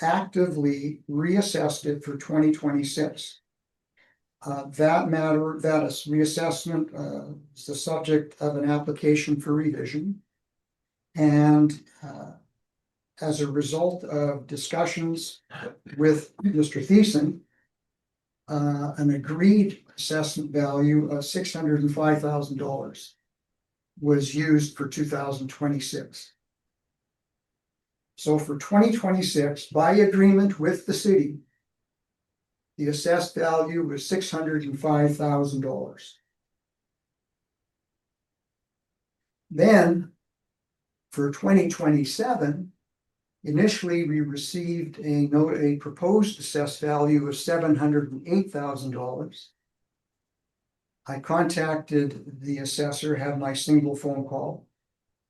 actively reassessed it for 2026. That is reassessment is the subject of an application for revision. And as a result of discussions with Mr. Thiessen, an agreed assessment value of $605,000 was used for 2026. So for 2026, by agreement with the city, the assessed value was $605,000. Then for 2027, initially we received a proposed assessed value of $708,000. I contacted the assessor, had my single phone call,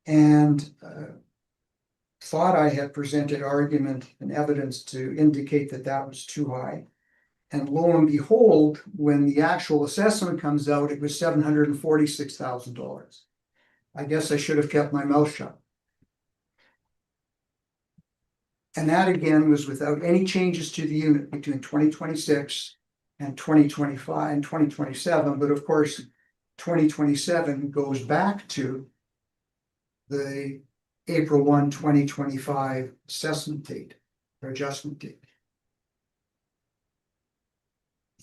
and thought I had presented argument and evidence to indicate that that was too high. And lo and behold, when the actual assessment comes out, it was $746,000. I guess I should have kept my mouth shut. And that again was without any changes to the unit between 2026 and 2025 and 2027. But of course, 2027 goes back to the April 1, 2025 assessment date or adjustment date.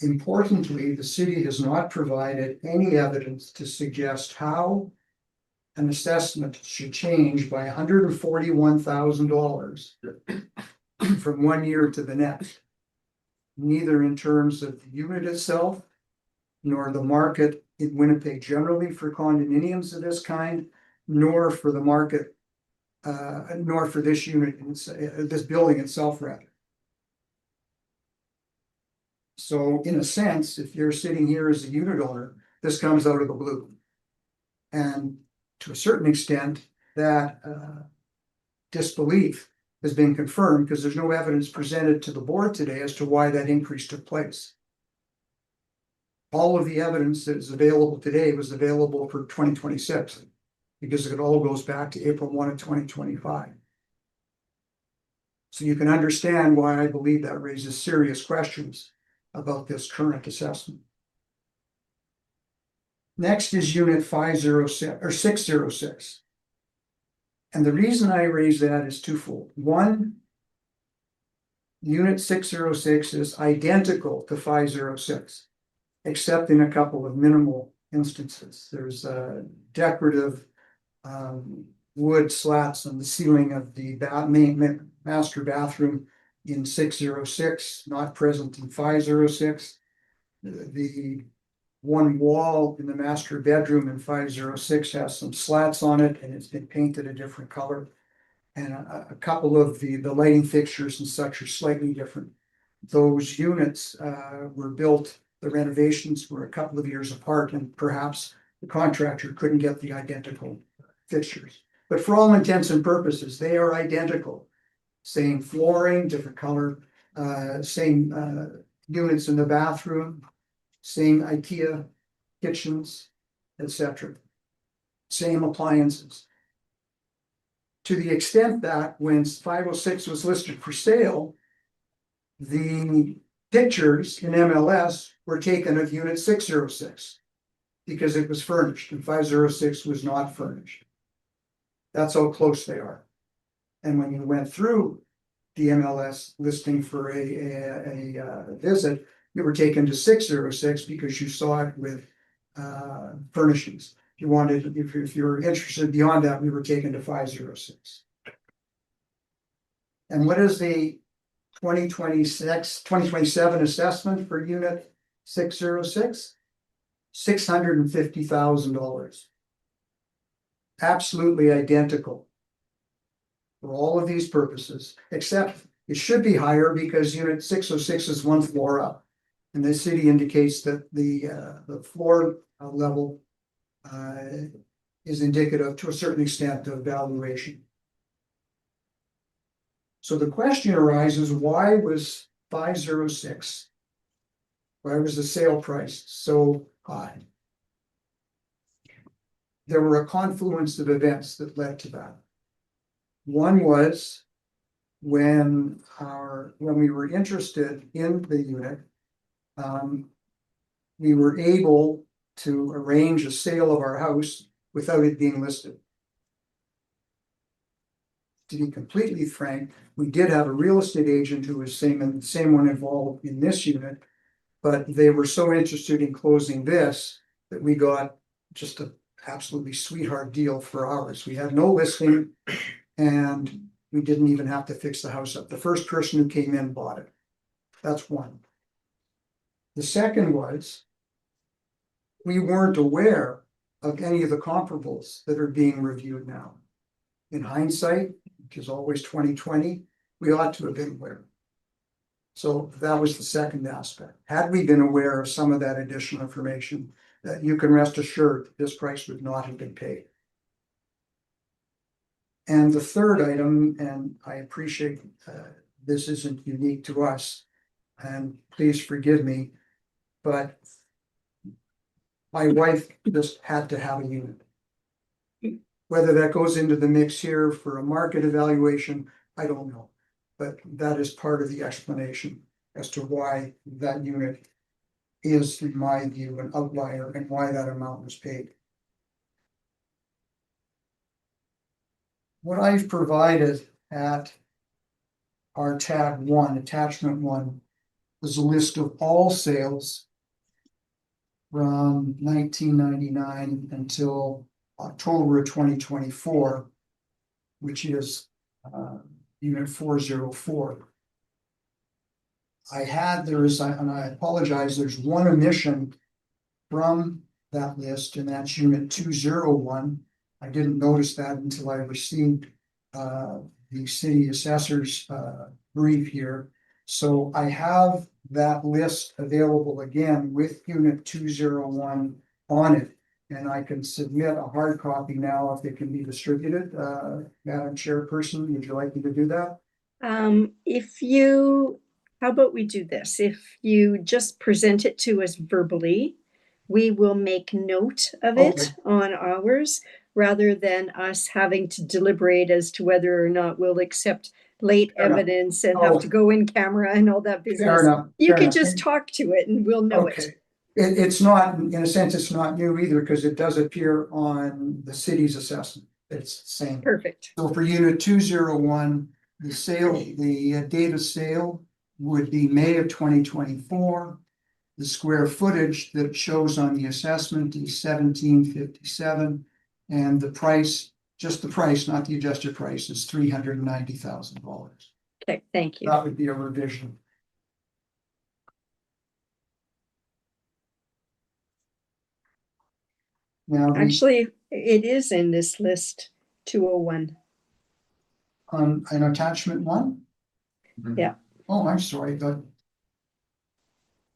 Importantly, the city has not provided any evidence to suggest how an assessment should change by $141,000 from one year to the next, neither in terms of the unit itself, nor the market in Winnipeg generally for condominiums of this kind, nor for the market, nor for this unit, this building itself, rather. So in a sense, if you're sitting here as a unit owner, this comes out of the blue. And to a certain extent, that disbelief has been confirmed because there's no evidence presented to the board today as to why that increase took place. All of the evidence that is available today was available for 2026 because it all goes back to April 1 of 2025. So you can understand why I believe that raises serious questions about this current assessment. Next is unit 506 or 606. And the reason I raise that is twofold. One, unit 606 is identical to 506, except in a couple of minimal instances. There's a decorative wood slats on the ceiling of the main master bathroom in 606, not present in 506. The one wall in the master bedroom in 506 has some slats on it and it's been painted a different color. And a couple of the lighting fixtures and such are slightly different. Those units were built, the renovations were a couple of years apart, and perhaps the contractor couldn't get the identical fixtures. But for all intents and purposes, they are identical. Same flooring, different color, same units in the bathroom, same IKEA kitchens, etc. Same appliances. To the extent that when 506 was listed for sale, the pictures in MLS were taken of unit 606 because it was furnished and 506 was not furnished. That's how close they are. And when you went through the MLS listing for a visit, you were taken to 606 because you saw it with furnishings. If you wanted, if you're interested beyond that, we were taken to 506. And what is the 2027 assessment for unit 606? $650,000. Absolutely identical for all of these purposes, except it should be higher because unit 606 is one floor up. And the city indicates that the floor level is indicative to a certain extent of valuation. So the question arises, why was 506. Why was the sale price so high? There were a confluence of events that led to that. One was when we were interested in the unit, we were able to arrange a sale of our house without it being listed. To be completely frank, we did have a real estate agent who was the same one involved in this unit, but they were so interested in closing this that we got just an absolutely sweetheart deal for ours. We had no listing and we didn't even have to fix the house up. The first person who came in bought it. That's one. The second was we weren't aware of any of the comparables that are being reviewed now. In hindsight, which is always 2020, we ought to have been aware. So that was the second aspect. Had we been aware of some of that additional information, that you can rest assured that this price would not have been paid. And the third item, and I appreciate this isn't unique to us, and please forgive me, but my wife just had to have a unit. Whether that goes into the mix here for a market evaluation, I don't know. But that is part of the explanation as to why that unit is, in my view, an outlier and why that amount was paid. What I've provided at our tab 1, attachment 1, is a list of all sales from 1999 until October of 2024, which is unit 404. And I apologize, there's one omission from that list, and that's unit 201. I didn't notice that until I received the city assessor's brief here. So I have that list available again with unit 201 on it. And I can submit a hard copy now if it can be distributed. Madam Chairperson, would you like me to do that? How about we do this? If you just present it to us verbally, we will make note of it Okay. on ours, rather than us having to deliberate as to whether or not we'll accept late Fair enough. evidence and Oh. have to go in camera and all that business. Fair enough. You Fair can enough. just talk to it and we'll know it. Okay. It's not, in a sense, it's not new either because it does appear on the city's assessment. It's the same. Perfect. So for unit 201, the date of sale would be May of 2024. The square footage that shows on the assessment is 1757, and the price, just the price, not the adjusted price, is $390,000. Okay, thank you. That would be a revision. Now, Actually, it is in this list, 201. on an attachment 1? Yeah. Oh, I'm sorry, but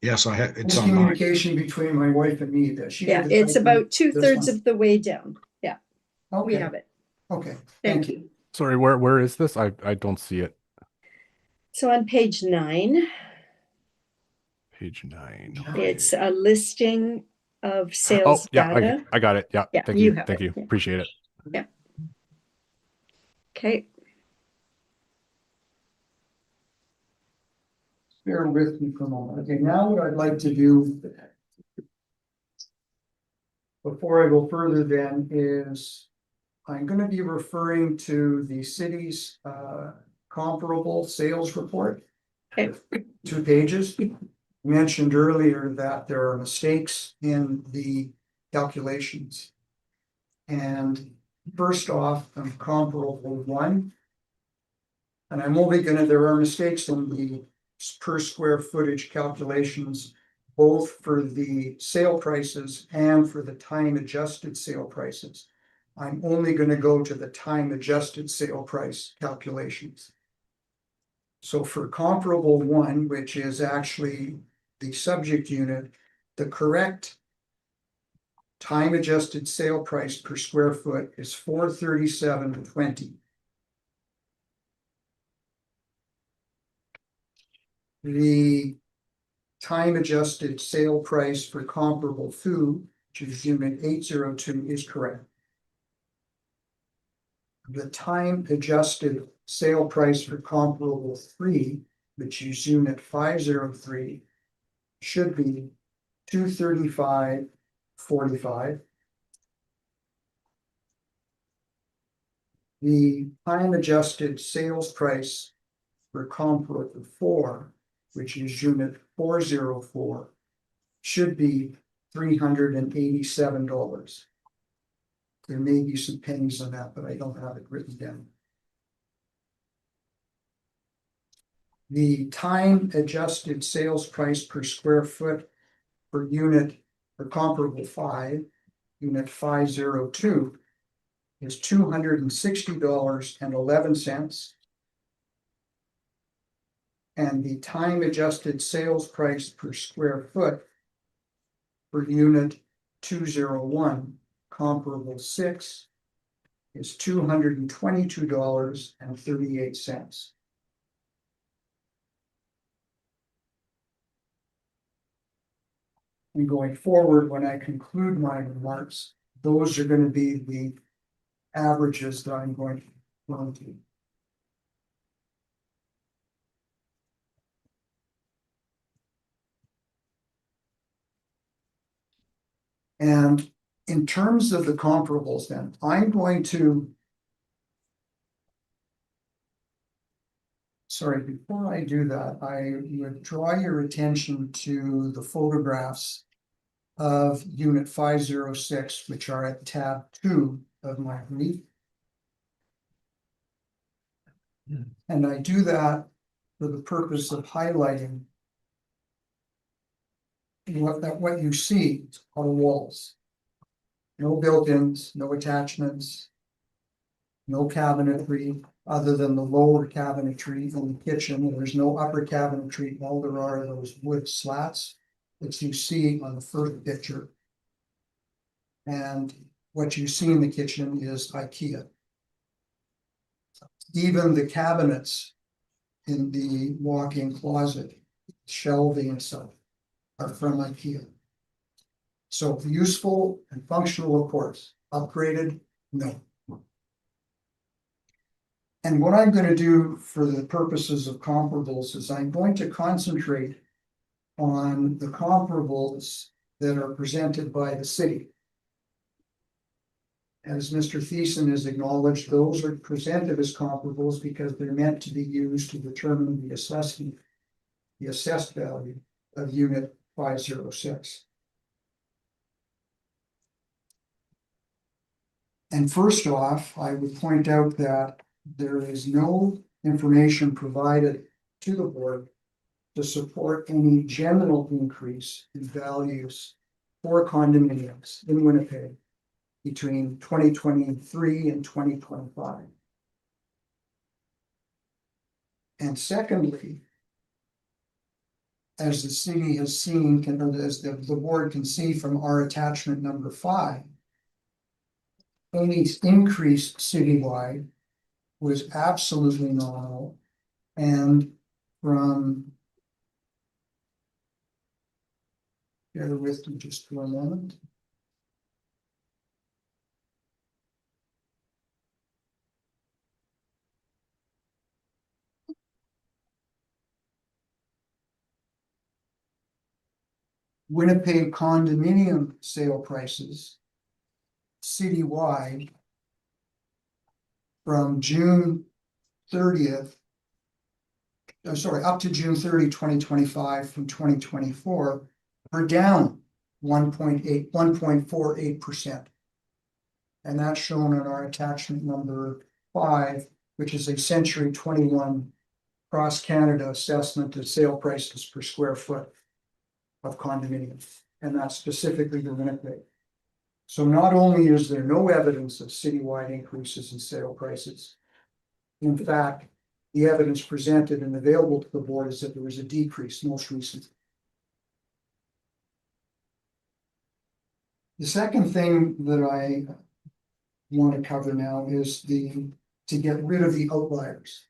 Yes, it's on mine. miscommunication between my wife and me that she. Yeah, did the it's typing. about 2/3 one. of the way down. Yeah, we Okay, have it. okay, Thank you. Sorry, where is this? I don't see it. So on page 9, Page 9. it's a listing of Oh, sales yeah, data. I got it. Yeah, Yeah, thank you you. have Thank it. you. Yeah. Appreciate it. Okay, bear with me for a moment. Okay, now what I'd like to do before I go further then is I'm gonna be referring to the city's comparable sales report. Okay. 2 pages. Mentioned earlier that there are mistakes in the calculations. And first off, comparable 1. And I'm only there are mistakes in the per square footage calculations, both for the sale prices and for the time adjusted sale prices. I'm only gonna go to the time adjusted sale price calculations. So for comparable 1, which is actually the subject unit, the correct time adjusted sale price per square foot is $437.20. The time adjusted sale price for comparable food, which is unit 802, is correct. The time adjusted sale price for comparable 3, which is unit 503, should be $235.45. The time adjusted sales price for comparable 4, which is unit 404, should be $387. There may be some pennies on that, but I don't have it written down. The time adjusted sales price per square foot per unit for comparable 5, unit 502, is $260.11. And the time adjusted sales price per square foot for unit 201, comparable 6, is $222.38. And going forward, when I conclude my remarks, those are going to be the averages that I'm going to run through. And in terms of the comparables, then I'm going to. Sorry, before I do that, I would draw your attention to the photographs of unit 506, which are at tab 2 of my brief. And I do that for the purpose of highlighting what you see are walls. No built-ins, no attachments, no cabinetry other than the lower cabinetry in the kitchen. There's no upper cabinetry. All there are those wood slats that you see on the first picture. And what you see in the kitchen is IKEA. Even the cabinets in the walk-in closet, shelving and stuff, are from IKEA. So useful and functional, of course. Upgraded, no. And what I'm going to do for the purposes of comparables is I'm going to concentrate on the comparables that are presented by the city. As Mr. Thiessen has acknowledged, those are presented as comparables because they're meant to be used to determine the assessed value of unit 506. And first off, I would point out that there is no information provided to the board to support any general increase in values for condominiums in Winnipeg between 2023 and 2025. And secondly, as the city has seen, as the board can see from our attachment number 5, any increase citywide was absolutely nominal, and from, bear with me just for a moment. Winnipeg condominium sale prices citywide from June 30th, up to June 30, 2025 from 2024 are down 1.48%. And that's shown in our attachment number 5, which is a Century 21 cross Canada assessment of sale prices per square foot of condominiums, and that's specifically for Winnipeg. So not only is there no evidence of citywide increases in sale prices, in fact, the evidence presented and available to the board is that there was a decrease most recently. The second thing that I want to cover now is to get rid of the outliers.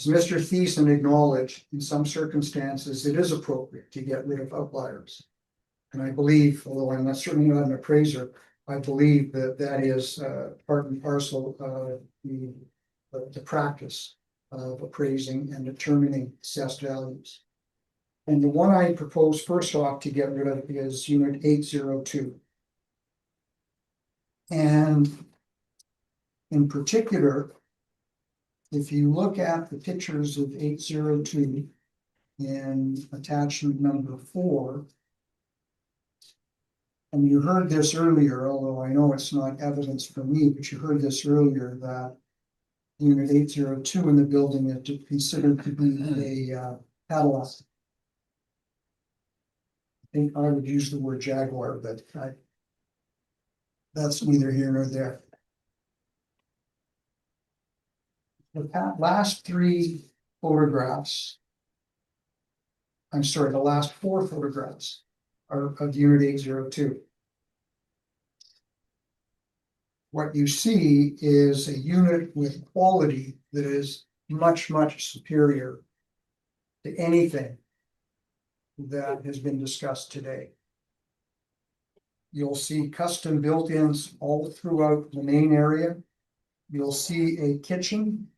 As Mr. Thiessen acknowledged, in some circumstances, it is appropriate to get rid of outliers. And I believe, although I'm certainly not an appraiser, I believe that that is part and parcel of the practice of appraising and determining assessed values. And the one I propose first off to get rid of is unit 802. And in particular, if you look at the pictures of 802 in attachment number 4, and you heard this earlier, although I know it's not evidence for me, but you heard this earlier that unit 802 in the building is considered to be a Cadillac. I think I would use the word Jaguar, but that's neither here nor there. The last 3 photographs, I'm sorry, the last 4 photographs are of unit 802. What you see is a unit with quality that is much, much superior to anything that has been discussed today. You'll see custom built-ins all throughout the main area. You'll see a kitchen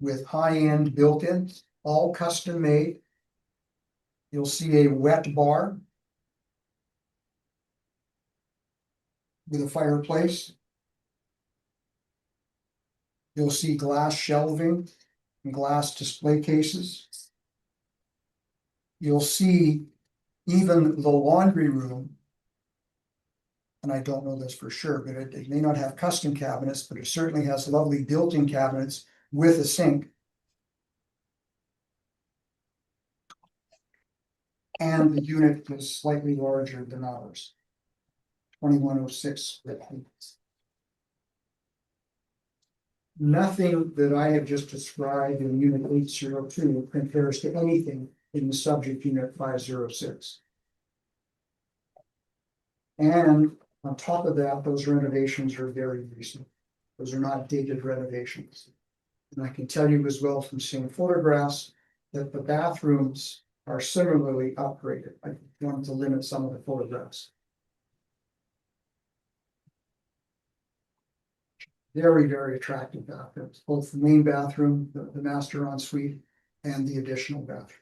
with high-end built-ins, all custom made. You'll see a wet bar with a fireplace. You'll see glass shelving and glass display cases. You'll see even the laundry room, and I don't know this for sure, but it may not have custom cabinets, but it certainly has lovely built-in cabinets with a sink. And the unit is slightly larger than ours, 2106 square feet. Nothing that I have just described in unit 802 compares to anything in the subject unit 506. And on top of that, those renovations are very recent. Those are not dated renovations. And I can tell you as well from seeing photographs that the bathrooms are similarly upgraded. I wanted to limit some of the photographs. Very, very attractive bathrooms, both the main bathroom, the master ensuite, and the additional bathroom.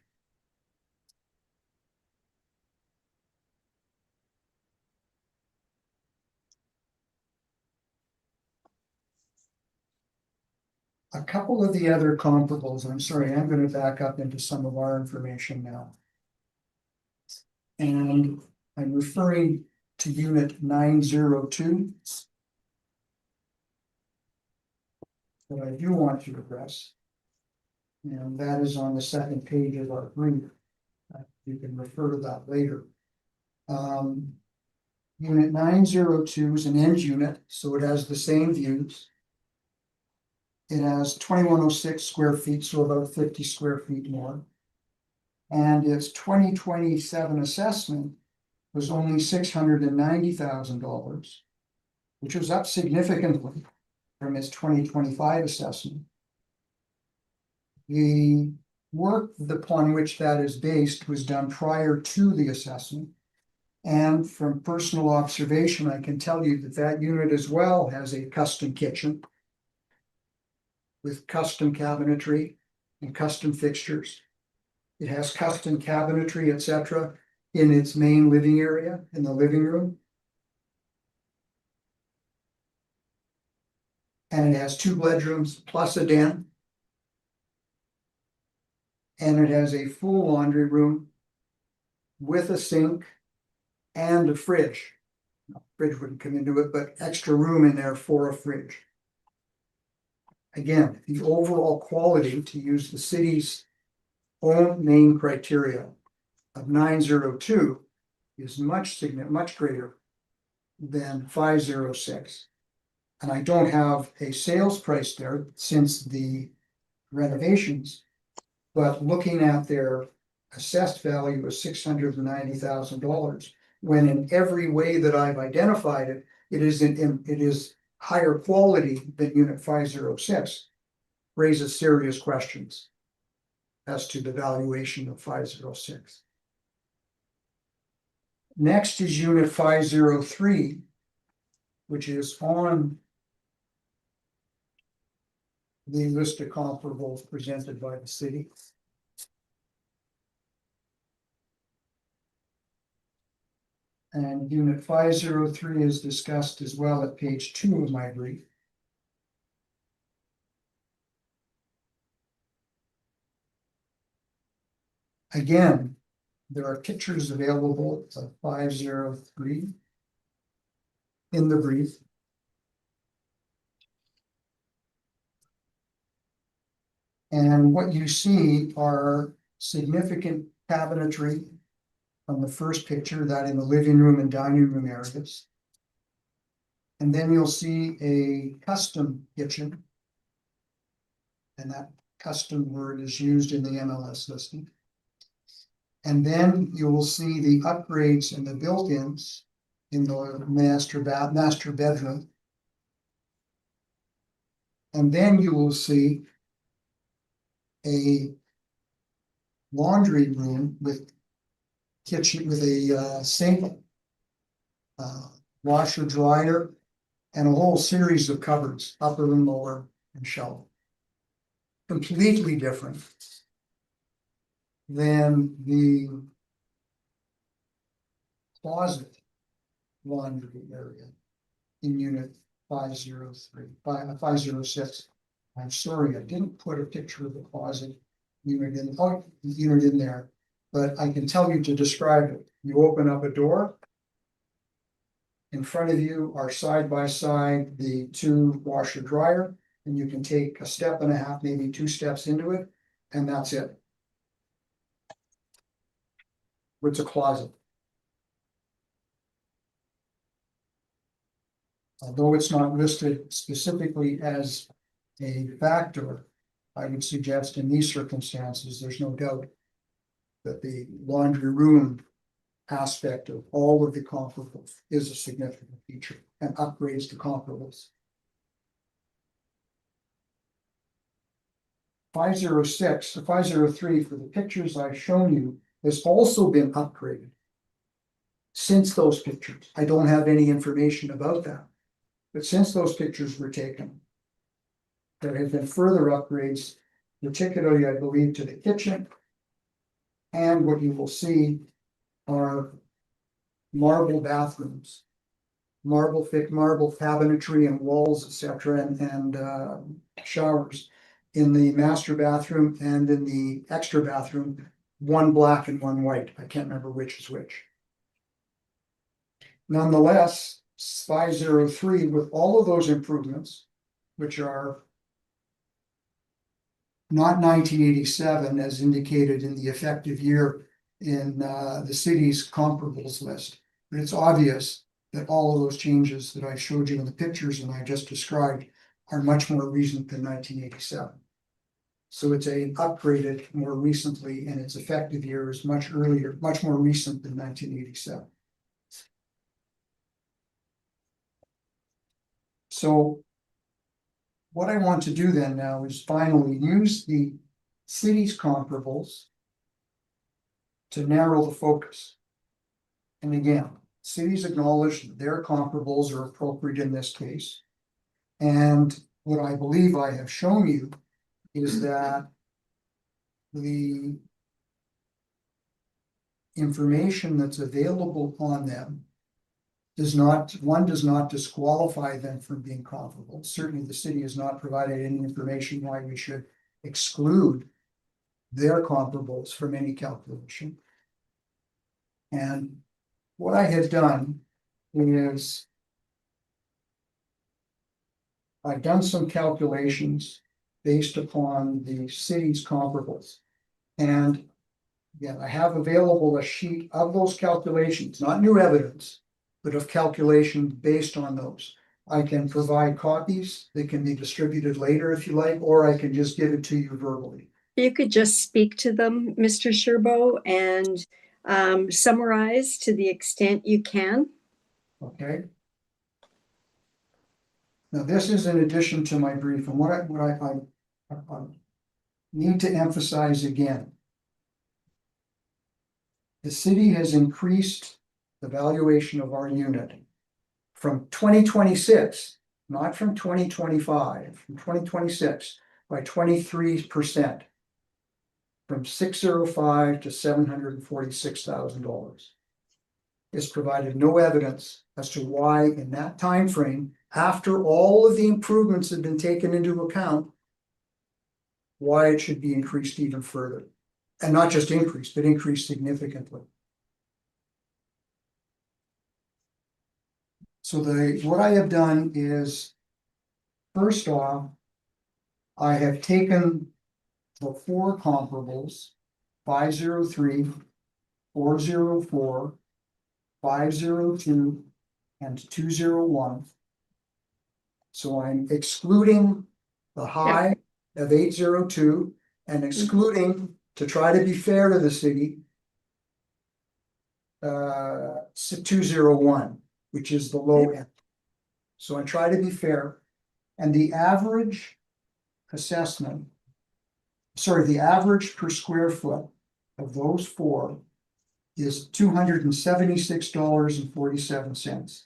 A couple of the other comparables, I'm sorry, I'm going to back up into some of our information now. And I'm referring to unit 902. That I do want to address. And that is on the second page of our brief. You can refer to that later. Unit 902 is an end unit, so it has the same views. It has 2106 square feet, so about 50 square feet more. And its 2027 assessment was only $690,000, which was up significantly from its 2025 assessment. The work upon which that is based was done prior to the assessment. And from personal observation, I can tell you that that unit as well has a custom kitchen with custom cabinetry and custom fixtures. It has custom cabinetry, etc., in its main living area, in the living room. And it has 2 bedrooms plus a den. And it has a full laundry room with a sink and a fridge. No, fridge wouldn't come into it, but extra room in there for a fridge. Again, the overall quality, to use the city's own main criteria of 902, is much greater than 506. And I don't have a sales price there since the renovations, but looking at their assessed value of $690,000, when in every way that I've identified it, it is higher quality than unit 506. raises serious questions as to the valuation of 506. Next is unit 503, which is on the list of comparables presented by the city. And unit 503 is discussed as well at page 2 of my brief. Again, there are pictures available of 503 in the brief. And what you see are significant cabinetry on the first picture, that in the living room and dining room areas. And then you'll see a custom kitchen. And that custom word is used in the MLS listing. And then you will see the upgrades and the built-ins in the master bedroom. And then you will see a laundry room with kitchen with a sink, washer, dryer, and a whole series of cupboards, upper and lower and shelf. Completely different than the closet laundry area in unit 506. I'm sorry, I didn't put a picture of the closet unit in there, but I can tell you to describe it. You open up a door. In front of you are side by side the two washer dryer, and you can take a step and a half, maybe 2 steps into it, and that's it. It's a closet. Although it's not listed specifically as a factor, I would suggest in these circumstances, there's no doubt that the laundry room aspect of all of the comparables is a significant feature and upgrades to comparables. 506, the 503 for the pictures I've shown you has also been upgraded since those pictures. I don't have any information about that, but since those pictures were taken, there have been further upgrades, particularly I believe to the kitchen. And what you will see are marble bathrooms, thick marble cabinetry and walls, etc., and showers in the master bathroom and in the extra bathroom, one black and one white. I can't remember which is which. Nonetheless, 503 with all of those improvements, which are not 1987 as indicated in the effective year in the city's comparables list, but it's obvious that all of those changes that I showed you in the pictures and I just described are much more recent than 1987. So it's a upgraded more recently, and its effective year is much earlier, much more recent than 1987. So what I want to do then now is finally use the city's comparables to narrow the focus. And again, cities acknowledge that their comparables are appropriate in this case. And what I believe I have shown you is that the information that's available on them does not disqualify them from being comparable. Certainly the city has not provided any information why we should exclude their comparables from any calculation. And what I had done is I've done some calculations based upon the city's comparables. And again, I have available a sheet of those calculations, not new evidence, but of calculations based on those. I can provide copies that can be distributed later if you like, or I can just give it to you verbally. You could just speak to them, Mr. Sherbo, and summarize to the extent you can. Okay. Now this is in addition to my brief, and what I need to emphasize again. The city has increased the valuation of our unit from 2026, not from 2025, from 2026 by 23%. From $605 to $746,000. It's provided no evidence as to why in that time frame, after all of the improvements have been taken into account, why it should be increased even further. And not just increased, but increased significantly. So what I have done is, first off, I have taken the four comparables, 503, 404, 502, and 201. So I'm excluding the high of 802 and excluding, to try to be fair to the city, 201, which is the low end. So I try to be fair. And the average assessment, the average per square foot of those four is $276.47.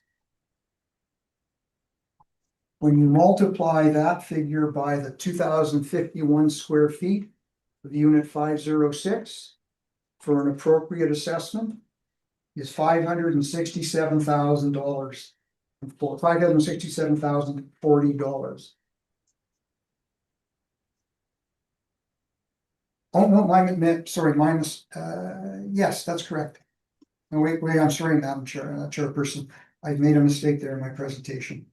When you multiply that figure by the 2,051 square feet of unit 506 for an appropriate assessment is $567,000, $567,040. Oh, no, minus, yes, that's correct. No, wait, I'm sorry, Madam Chair, Chairperson. I've made a mistake there in my presentation.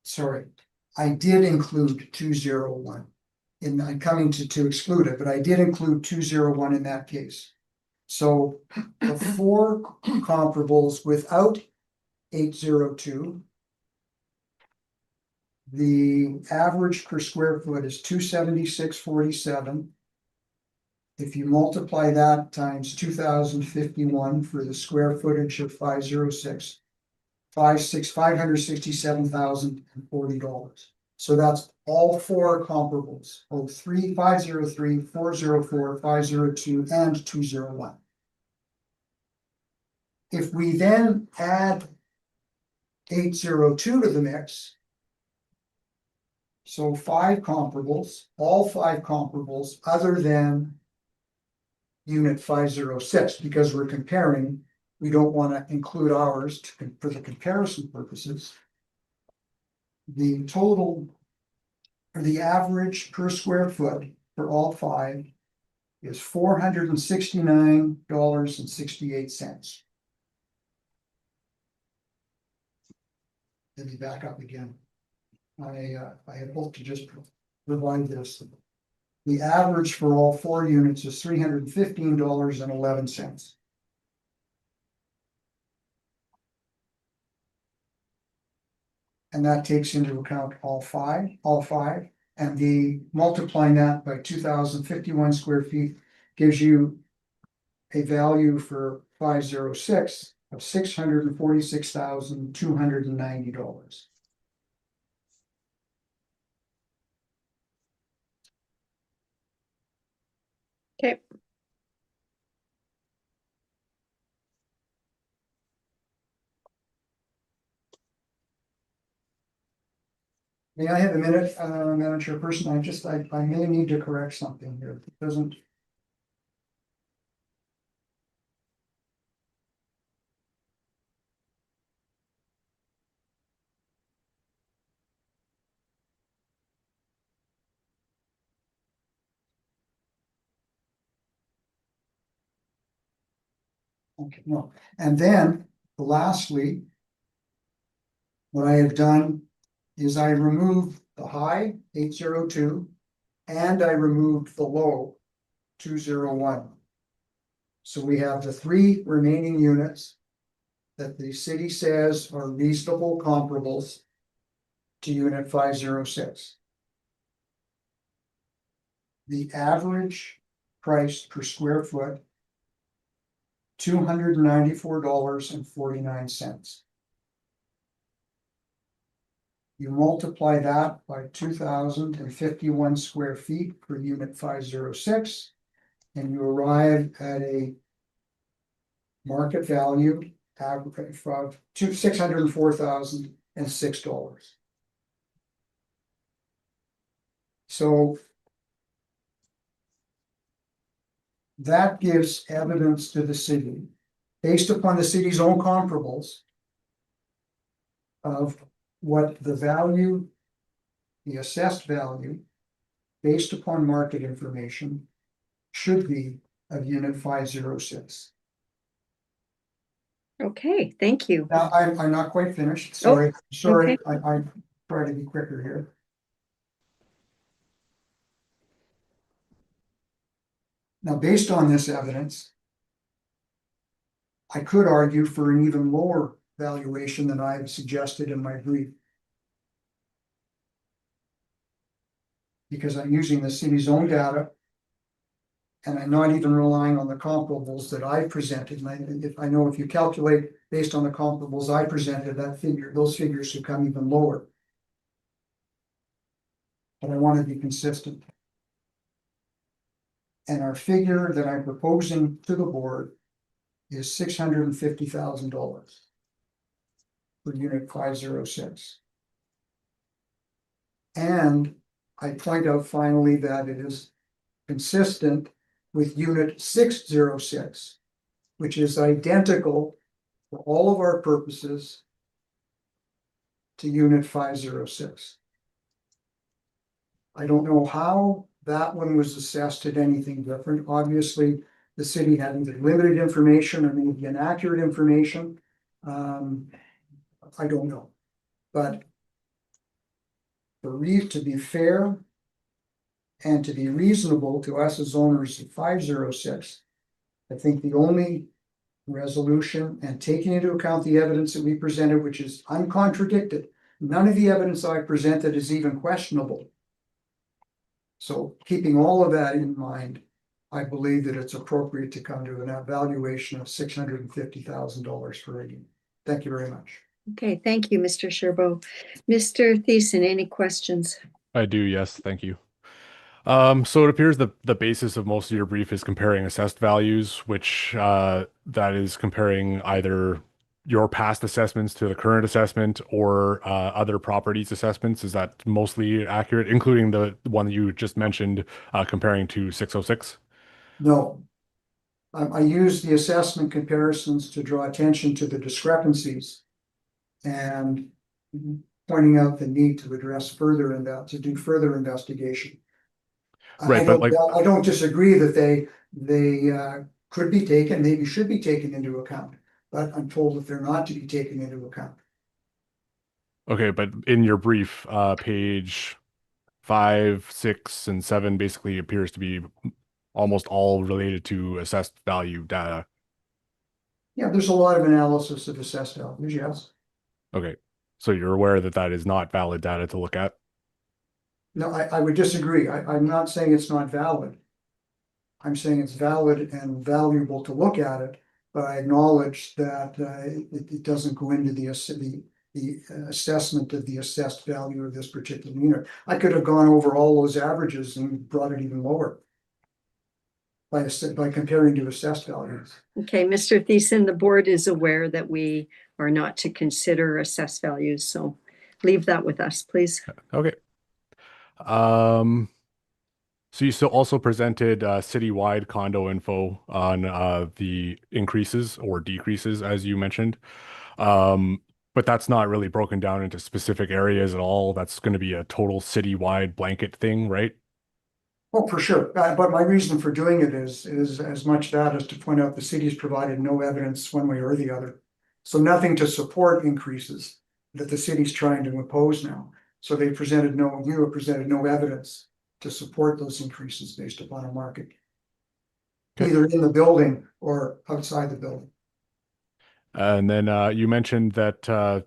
Sorry, I did include 201. I'm coming to exclude it, but I did include 201 in that case. So the four comparables without 802, the average per square foot is $276.47. If you multiply that times 2,051 for the square footage of 506, $567,040. So that's all four comparables, 503, 404, 502, and 201. If we then add 802 to the mix, so five comparables, all five comparables other than unit 506, because we're comparing, we don't want to include ours for the comparison purposes. The total, or the average per square foot for all five is $469.68. Let me back up again. I had hoped to just provide this. The average for all four units is $315.11. And that takes into account all five, and the multiplying that by 2,051 square feet gives you a value for 506 of $646,290. Okay. May I have a minute, Madam Chairperson? I may need to correct something here. It doesn't. Okay, no. And then lastly, what I have done is I removed the high 802 and I removed the low 201. So we have the three remaining units that the city says are reasonable comparables to unit 506. The average price per square foot, $294.49. You multiply that by 2,051 square feet per unit 506, and you arrive at a market value average of $604,006. So that gives evidence to the city, based upon the city's own comparables, of what the value, the assessed value, based upon market information, should be of unit 506. Okay, thank you. Now, I'm not quite finished, sorry, I try to be quicker here. Now, based on this evidence, I could argue for an even lower valuation than I have suggested in my brief. Because I'm using the city's own data. And I'm not even relying on the comparables that I presented. And I know if you calculate based on the comparables I presented, those figures should come even lower. But I want to be consistent. And our figure that I'm proposing to the board is $650,000 for unit 506. And I point out finally that it is consistent with unit 606, which is identical for all of our purposes to unit 506. I don't know how that one was assessed at anything different. Obviously, the city had either limited information or maybe inaccurate information. I don't know. But to be fair and to be reasonable to us as owners of 506, I think the only resolution, and taking into account the evidence that we presented, which is uncontradicted, none of the evidence I presented is even questionable. So keeping all of that in mind, I believe that it's appropriate to come to an evaluation of $650,000 for a unit. Thank you very much. Okay, thank you, Mr. Sherbo. Mr. Thiessen, any questions? I do, yes, thank you. So it appears that the basis of most of your brief is comparing assessed values, which that is comparing either your past assessments to the current assessment or other properties assessments. Is that mostly accurate, including the one that you just mentioned, comparing to 606? No. I use the assessment comparisons to draw attention to the discrepancies and pointing out the need to address further and to do further investigation. Right, I don't disagree that they could be taken, maybe should be taken into account, but I'm told that they're not to be taken into account. Okay, but in your brief, page 5, 6, and 7 basically appears to be almost all related to assessed value data. Yeah, there's a lot of analysis of assessed values, yes. Okay, so you're aware that that is not valid data to look at? No, I would disagree. I'm not saying it's not valid. I'm saying it's valid and valuable to look at it, but I acknowledge that it doesn't go into the assessment of the assessed value of this particular unit. I could have gone over all those averages and brought it even lower by comparing to assessed values. Okay, Mr. Thiessen, the board is aware that we are not to consider assessed values, so leave that with us, please. Okay. So you still also presented citywide condo info on the increases or decreases, as you mentioned. But that's not really broken down into specific areas at all. That's going to be a total citywide blanket thing, right? Oh, for sure. But my reason for doing it is as much that as to point out the city's provided no evidence one way or the other. So nothing to support increases that the city's trying to impose now. So you have presented no evidence to support those increases based upon a market. Okay. Either in the building or outside the building. And then you mentioned that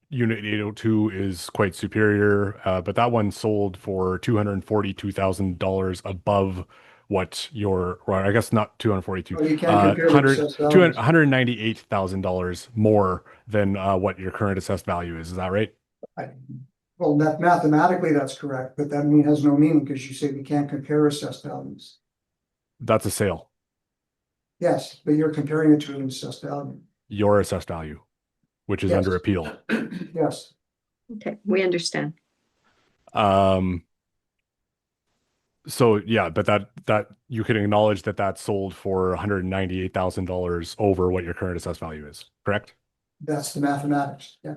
Unit 802 is quite superior, but that one sold for $242,000 above what your, or I guess not 242, Well, you can't compare the assessed values. $198,000 more than what your current assessed value is. Is that right? Well, mathematically, that's correct, but that has no meaning because you say we can't compare assessed values. That's a sale, Yes, but you're comparing it to an assessed value. your assessed value, which is Yes. under appeal. Yes, Okay, we understand. So yeah, but that you can acknowledge that that sold for $198,000 over what your current assessed value is, correct? that's the mathematics, yeah.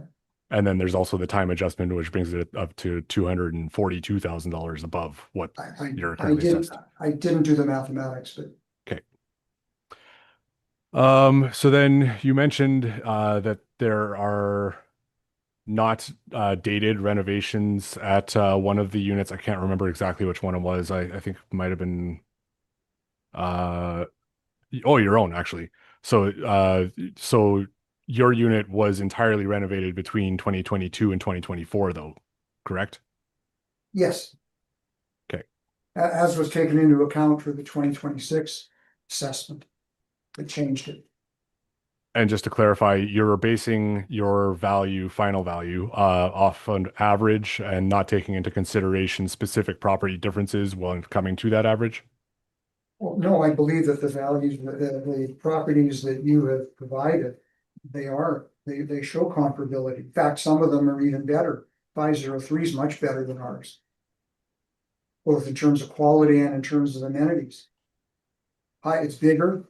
And then there's also the time adjustment, which brings it up to $242,000 above what you're currently assessed. I didn't do the mathematics, but Okay. So then you mentioned that there are not dated renovations at one of the units. I can't remember exactly which one it was. I think it might have been your own actually. So your unit was entirely renovated between 2022 and 2024 though, correct? yes. Okay. As was taken into account for the 2026 assessment. It changed it. And just to clarify, you're basing your final value, off an average and not taking into consideration specific property differences while coming to that average? Well, no, I believe that the values, the properties that you have provided, they show comparability. In fact, some of them are even better. 503 is much better than ours. Both in terms of quality and in terms of amenities. It's bigger.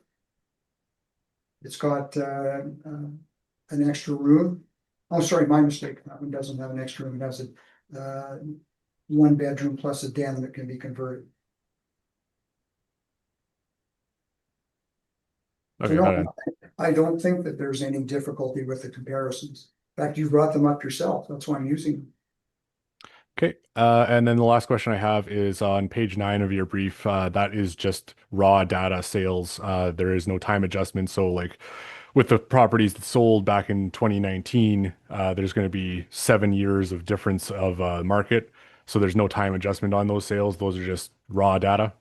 It's got an extra room. Oh, sorry, my mistake. That one doesn't have an extra room. It has a 1 bedroom plus a den that can be converted. Okay, No, I don't think that there's any difficulty with the comparisons. In fact, you brought them up yourself. That's why I'm using them. Okay, and then the last question I have is on page 9 of your brief. That is just raw data sales. There is no time adjustment. So like with the properties that sold back in 2019, there's going to be 7 years of difference of market. So there's no time adjustment on those sales. Those are just raw data.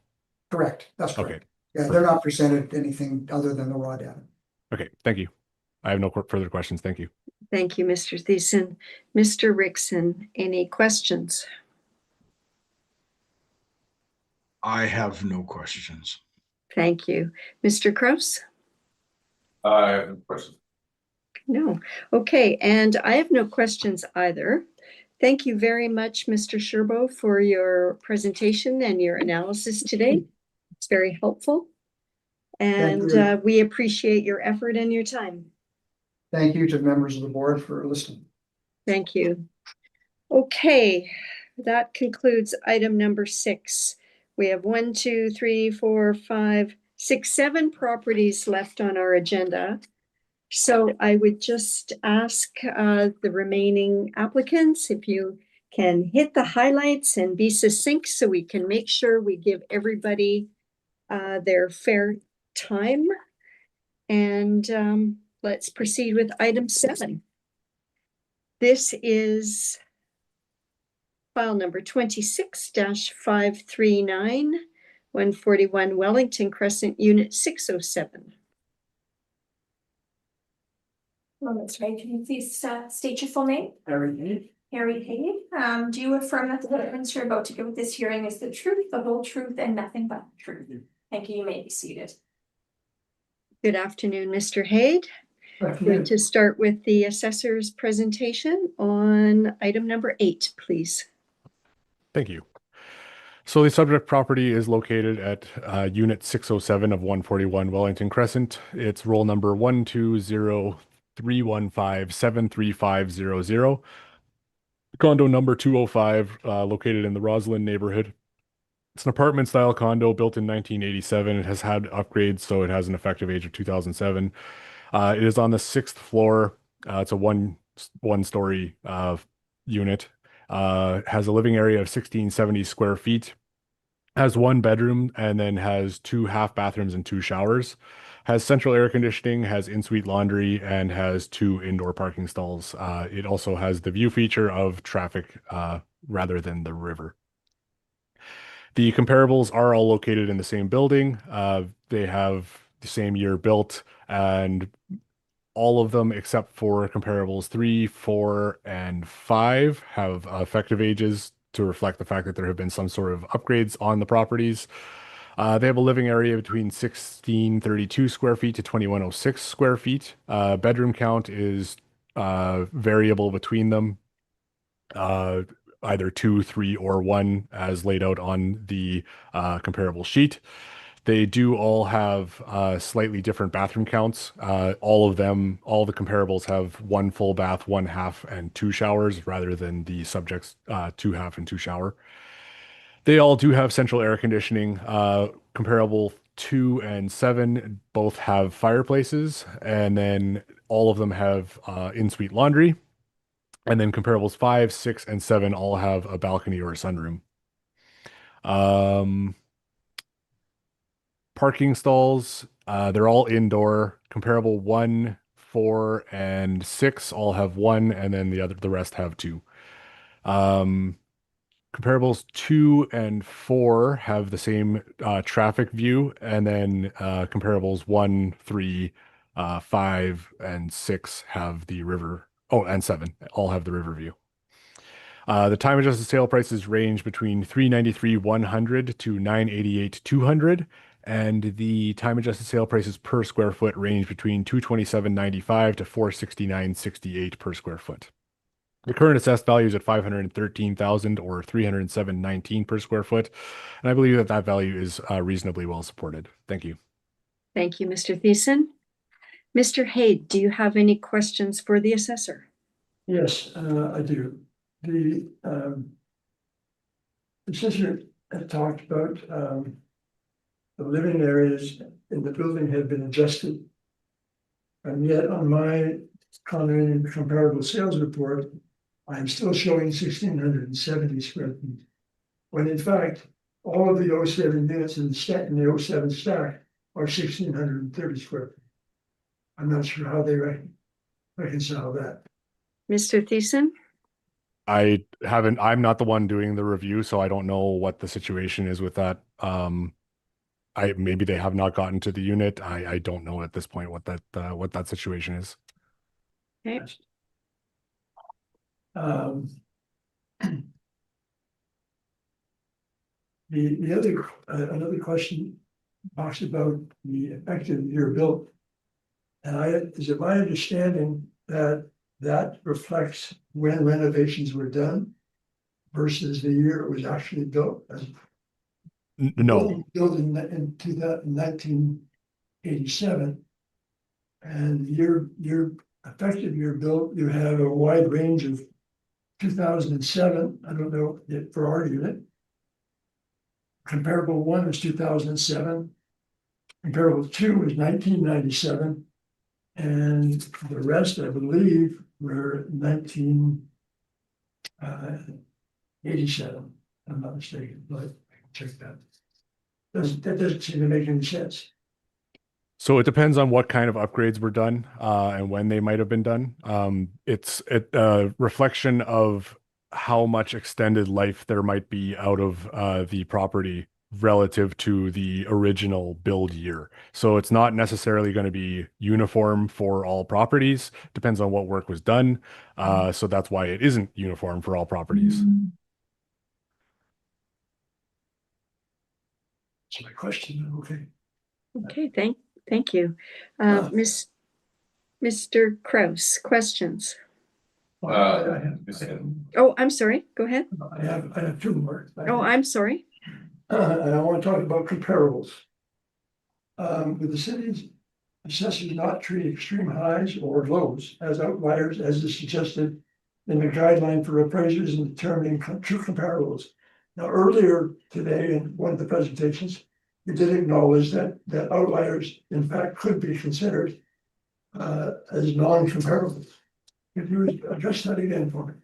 Correct, that's Okay. correct. Yeah, they're not presented anything other than the raw data. Okay, thank you. I have no further questions. Thank you. Thank you, Mr. Thiessen. Mr. Rickson, any questions? I have no questions. Thank you. Mr. Kraus? I have a question. No. Okay, and I have no questions either. Thank you very much, Mr. Sherbo, for your presentation and your analysis today. It's very helpful. And you. we appreciate your effort and your time. Thank you to the members of the board for listening. Thank you. Okay, that concludes item number 6. We have 1, 2, 3, 4, 5, 6, 7 properties left on our agenda. So I would just ask the remaining applicants if you can hit the highlights and be succinct so we can make sure we give everybody their fair time. And let's proceed with item 7. This is file number 26-539, 141 Wellington Crescent, Unit 607. Well, that's right. Can you please state your full name? Harry Hay. Harry Hay. Do you affirm that the evidence you're about to give at this hearing is the truth, the whole truth, and nothing but the truth? Thank you. You may be seated. Good afternoon, Mr. Haid. Going to start with the assessor's presentation on item number 8, please. Thank you. So the subject property is located at Unit 607 of 141 Wellington Crescent. It's roll number 120-315-73500. Condo number 205, located in the Roslyn neighborhood. It's an apartment style condo built in 1987. It has had upgrades, so it has an effective age of 2007. It is on the 6th floor. It's a one-story unit. Has a living area of 1670 square feet. Has 1 bedroom and then has 2 half bathrooms and 2 showers. Has central air conditioning, has in-suite laundry, and has 2 indoor parking stalls. It also has the view feature of traffic rather than the river. The comparables are all located in the same building. They have the same year built, and all of them except for comparables 3, 4, and 5 have effective ages to reflect the fact that there have been some sort of upgrades on the properties. They have a living area between 1632 square feet to 2106 square feet. Bedroom count is variable between them, either 2, 3, or 1, as laid out on the comparable sheet. They do all have slightly different bathroom counts. All of them, all the comparables have 1 full bath, 1 half, and 2 showers rather than the subject's 2 half and 2 shower. They all do have central air conditioning. Comparable 2 and 7 both have fireplaces, and then all of them have in-suite laundry. And then comparables 5, 6, and 7 all have a balcony or a sunroom. Parking stalls, they're all indoor. Comparable 1, 4, and 6 all have 1, and then the rest have 2. Comparables 2 and 4 have the same traffic view, and then comparables 1, 3, 5, and 6 have the river. Oh, and 7 all have the river view. The time adjusted sale prices range between $393,100 to $988,200, and the time adjusted sale prices per square foot range between $227.95 to $469.68 per square foot. The current assessed value is at $513,000 or $307.19 per square foot, and I believe that that value is reasonably well supported. Thank you. Thank you, Mr. Thiessen. Mr. Haid, do you have any questions for the assessor? Yes, I do. The assessor had talked about the living areas in the building had been adjusted. And yet on my condominium comparable sales report, I am still showing 1,670 square feet. When in fact, all of the 07 units in the 07 stack are 1,630 square feet. I'm not sure how they reconcile that. Mr. Thiessen? I'm not the one doing the review, so I don't know what the situation is with that. Maybe they have not gotten to the unit. I don't know at this point what that situation is. Okay. The other another question talks about the effective year built. And is it my understanding that that reflects when renovations were done versus the year it was actually built? No. Built in 1987. And your effective year built, you have a wide range of 2007, I don't know for our unit. Comparable 1 is 2007. Comparable 2 is 1997. And the rest, I believe, were 1987. I'm not mistaken, but I can check that. That doesn't seem to make any sense. So it depends on what kind of upgrades were done and when they might have been done. It's a reflection of how much extended life there might be out of the property relative to the original build year. So it's not necessarily going to be uniform for all properties. Depends on what work was done. So that's why it isn't uniform for all properties. That's my question. Okay. Okay, thank you. Mr. Kraus, questions? Oh, I'm sorry. Go ahead. I have 2 more. Oh, I'm sorry. And I want to talk about comparables. With the city's assessors not treat extreme highs or lows as outliers, as is suggested in the guideline for appraisers in determining true comparables. Now, earlier today in one of the presentations, you did acknowledge that outliers, in fact, could be considered as non-comparables. Could you address that again for me?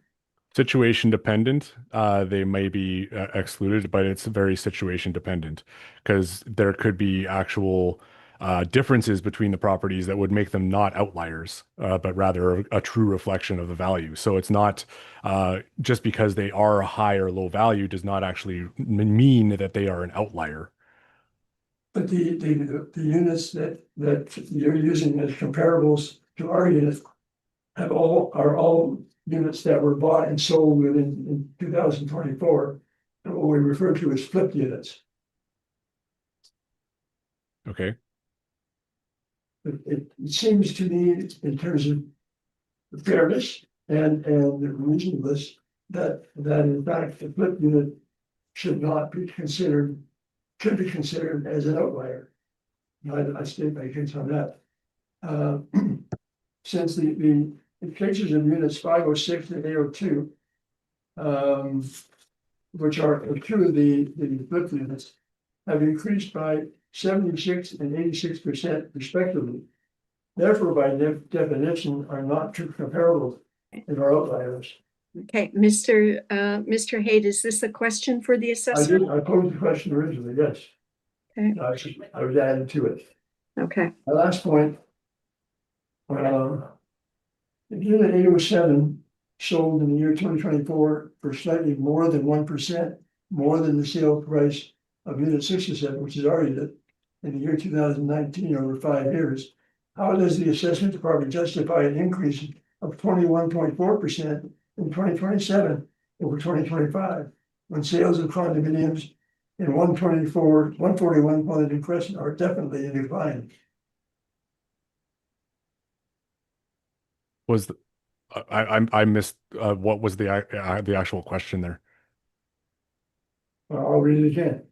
Situation dependent. They may be excluded, but it's very situation dependent because there could be actual differences between the properties that would make them not outliers, but rather a true reflection of the value. So it's not just because they are a high or low value does not actually mean that they are an outlier. But the units that you're using as comparables to our unit are all units that were bought and sold in 2024, and what we refer to as flipped units. Okay. It seems to me, in terms of fairness and reasonableness, that in fact the flip unit should be considered as an outlier. I state my case on that. Since the cases of units 506 and 802, which are two of the flip units, have increased by 76% and 86% respectively. Therefore, by definition, are not true comparables and are outliers. Okay, Mr. Haid, is this a question for the assessor? I posed the question originally, yes. Okay. I was adding to it. Okay, My last point. The unit 807 sold in the year 2024 for slightly more than 1% more than the sale price of unit 67, which is our unit, in the year 2019 over 5 years. How does the assessment department justify an increase of 21.4% in 2027 over 2025 when sales of condominiums in 141 Wellington Crescent are definitely in decline? Was the, I missed what was the actual question there? I'll read it again.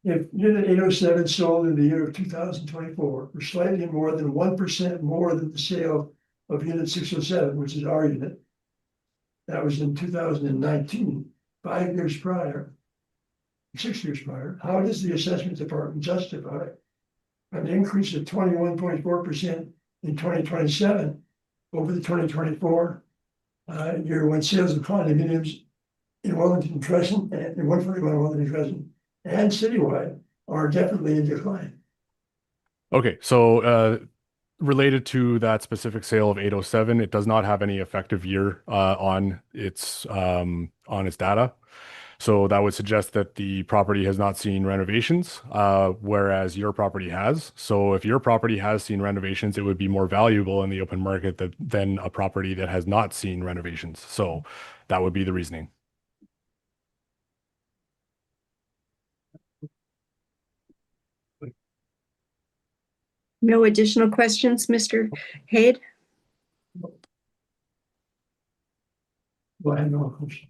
If unit 807 sold in the year of 2024 for slightly more than 1% more than the sale of unit 607, which is our unit, that was in 2019, 5 years prior, 6 years prior, how does the assessment department justify an increase of 21.4% in 2027 over the 2024 year when sales of condominiums in Wellington Crescent and in 141 Wellington Crescent and citywide are definitely in decline? Okay, so related to that specific sale of 807, it does not have any effective year on its data. So that would suggest that the property has not seen renovations, whereas your property has. So if your property has seen renovations, it would be more valuable in the open market than a property that has not seen renovations. So that would be the reasoning. no additional questions, Mr. Haid? Well, I have no question.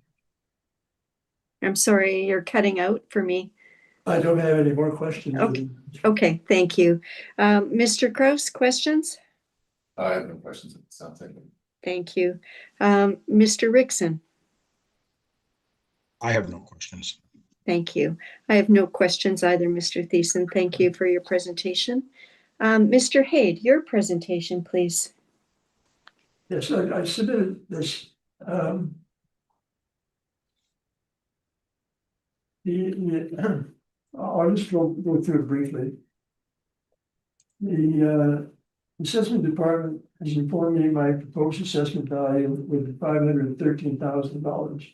I'm sorry, you're cutting out for me. I don't have any more questions. Okay, thank you. Mr. Kraus, questions? I have no questions at this time. Thank you. Thank you. Mr. Rickson? I have no questions. Thank you. I have no questions either, Mr. Thiessen. Thank you for your presentation. Mr. Haid, your presentation, please. Yes, I submitted this. I'll just go through it briefly. The assessment department has informed me my proposed assessment value with $513,000.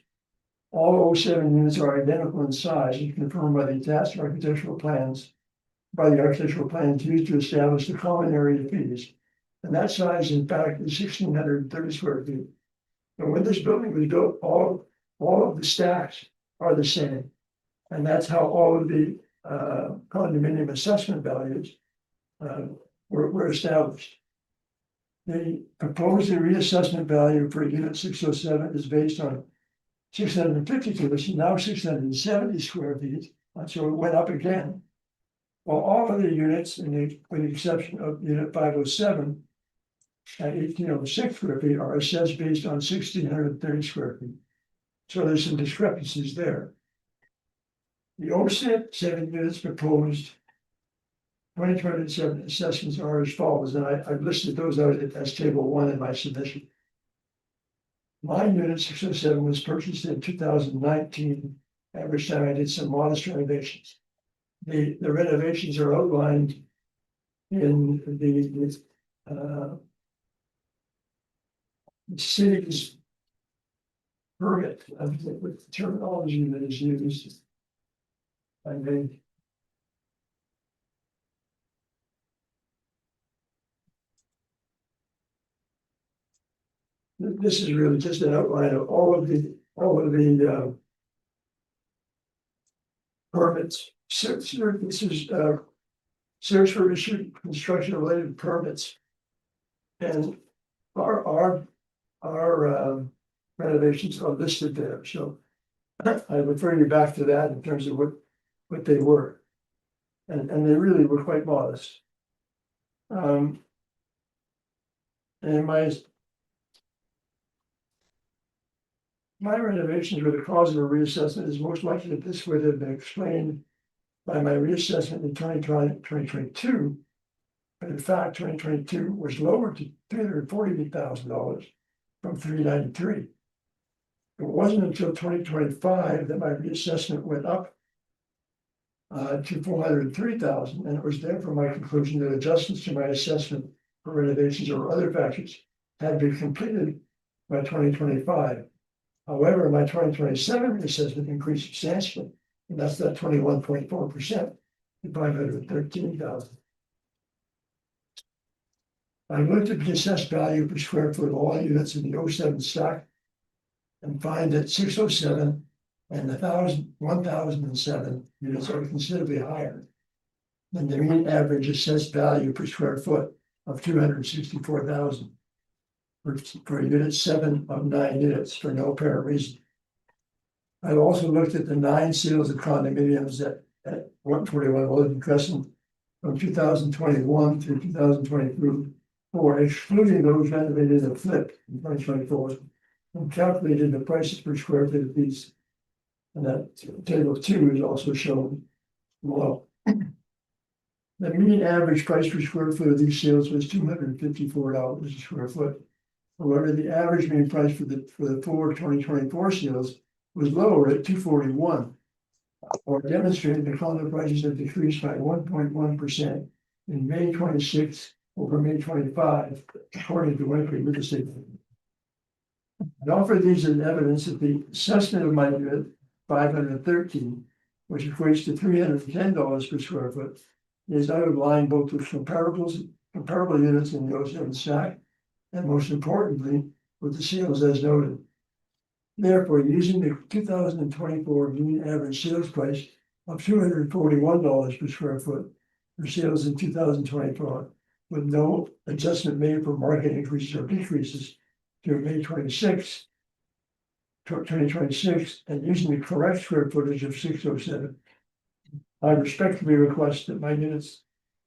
All 07 units are identical in size and confirmed by the attached architectural plans, used to establish the common area fees. And that size, in fact, is 1,630 square feet. And when this building was built, all of the stacks are the same. And that's how all of the condominium assessment values were established. The proposed reassessment value for unit 607 is based on 652, which is now 670 square feet, and so it went up again. While all of the units, with the exception of unit 507 at 1,806 square feet, are assessed based on 1,630 square feet. So there's some discrepancies there. The 07 units proposed 2027 assessments are as follows, and I've listed those out as table 1 in my submission. My unit 607 was purchased in 2019, at which time I did some modest renovations. The renovations are outlined in the city's permit, with the terminology that is used. And then This is really just an outline of all of the permits. This is search for issued construction related permits. And our renovations are listed there, so I refer you back to that in terms of what they were. And they really were quite modest. And my renovations were the cause of a reassessment is most likely that this would have been explained by my reassessment in 2022. But in fact, 2022 was lowered to $348,000 from $393,000. It wasn't until 2025 that my reassessment went up to $403,000, and it was therefore my conclusion that adjustments to my assessment for renovations or other factors had been completed by 2025. However, my 2027 reassessment increased substantially, and that's that 21.4% to $513,000. I looked at the assessed value per square foot of all units in the 07 stack and find that 607 and the 1007 units are considerably higher than the mean average assessed value per square foot of 264,000 for unit 7 of 9 units for no apparent reason. I've also looked at the 9 sales of condominiums at 141 Wellington Crescent from 2021 through 2024, excluding those renovated and flipped in 2024, and calculated the prices per square foot of these. And that table 2 is also shown below. The mean average price per square foot of these sales was $254 a square foot. However, the average mean price for the 4 2024 sales was lower at $241, or demonstrating the condo prices have decreased by 1.1% in May 26 over May 25, according to Winnipeg Real Estate. I offer these as evidence that the assessment of my unit 513, which equates to $310 per square foot, is out of line both with comparable units in the 07 stack, and most importantly, with the sales as noted. Therefore, using the 2024 mean average sales price of $241 per square foot for sales in 2024, with no adjustment made for market increases or decreases through May 26, 2026, and using the correct square footage of 607, I respectfully request that my units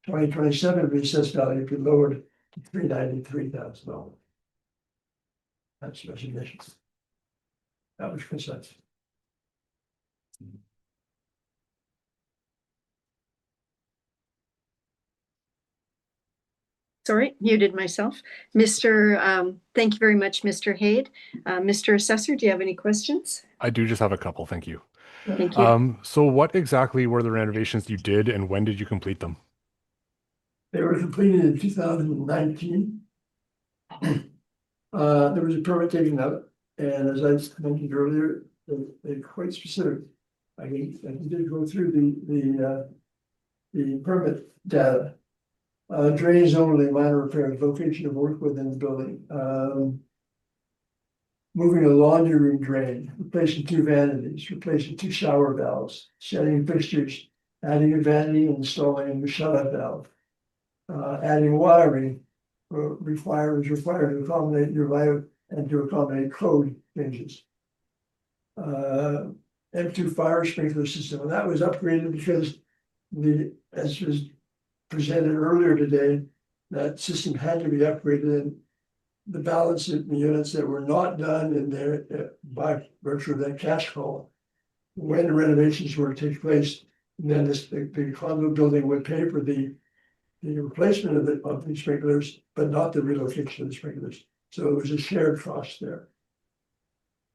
2027 reassessed value be lowered to $393,000. That's resignation. That was concise. Sorry, muted myself. Thank you very much, Mr. Haid. Mr. Assessor, do you have any questions? I do just have a couple, thank you. Thank you. So what exactly were the renovations you did and when did you complete them? They were completed in 2019. There was a permit taken out, and as I mentioned earlier, they're quite specific. I did go through the permit data. Drains only, minor repairs, location of work within the building. Moving a laundry room drain, replacing 2 vanities, replacing 2 shower valves, shedding fixtures, adding a vanity and installing a shut-off valve. Adding wiring required to accommodate your layout and to accommodate code changes. M2 fire sprinkler system, and that was upgraded because as was presented earlier today, that system had to be upgraded, and the balance of the units that were not done in there by virtue of that cash call, when the renovations were to take place, then the condo building would pay for the replacement of the sprinklers, but not the relocation of the sprinklers. So it was a shared cost there.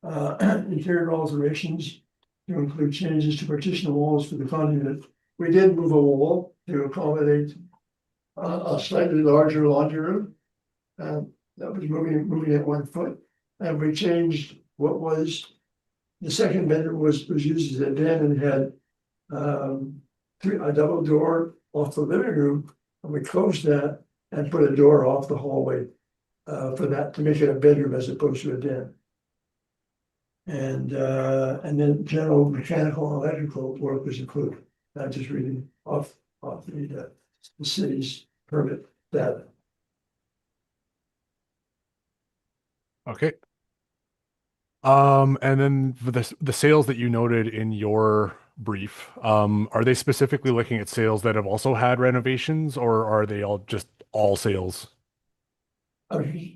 Interior alterations to include changes to partition walls for the condo unit. We did move a wall to accommodate a slightly larger laundry room. That was moving at 1 foot. And we changed what was the second bedroom was used as a den and had a double door off the living room. And we closed that and put a door off the hallway for that, to make it a bedroom as opposed to a den. And then general mechanical and electrical work was included, not just reading off the city's permit data. Okay. And then for the sales that you noted in your brief, are they specifically looking at sales that have also had renovations, or are they all just all sales?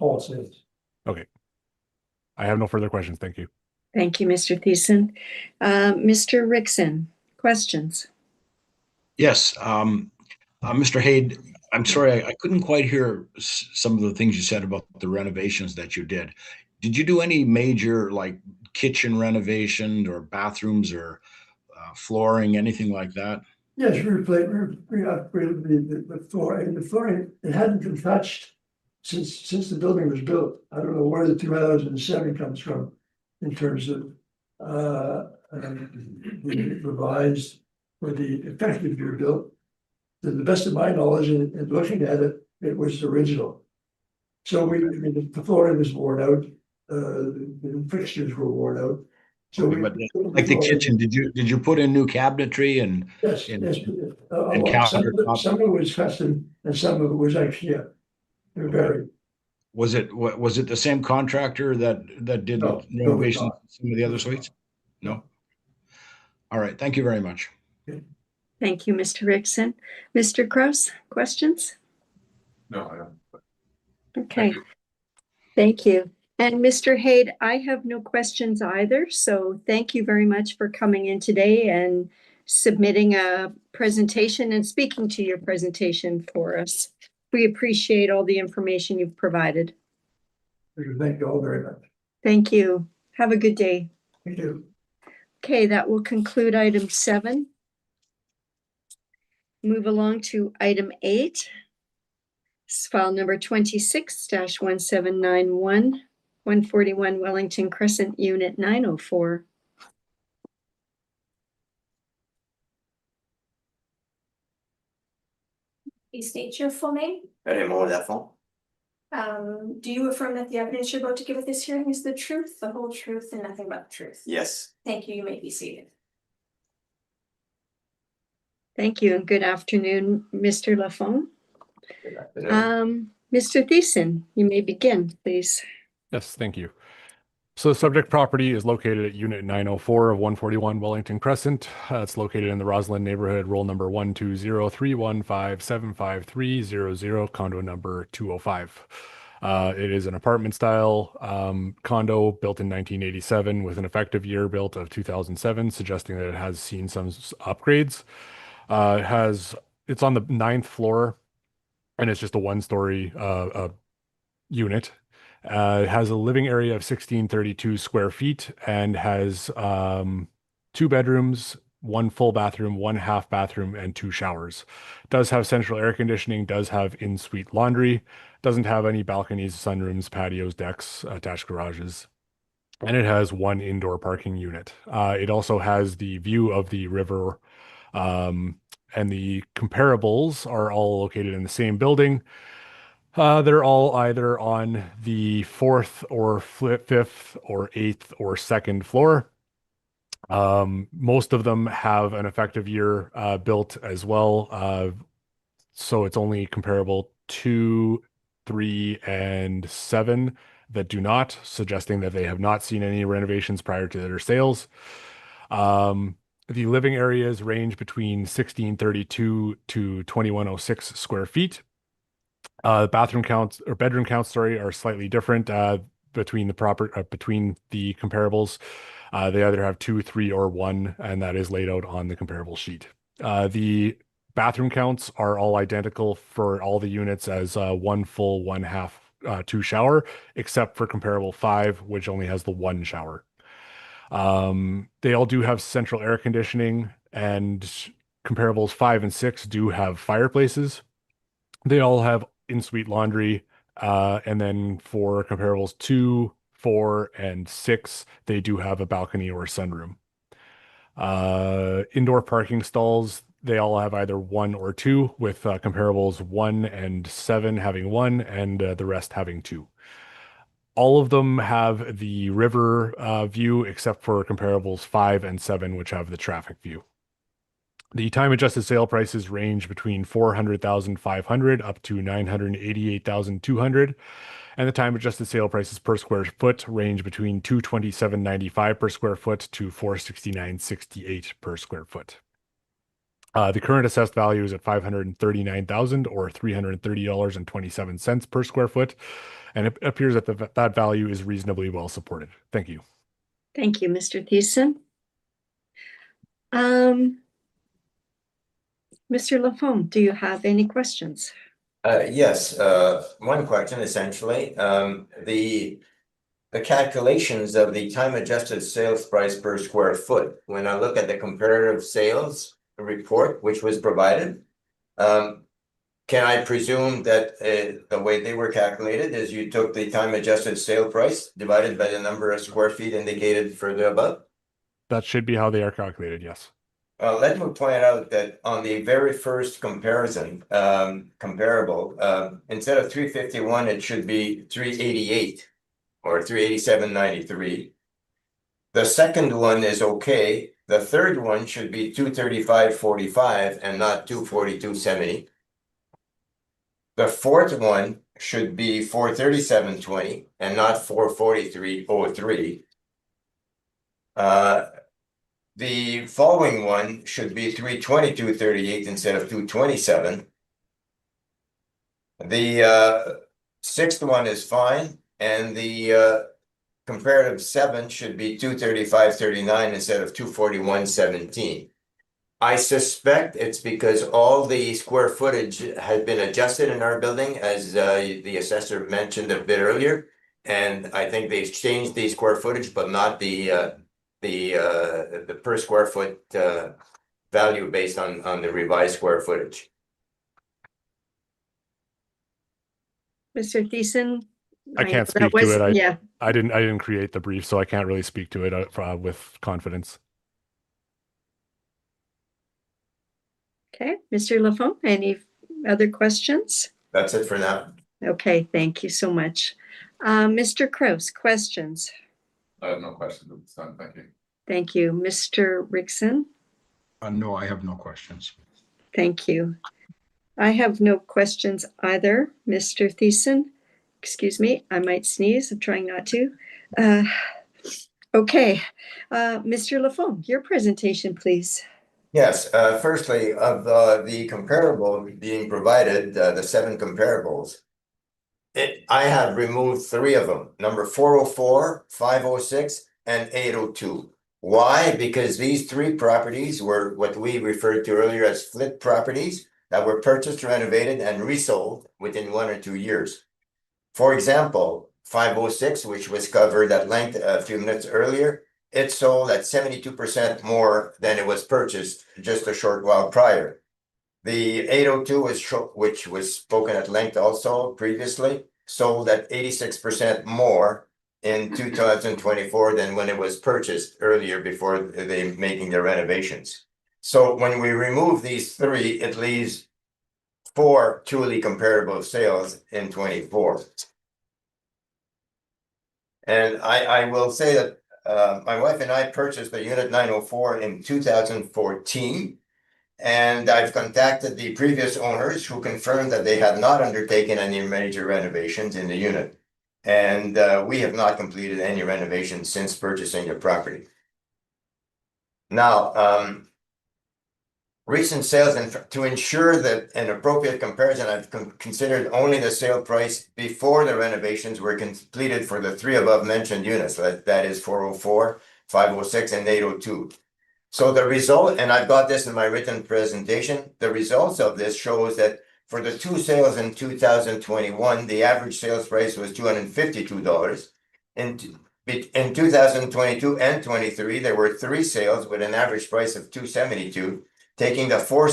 All sales. Okay. I have no further questions. Thank you. Thank you, Mr. Thiessen. Mr. Rickson, questions? Yes, Mr. Haid, I'm sorry, I couldn't quite hear some of the things you said about the renovations that you did. Did you do any major like kitchen renovation or bathrooms or flooring, anything like that? Yes, we upgraded the floor, and the flooring, it hadn't been touched since the building was built. I don't know where the 2007 comes from in terms of the revised or the effective year built. To the best of my knowledge, and looking at it, it was original. So the flooring was worn out, the fixtures were worn out. So Okay, but like the kitchen, did you put in new cabinetry and yes, and, yes. and countertops? Some of it was custom and some of it was IKEA. They're very. Was it the same contractor that did No, renovations not. in some of the other suites? No. All right. Thank you very much. Thank you, Mr. Rickson. Mr. Kraus, questions? No, I don't. Okay. Thank you. And Mr. Haid, I have no questions either. So thank you very much for coming in today and submitting a presentation and speaking to your presentation for us. We appreciate all the information you've provided. Thank you all very much. Thank you. Have a good day. Thank you. Okay, that will conclude item 7. Move along to item 8. It's file number 26-1791, 141 Wellington Crescent, Unit 904. Please state your full name. Do you affirm that the evidence you're about to give at this hearing is the truth, the whole truth, and nothing but the truth? Yes. Thank you. You may be seated. Thank you and good afternoon, Mr. Lafont. Mr. Thiessen, you may begin, please. Yes, thank you. So the subject property is located at Unit 904 of 141 Wellington Crescent. It's located in the Roslyn neighborhood, roll number 12031575300, condo number 205. It is an apartment style condo built in 1987 with an effective year built of 2007, suggesting that it has seen some upgrades. It's on the 9th floor, and it's just a one-story unit. It has a living area of 1632 square feet and has 2 bedrooms, 1 full bathroom, 1 half bathroom, and 2 showers. Does have central air conditioning, does have in-suite laundry, doesn't have any balconies, sunrooms, patios, decks, attached garages. And it has 1 indoor parking unit. It also has the view of the river, and the comparables are all located in the same building. They're all either on the 4th or 5th or 8th or 2nd floor. Most of them have an effective year built as well. So it's only comparable 2, 3, and 7 that do not, suggesting that they have not seen any renovations prior to their sales. The living areas range between 1632 to 2106 square feet. Bathroom counts or bedroom counts, sorry, are slightly different between the comparables. They either have 2, 3, or 1, and that is laid out on the comparable sheet. The bathroom counts are all identical for all the units as 1 full, 1 half, 2 shower, except for comparable 5, which only has the 1 shower. They all do have central air conditioning, and comparables 5 and 6 do have fireplaces. They all have in-suite laundry, and then for comparables 2, 4, and 6, they do have a balcony or a sunroom. Indoor parking stalls, They all have either 1 or 2, with comparables 1 and 7 having 1 and the rest having 2. All of them have the river view except for comparables 5 and 7, which have the traffic view. The time adjusted sale prices range between 400,500 up to 988,200. And the time adjusted sale prices per square foot range between 227.95 per square foot to 469.68 per square foot. The current assessed value is at $539,000 or $330.27 per square foot. And it appears that that value is reasonably well supported. Thank you. Thank you, Mr. Thiessen. Mr. Lafond, do you have any questions? Yes, one question essentially. The calculations of the time adjusted sales price per square foot, when I look at the comparative sales report, which was provided, can I presume that the way they were calculated is you took the time adjusted sale price divided by the number of square feet indicated further above? That should be how they are calculated, yes. Let me point out that on the very first comparison, comparable, instead of 351, it should be 388 or 387.93. The second one is okay. The third one should be 235.45 and not 242.70. The fourth one should be 437.20 and not 443.03. The following one should be 322.38 instead of 227. The sixth one is fine, and the comparative 7 should be 235.39 instead of 241.17. I suspect it's because all the square footage has been adjusted in our building, as the assessor mentioned a bit earlier, and I think they've changed the square footage, but not the per square foot value based on the revised square footage. Mr. Thiessen? I can't speak to it. Yeah. I didn't create the brief, so I can't really speak to it with confidence. Okay, Mr. Lafond, any other questions? That's it for now. Okay, thank you so much. Mr. Kraus, questions? I have no questions at this time. Thank you. Thank you. Mr. Rickson? No, I have no questions. Thank you. I have no questions either. Mr. Thiessen? Excuse me, I might sneeze. I'm trying not to. Okay, Mr. Lafond, your presentation, please. Yes, firstly, of the comparable being provided, the 7 comparables, I have removed 3 of them, number 404, 506, and 802. Why? Because these 3 properties were what we referred to earlier as flip properties that were purchased, renovated, and resold within 1 or 2 years. For example, 506, which was covered at length a few minutes earlier, it sold at 72% more than it was purchased just a short while prior. The 802, which was spoken at length also previously, sold at 86% more in 2024 than when it was purchased earlier before they making their renovations. So when we remove these 3, it leaves 4 truly comparable sales in 24. And I will say that my wife and I purchased the unit 904 in 2014, and I've contacted the previous owners who confirmed that they had not undertaken any major renovations in the unit. And we have not completed any renovations since purchasing the property. Now, recent sales, and to ensure that an appropriate comparison, I've considered only the sale price before the renovations were completed for the 3 above mentioned units. That is 404, 506, and 802. So the result, and I've got this in my written presentation, the results of this shows that for the 2 sales in 2021, the average sales price was $252. In 2022 and 23, there were 3 sales with an average price of $272. Taking the 4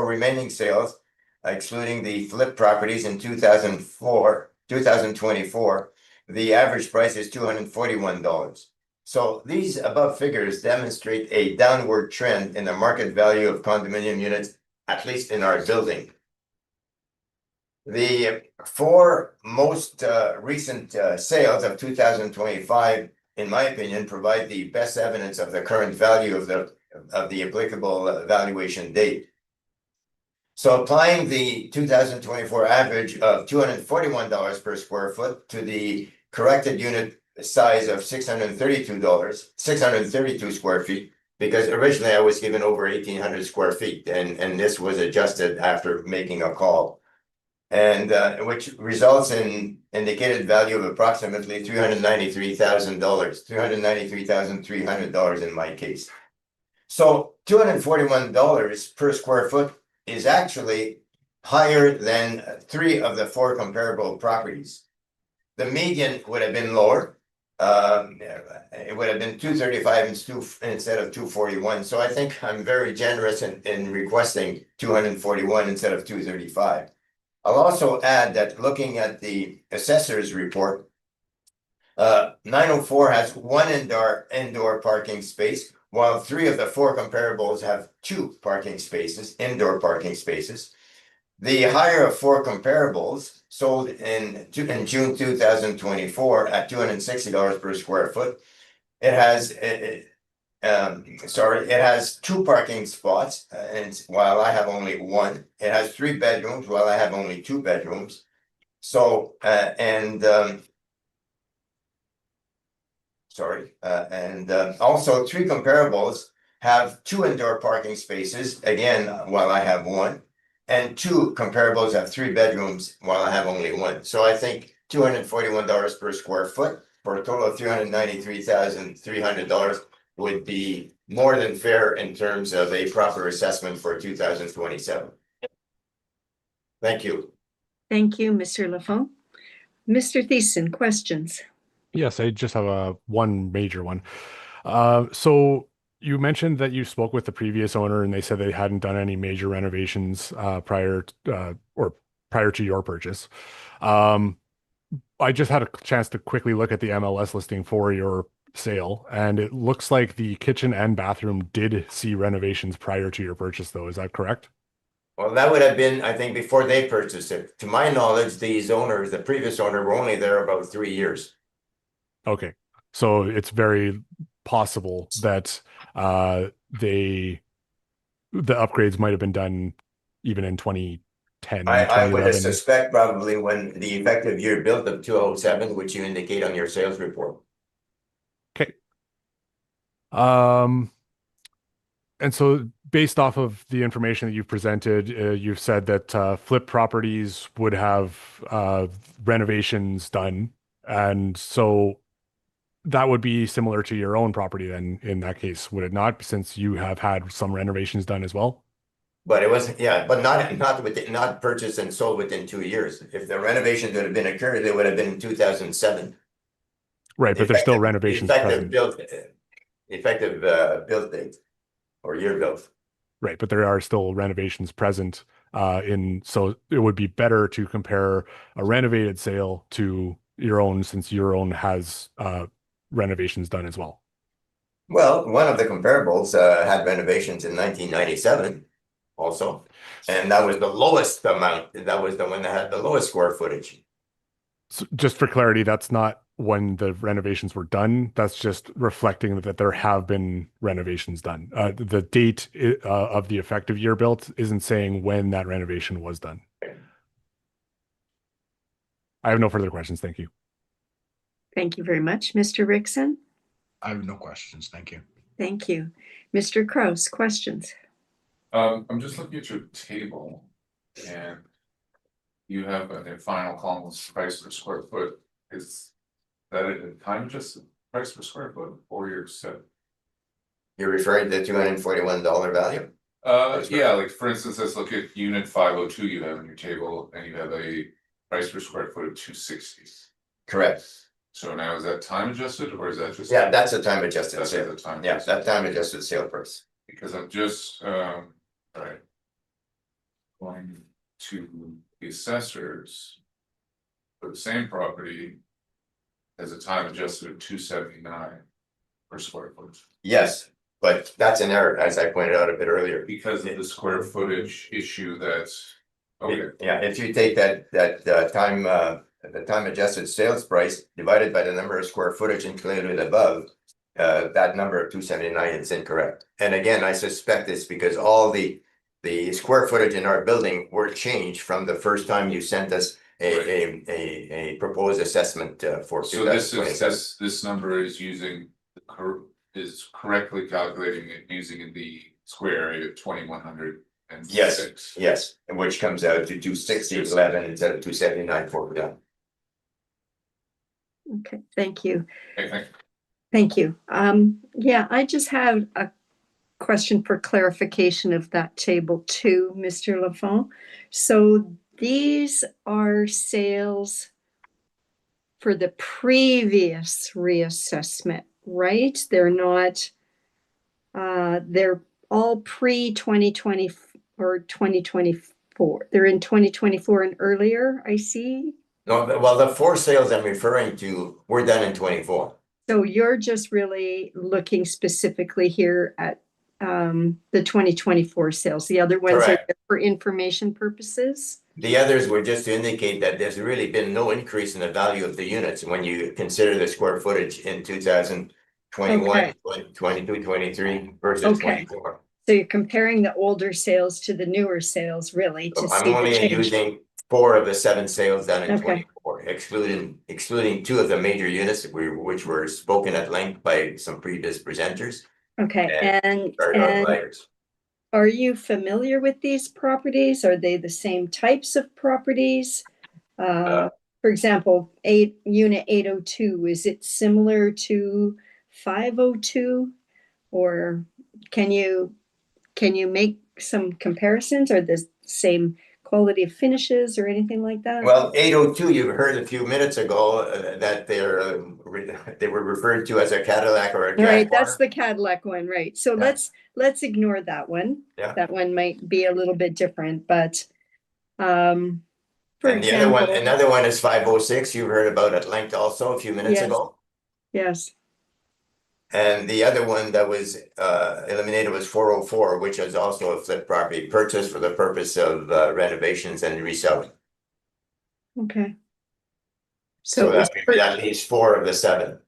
remaining sales, excluding the flip properties in 2024, the average price is $241. So these above figures demonstrate a downward trend in the market value of condominium units, at least in our building. The four most recent sales of 2025, in my opinion, provide the best evidence of the current value of the applicable valuation date. So applying the 2024 average of $241 per square foot to the corrected unit size of $632 square feet, because originally I was given over 1,800 square feet, and this was adjusted after making a call. And which results in indicated value of approximately $393,000, $393,300 in my case. So $241 per square foot is actually higher than 3 of the 4 comparable properties. The median would have been lower. It would have been 235 instead of 241. So I think I'm very generous in requesting 241 instead of 235. I'll also add that looking at the assessor's report, 904 has 1 indoor parking space, while 3 of the 4 comparables have 2 parking spaces, indoor parking spaces. The higher of 4 comparables sold in June 2024 at $260 per square foot. It has it has 2 parking spots, and while I have only 1, it has 3 bedrooms while I have only 2 bedrooms. So also 3 comparables have 2 indoor parking spaces, again, while I have 1, and 2 comparables have 3 bedrooms while I have only 1. So I think $241 per square foot for a total of $393,300 would be more than fair in terms of a proper assessment for 2027. Thank you. Thank you, Mr. Lafont. Mr. Thiessen, questions? Yes, I just have one major one. So you mentioned that you spoke with the previous owner and they said they hadn't done any major renovations prior to your purchase. I just had a chance to quickly look at the MLS listing for your sale, and it looks like the kitchen and bathroom did see renovations prior to your purchase, though. Is that correct? Well, that would have been, I think, before they purchased it. To my knowledge, these owners, the previous owner, were only there about 3 years. Okay, so it's very possible that the upgrades might have been done even in 2010, I would 2011. suspect probably when the effective year built of 207, which you indicate on your sales report. Okay. And so based off of the information that you've presented, you've said that flip properties would have renovations done. And so that would be similar to your own property then in that case, would it not? Since you have had some renovations done as well? But it was, yeah, but not purchased and sold within 2 years. If the renovations would have been occurred, it would have been in 2007. Right, but there's still renovations present. Effective build date or year built. Right, but there are still renovations present so it would be better to compare a renovated sale to your own, since your own has renovations done as well. Well, one of the comparables had renovations in 1997 also, and that was the lowest amount. That was the one that had the lowest square footage. So just for clarity, that's not when the renovations were done. That's just reflecting that there have been renovations done. The date of the effective year built isn't saying when that renovation was done. I have no further questions. Thank you. Thank you very much. Mr. Rickson? I have no questions. Thank you. Thank you. Mr. Kraus, questions? I'm just looking at your table and you have a final column price per square foot. Is that a time adjusted price per square foot or your set? You're referring to the $241 value? Yeah, like for instance, let's look at unit 502 you have on your table and you have a price per square foot of 260. Correct. So now is that time adjusted or is that just? Yeah, that's a time adjusted That's sale. the time. Yeah, that time adjusted sale price. Because I'm just, right. Going to the assessors. For the same property. As a time adjusted of 279. per square foot? Yes, but that's an error, as I pointed out a bit earlier. Because of the square footage issue that's, okay, Yeah, if you take that time, the time adjusted sales price divided by the number of square footage included above, that number of 279 is incorrect. And again, I suspect it's because all the square footage in our building were changed from the first time you sent us a proposed assessment for so this 2027. is, this number is using, is correctly calculating it using the square area of 2100 and Yes, six. yes, and which comes out to 260.11 instead of 279.41. Okay, thank you. Okay, thank you. Thank you. Yeah, I just have a question for clarification of that table too, Mr. Lafont. So these are sales for the previous reassessment, right? They're not, they're all pre-2020 or 2024. They're in 2024 and earlier, I see. No, well, the 4 sales I'm referring to were done in 24. So you're just really looking specifically here at the 2024 sales. The other ones are Correct. for information purposes. The others were just to indicate that there's really been no increase in the value of the units when you consider the square footage in 2021, Okay. 22, 23 versus Okay. 24. So you're comparing the older sales to the newer sales, really, to So see I'm the only change. using 4 of the 7 sales done in Okay. 24, excluding 2 of the major units which were spoken at length by some previous presenters. Okay, and Outliers. are you familiar with these properties? Are they the same types of properties? For example, unit 802, is it similar to 502? Or can you make some comparisons? Are the same quality of finishes or anything like that? Well, 802, you heard a few minutes ago that they were referred to as a Cadillac or a Jaguar. Right, that's the Cadillac one, right? So Yeah. let's ignore that one. Yeah. That one might be a little bit different, but for And example, another one is 506. You heard about at length also a few minutes Yes. ago. yes, And the other one that was eliminated was 404, which is also a flip property purchased for the purpose of renovations and reselling. okay. So that leaves 4 of the 7.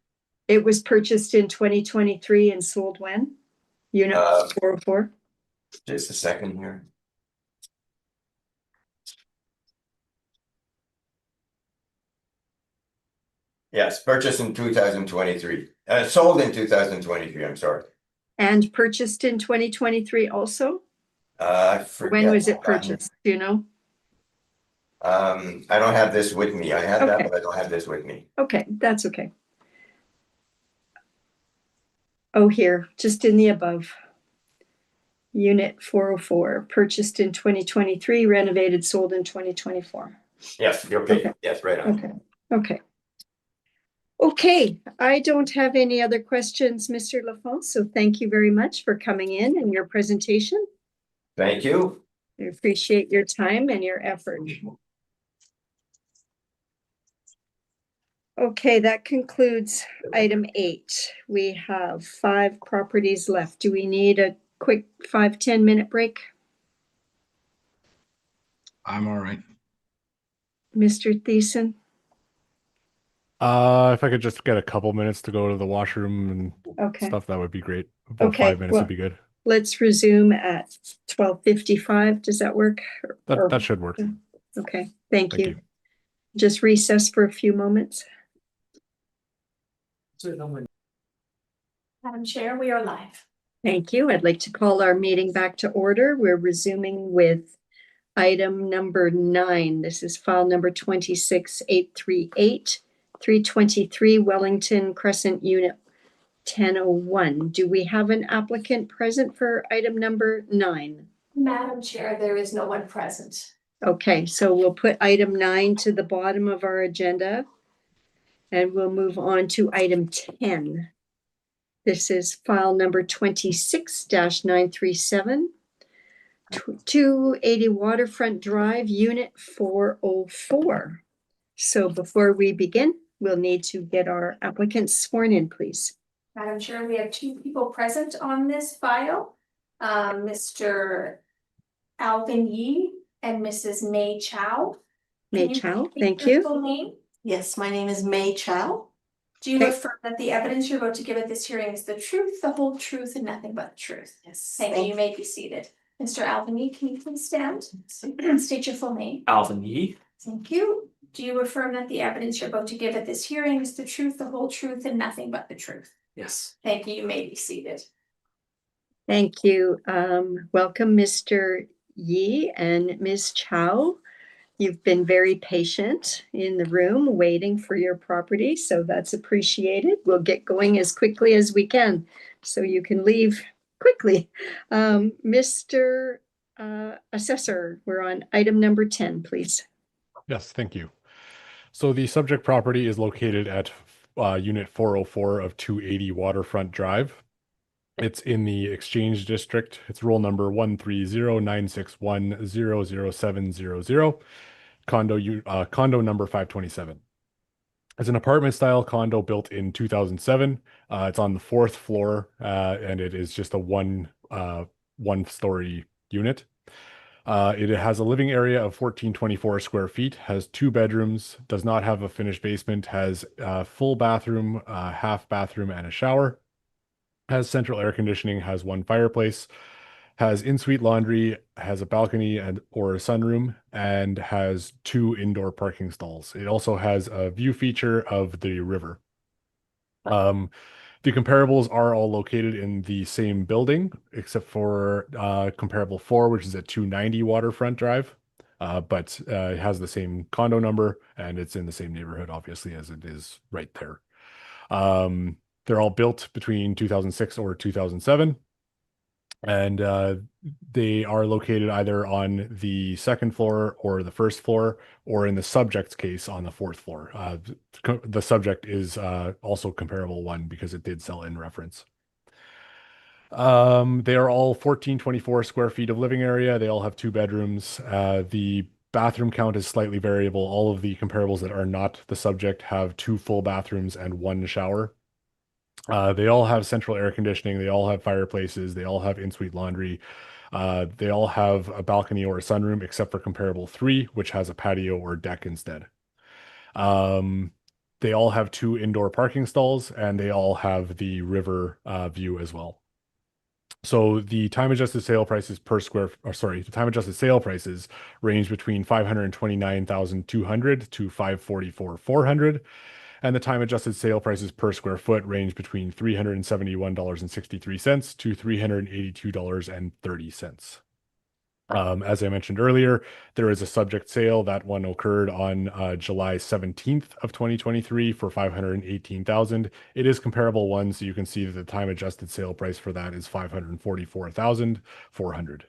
It was purchased in 2023 and sold when? Unit 404? Just a second here. Yes, purchased in 2023. Sold in 2023, I'm sorry. And purchased in 2023 also? I forget. When was it purchased? Do you know? I don't have this with me. I have that, Okay. but I don't have this with me. Okay, that's okay. Oh, here, just in the above. Unit 404, purchased in 2023, renovated, sold in 2024. Yes, you're okay. Okay. Yes, right on. Okay, okay. Okay, I don't have any other questions, Mr. Lafont, so thank you very much for coming in and your presentation. Thank you. I appreciate your time and your effort. Okay, that concludes item 8. We have 5 properties left. Do we need a quick 5-10 minute break? I'm all right. Mr. Thiessen? If I could just get a couple minutes to go to the washroom and Okay, stuff, that would be great. About Okay, 5 minutes well- would be good. let's resume at 12:55. Does that work? Or- That should work. Okay, thank Thank you. you. Just recess for a few moments. Madam Chair, we are live. Thank you. I'd like to call our meeting back to order. We're resuming with item number 9. This is file number 26838, 323 Wellington Crescent, Unit 1001. Do we have an applicant present for item number 9? Madam Chair, there is no one present. Okay, so we'll put item 9 to the bottom of our agenda. And we'll move on to item 10. This is file number 26-937, 280 Waterfront Drive, Unit 404. So before we begin, we'll need to get our applicants sworn in, please. Madam Chair, we have two people present on this file. Mr. Alvin Yee and Mrs. May Chow. May Can you Chow, repeat thank your you. full name? Yes, my name is May Chow. Do you Okay. affirm that the evidence you're about to give at this hearing is the truth, the whole truth, and nothing but the truth? Yes. Thank you. You may be seated. Mr. Alvin Yee, can you please stand? State your full name. Alvin Yee. Thank you. Do you affirm that the evidence you're about to give at this hearing is the truth, the whole truth, and nothing but the truth? Yes. Thank you. You may be seated. Thank you. Welcome, Mr. Yee and Ms. Chow. You've been very patient in the room waiting for your property, so that's appreciated. We'll get going as quickly as we can so you can leave quickly. Mr. Assessor, we're on item number 10, please. Yes, thank you. So the subject property is located at Unit 404 of 280 Waterfront Drive. It's in the Exchange District. It's roll number 130-961-00700, condo number 527. It's an apartment style condo built in 2007. It's on the 4th floor, and it is just a one-story unit. It has a living area of 1424 square feet, has 2 bedrooms, does not have a finished basement, has a full bathroom, half bathroom, and a shower, has central air conditioning, has 1 fireplace, has in-suite laundry, has a balcony or a sunroom, and has 2 indoor parking stalls. It also has a view feature of the river. The comparables are all located in the same building, except for comparable 4, which is at 290 Waterfront Drive, but it has the same condo number, and it's in the same neighborhood, obviously, as it is right there. They're all built between 2006 or 2007, and they are located either on the 2nd floor or the 1st floor, or in the subject's case on the 4th floor. The subject is also comparable 1 because it did sell in reference. They are all 1424 square feet of living area. They all have 2 bedrooms. The bathroom count is slightly variable. All of the comparables that are not the subject have 2 full bathrooms and 1 shower. They all have central air conditioning. They all have fireplaces. They all have in-suite laundry. They all have a balcony or a sunroom, except for comparable 3, which has a patio or deck instead. They all have 2 indoor parking stalls, and they all have the river view as well. So the time adjusted sale prices the time adjusted sale prices range between $529,200 to $544,400. And the time adjusted sale prices per square foot range between $371.63 to $382.30. As I mentioned earlier, there is a subject sale. That one occurred on July 17th of 2023 for $518,000. It is comparable one, so you can see that the time adjusted sale price for that is $544,400.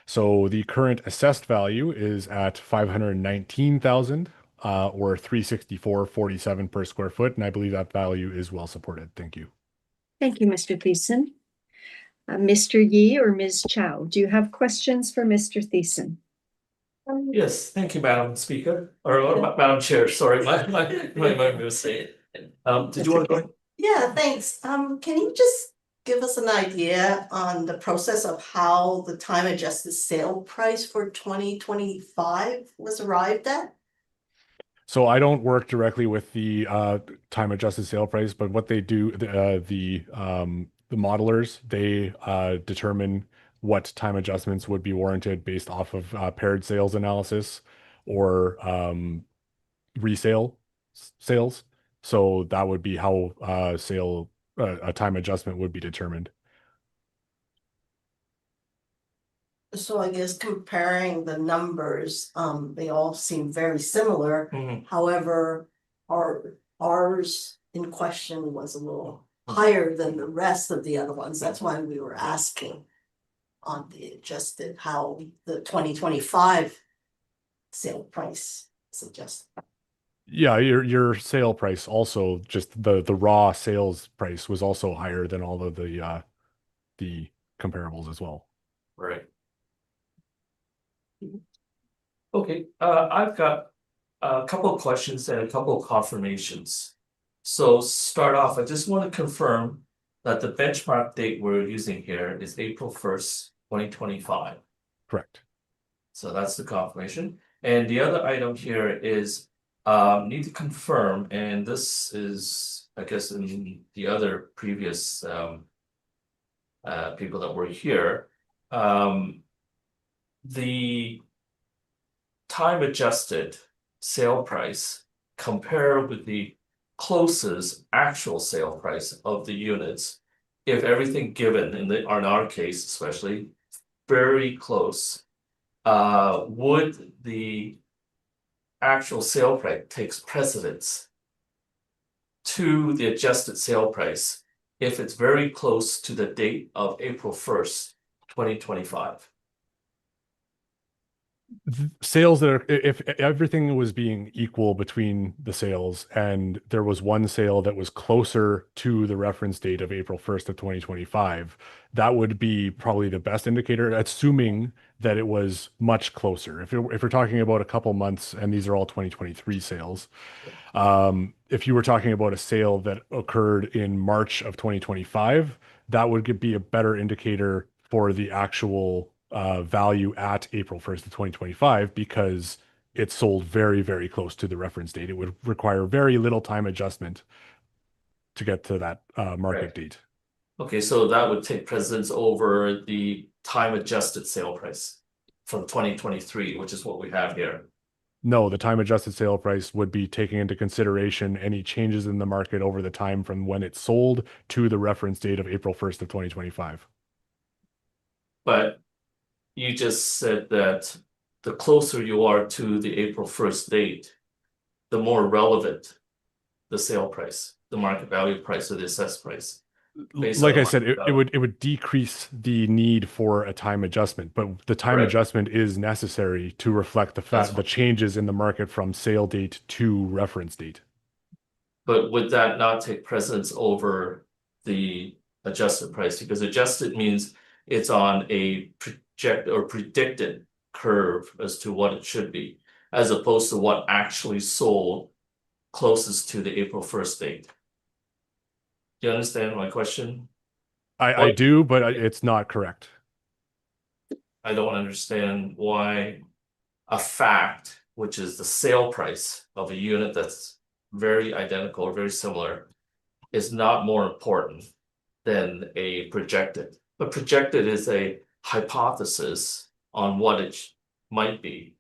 So the current assessed value is at $519,000. Or $364.47 per square foot, and I believe that value is well supported. Thank you. Thank you, Mr. Thiessen. Mr. Yee or Ms. Chow, do you have questions for Mr. Thiessen? Yes, thank you, Madam Speaker, or Madam Chair, sorry, my mistake. Did you want to go? Yeah, thanks. Can you just give us an idea on the process of how the time adjusted sale price for 2025 was arrived at? So I don't work directly with the time adjusted sale price, but what they do, the modelers, they determine what time adjustments would be warranted based off of paired sales analysis or resale sales. So that would be how a time adjustment would be determined. So I guess comparing the numbers, they all seem very similar. However, ours in question was a little higher than the rest of the other ones. That's why we were asking on the adjusted, how the 2025 sale price is adjusted. Yeah, your sale price also, just the raw sales price was also higher than all of the comparables as well. Right. Okay, I've got a couple of questions and a couple of confirmations. So start off, I just want to confirm that the benchmark date we're using here is April 1st, 2025. Correct. So that's the confirmation. And the other item here is need to confirm, and this is, I guess, in the other previous people that were here. The time adjusted sale price compare with the closest actual sale price of the units. If everything given in our case, especially very close, would the actual sale price takes precedence to the adjusted sale price if it's very close to the date of April 1st, 2025. Sales that are, if everything was being equal between the sales and there was one sale that was closer to the reference date of April 1st of 2025, that would be probably the best indicator, assuming that it was much closer. If we're talking about a couple months, and these are all 2023 sales, if you were talking about a sale that occurred in March of 2025, that would be a better indicator for the actual value at April 1st of 2025, because it sold very, very close to the reference date. It would require very little time adjustment to get to that market Right. date. Okay, so that would take precedence over the time adjusted sale price from 2023, which is what we have here. No, the time adjusted sale price would be taking into consideration any changes in the market over the time from when it sold to the reference date of April 1st of 2025. But you just said that the closer you are to the April 1st date, the more relevant the sale price, the market value price, or the assessed price. Based Like on I the said, market it would decrease the need for a time adjustment, but the time Correct. adjustment is necessary to reflect the That's fact the changes in the market from sale date to reference date. But would that not take precedence over the adjusted price? Because adjusted means it's on a project or predicted curve as to what it should be, as opposed to what actually sold closest to the April 1st date. Do you understand my question? I do, but it's not correct. I don't understand why a fact, which is the sale price of a unit that's very identical or very similar, is not more important than a projected. But projected is a hypothesis on what it might be,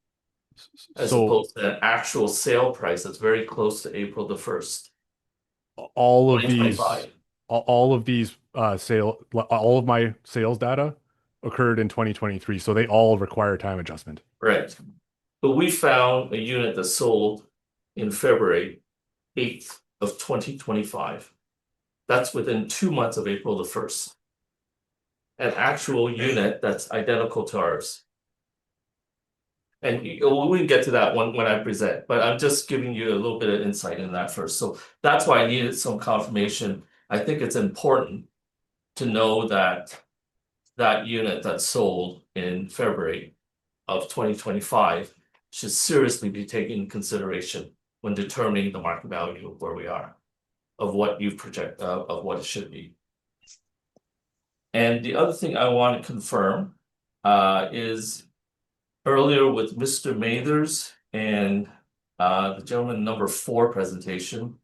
as So opposed to an actual sale price that's very close to April the 1st, all of these 2025. all of these all of my sales data occurred in 2023, so they all require time adjustment. Right. But we found a unit that sold in February 8th of 2025. That's within 2 months of April the 1st. An actual unit that's identical to ours. And we can get to that when I present, but I'm just giving you a little bit of insight in that first. So that's why I needed some confirmation. I think it's important to know that that unit that sold in February of 2025 should seriously be taken into consideration when determining the market value of where we are, of what you project, of what it should be. And the other thing I want to confirm is earlier with Mr. Mathers and the gentleman number 4 presentation,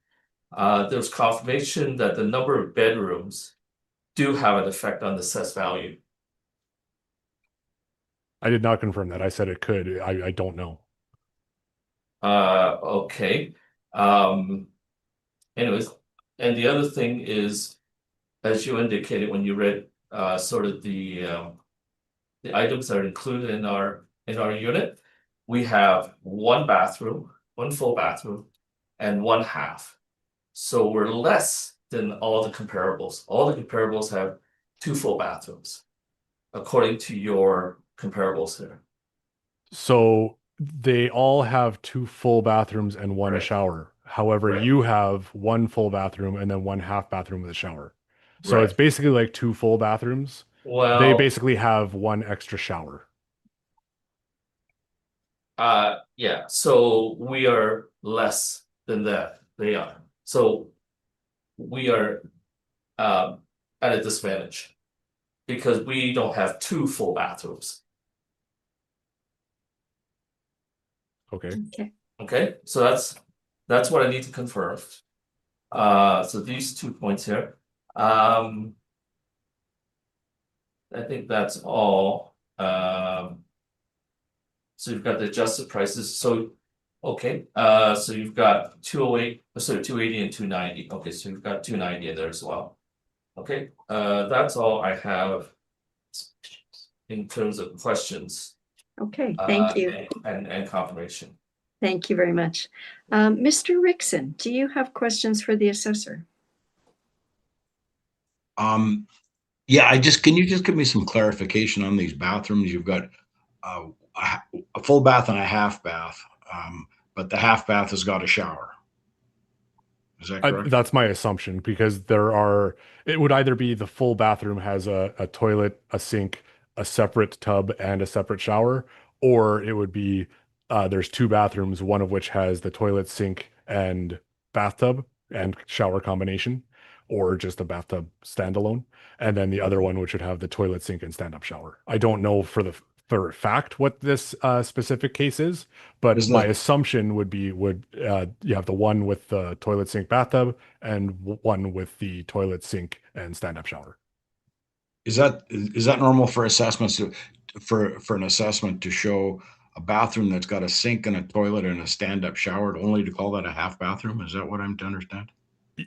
there's confirmation that the number of bedrooms do have an effect on the assessed value. I did not confirm that. I said it could. I don't know. Okay. Anyways, and the other thing is, as you indicated when you read sort of the items that are included in our unit, we have one bathroom, one full bathroom, and one half. So we're less than all the comparables. All the comparables have 2 full bathrooms, according to your comparables here. So they all have 2 full bathrooms and one Right. shower. However, Right. you have 1 full bathroom and then 1 half bathroom with a shower. So Right. it's basically like 2 full bathrooms. Well, They basically have 1 extra shower. yeah, so we are less than that, they are. So we are at a disadvantage because we don't have 2 full bathrooms. Okay. Okay. Okay, so that's what I need to confirm. So these 2 points here. I think that's all. So you've got the adjusted prices, so, okay, so you've got 208, sorry, 280 and 290, okay, so you've got 290 in there as well. Okay, that's all I have in terms of questions. Okay, thank you. And confirmation. Thank you very much. Mr. Rickson, do you have questions for the assessor? Yeah, can you just give me some clarification on these bathrooms? You've got a full bath and a half bath, but the half bath has got a shower. Is that correct? That's my assumption, because it would either be the full bathroom has a toilet, a sink, a separate tub, and a separate shower, or it would be there's 2 bathrooms, one of which has the toilet, sink, and bathtub and shower combination, or just a bathtub standalone, and then the other one which would have the toilet, sink, and stand-up shower. I don't know for a fact what this specific case is, but my assumption would be you have the one with the toilet, sink, bathtub, and one with the toilet, sink, and stand-up shower. Is that normal for assessments for an assessment to show a bathroom that's got a sink and a toilet and a stand-up shower, only to call that a half bathroom? Is that what I'm to understand?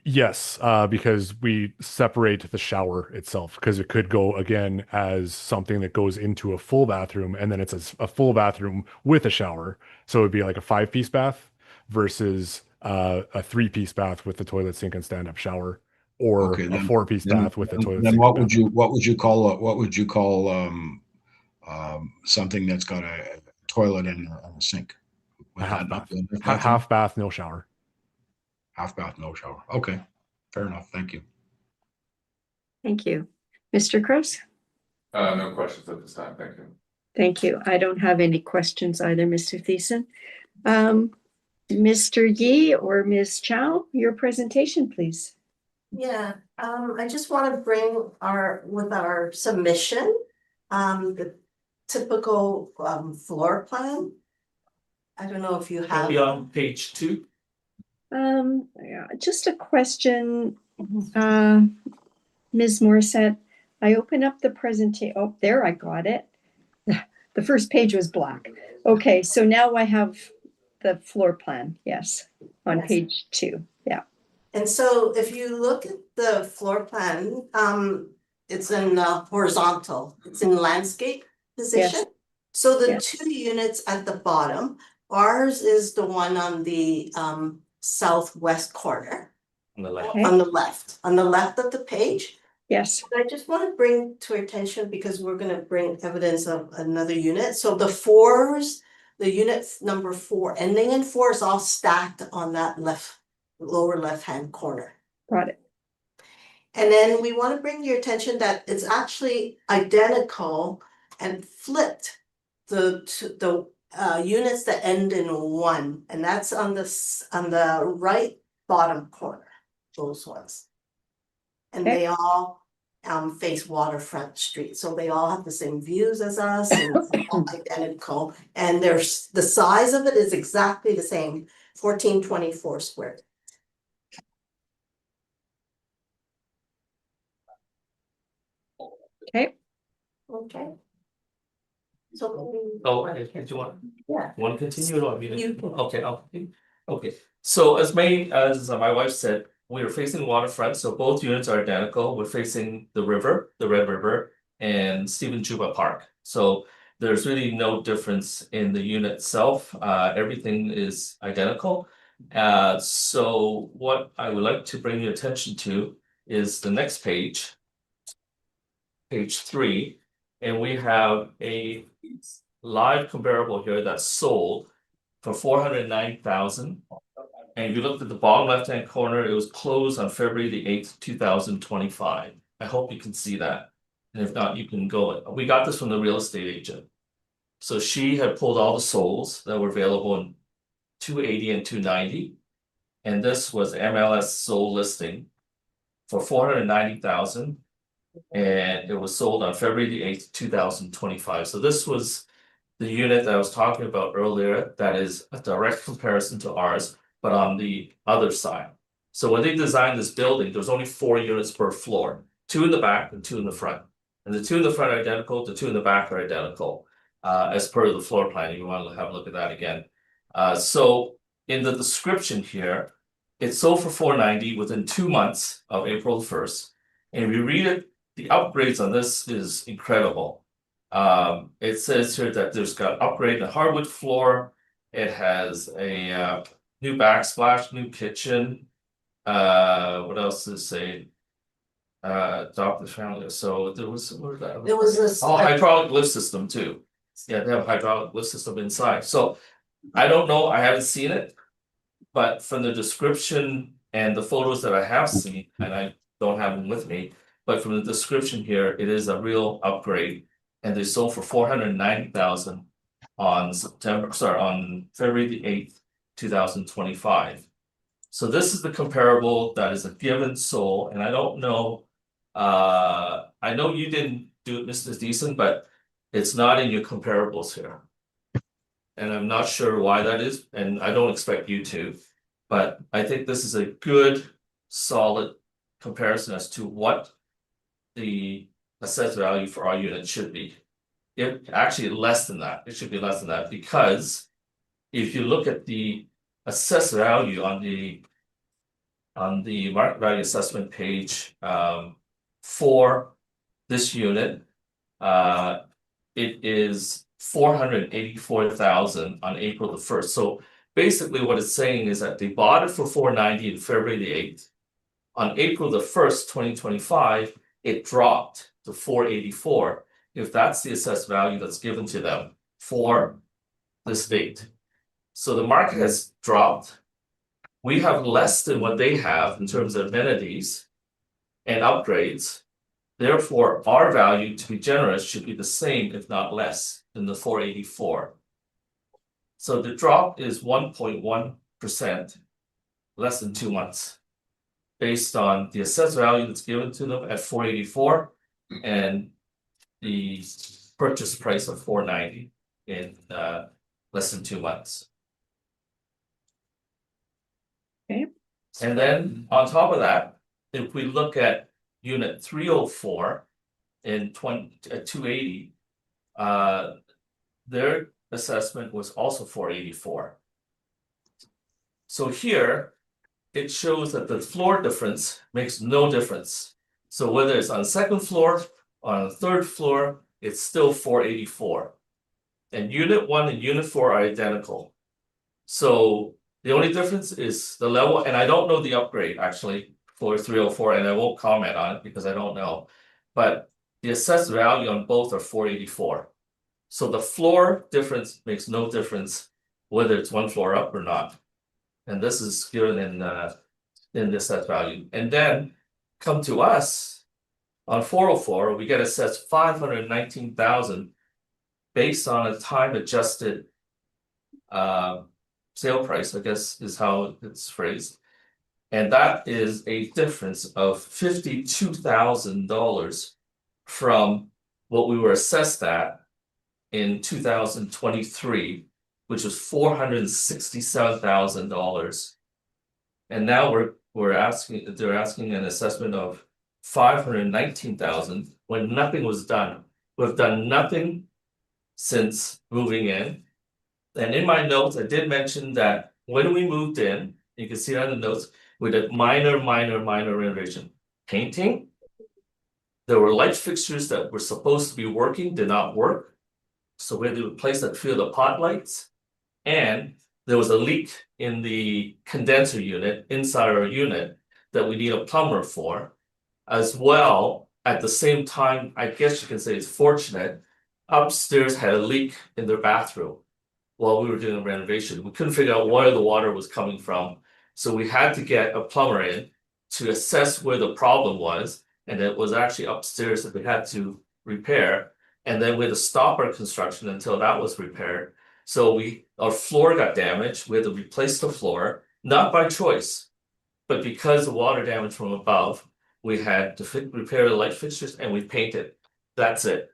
Yes, because we separate the shower itself, because it could go again as something that goes into a full bathroom, and then it's a full bathroom with a shower. So it would be like a 5-piece bath versus a 3-piece bath with the toilet, sink, and stand-up shower, or Okay, a then 4-piece bath with the toilet, then sink, what and would you call something that's got a toilet and a sink? a half bath. Be a bathroom? Half bath, no shower. Half bath, no shower. Okay, fair enough. Thank you. Thank you. Mr. Cross? No questions at this time, thank you. Thank you. I don't have any questions either, Mr. Thiessen. Mr. Yee or Ms. Chow, your presentation, please. Yeah, I just want to bring with our submission, the typical floor plan. I don't know if you have. Be on page 2. Yeah, just a question, Ms. Morissette. I open up the presentation. Oh, there, I got it. The first page was black. Okay, so now I have the floor plan. Yes, on page 2. Yeah. And so if you look at the floor plan, it's in horizontal, it's in landscape position. Yes. So the Yes. 2 units at the bottom, ours is the one on the southwest corner. On the left. Okay. On the left of the page. Yes. I just want to bring to attention, because we're going to bring evidence of another unit. So the 4s, the unit number 4, ending in 4 is all stacked on that lower left-hand corner. Got it. And then we want to bring your attention that it's actually identical and flipped the units that end in 1, and that's on the right bottom corner, those ones. And Okay. they all face waterfront street, so they all have the same views as us and all identical. And the size of it is exactly the same, 1424 square. Okay. Okay. So. Oh, did you want? Yeah. Want to continue or You can. Okay, okay. So as my wife said, we are facing waterfront, so both units are identical. We're facing the river, the Red River, and Stephen Juba Park. So there's really no difference in the unit itself. Everything is identical. So what I would like to bring your attention to is the next page. Page 3, and we have a live comparable here that's sold for $409,000. And if you look at the bottom left-hand corner, it was closed on February the 8th, 2025. I hope you can see that. And if not, you can go. We got this from the real estate agent. So she had pulled all the solds that were available in 280 and 290. And this was MLS sold listing for $490,000. And it was sold on February the 8th, 2025. So this was the unit that I was talking about earlier, that is a direct comparison to ours, but on the other side. So when they designed this building, there was only 4 units per floor, 2 in the back and 2 in the front. And the 2 in the front are identical, the 2 in the back are identical, as per the floor plan. You want to have a look at that again. So in the description here, it sold for $490 within 2 months of April 1st. And if you read it, the upgrades on this is incredible. It says here that there's got upgrade the hardwood floor. It has a new backsplash, new kitchen. What else does it say? Adopt the family. So there was It was this. hydraulic lift system too. Yeah, they have a hydraulic lift system inside. So I don't know, I haven't seen it. But from the description and the photos that I have seen, and I don't have them with me, but from the description here, it is a real upgrade. And they sold for $490,000 on February the 8th, 2025. So this is the comparable that is a given sold, and I don't know. I know you didn't do it, Mr. Deason, but it's not in your comparables here. And I'm not sure why that is, and I don't expect you to, but I think this is a good, solid comparison as to what the assessed value for our unit should be. It actually less than that. It should be less than that, because if you look at the assessed value on the market value assessment page for this unit, it is $484,000 on April the 1st. So basically what it's saying is that they bought it for $490 on February the 8th. On April the 1st, 2025, it dropped to $484, if that's the assessed value that's given to them for this date. So the market has dropped. We have less than what they have in terms of amenities and upgrades. Therefore, our value, to be generous, should be the same, if not less, than the $484. So the drop is 1.1%, less than 2 months, based on the assessed value that's given to them at $484 and the purchase price of $490 in less than 2 months. Okay. And then on top of that, if we look at unit 304 in 280, their assessment was also $484. So here it shows that the floor difference makes no difference. So whether it's on the second floor or on the third floor, it's still $484. And unit 1 and unit 4 are identical. So the only difference is the level, and I don't know the upgrade actually for 304, and I won't comment on it because I don't know. But the assessed value on both are $484. So the floor difference makes no difference whether it's one floor up or not. And this is given in the assessed value. And then come to us on 404, we get assessed $519,000 based on a time adjusted sale price, I guess is how it's phrased. And that is a difference of $52,000 from what we were assessed at in 2023, which was $467,000. And now they're asking an assessment of $519,000 when nothing was done. We've done nothing since moving in. And in my notes, I did mention that when we moved in, you can see on the notes, we did minor renovation. Painting. There were light fixtures that were supposed to be working, did not work. So we had to replace a few of the pot lights. And there was a leak in the condenser unit inside our unit that we need a plumber for. As well, at the same time, I guess you can say it's fortunate, upstairs had a leak in their bathroom while we were doing a renovation. We couldn't figure out where the water was coming from. So we had to get a plumber in to assess where the problem was. And it was actually upstairs that we had to repair. And then we had to stop our construction until that was repaired. So our floor got damaged. We had to replace the floor, not by choice, but because of water damage from above. We had to repair the light fixtures and we painted. That's it.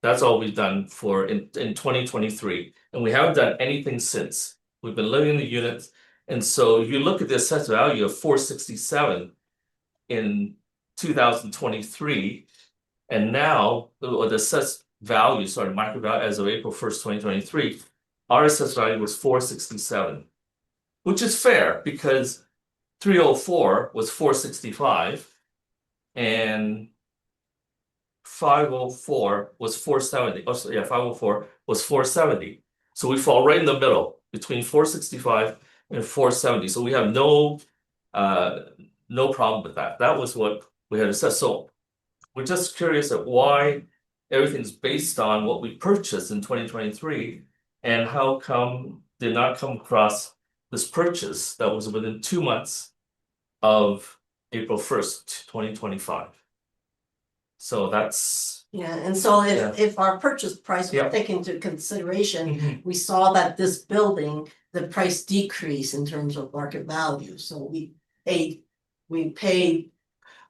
That's all we've done for in 2023, and we haven't done anything since. We've been living in the units, and so if you look at the assessed value of 467 in 2023, and now or the assessed value, sorry, market value as of April 1st, 2023, our assessed value was 467, which is fair because 304 was 465 and 504 was 470. Oh, so yeah, 504 was 470. So we fall right in the middle between 465 and 470. So we have no problem with that. That was what we had assessed. So we're just curious at why everything's based on what we purchased in 2023 and how come did not come across this purchase that was within 2 months of April 1st, 2025. So that's Yeah, and so Yeah. if our purchase price Yeah. was taken into consideration, we saw that this building, the price decreased in terms of market value, so we paid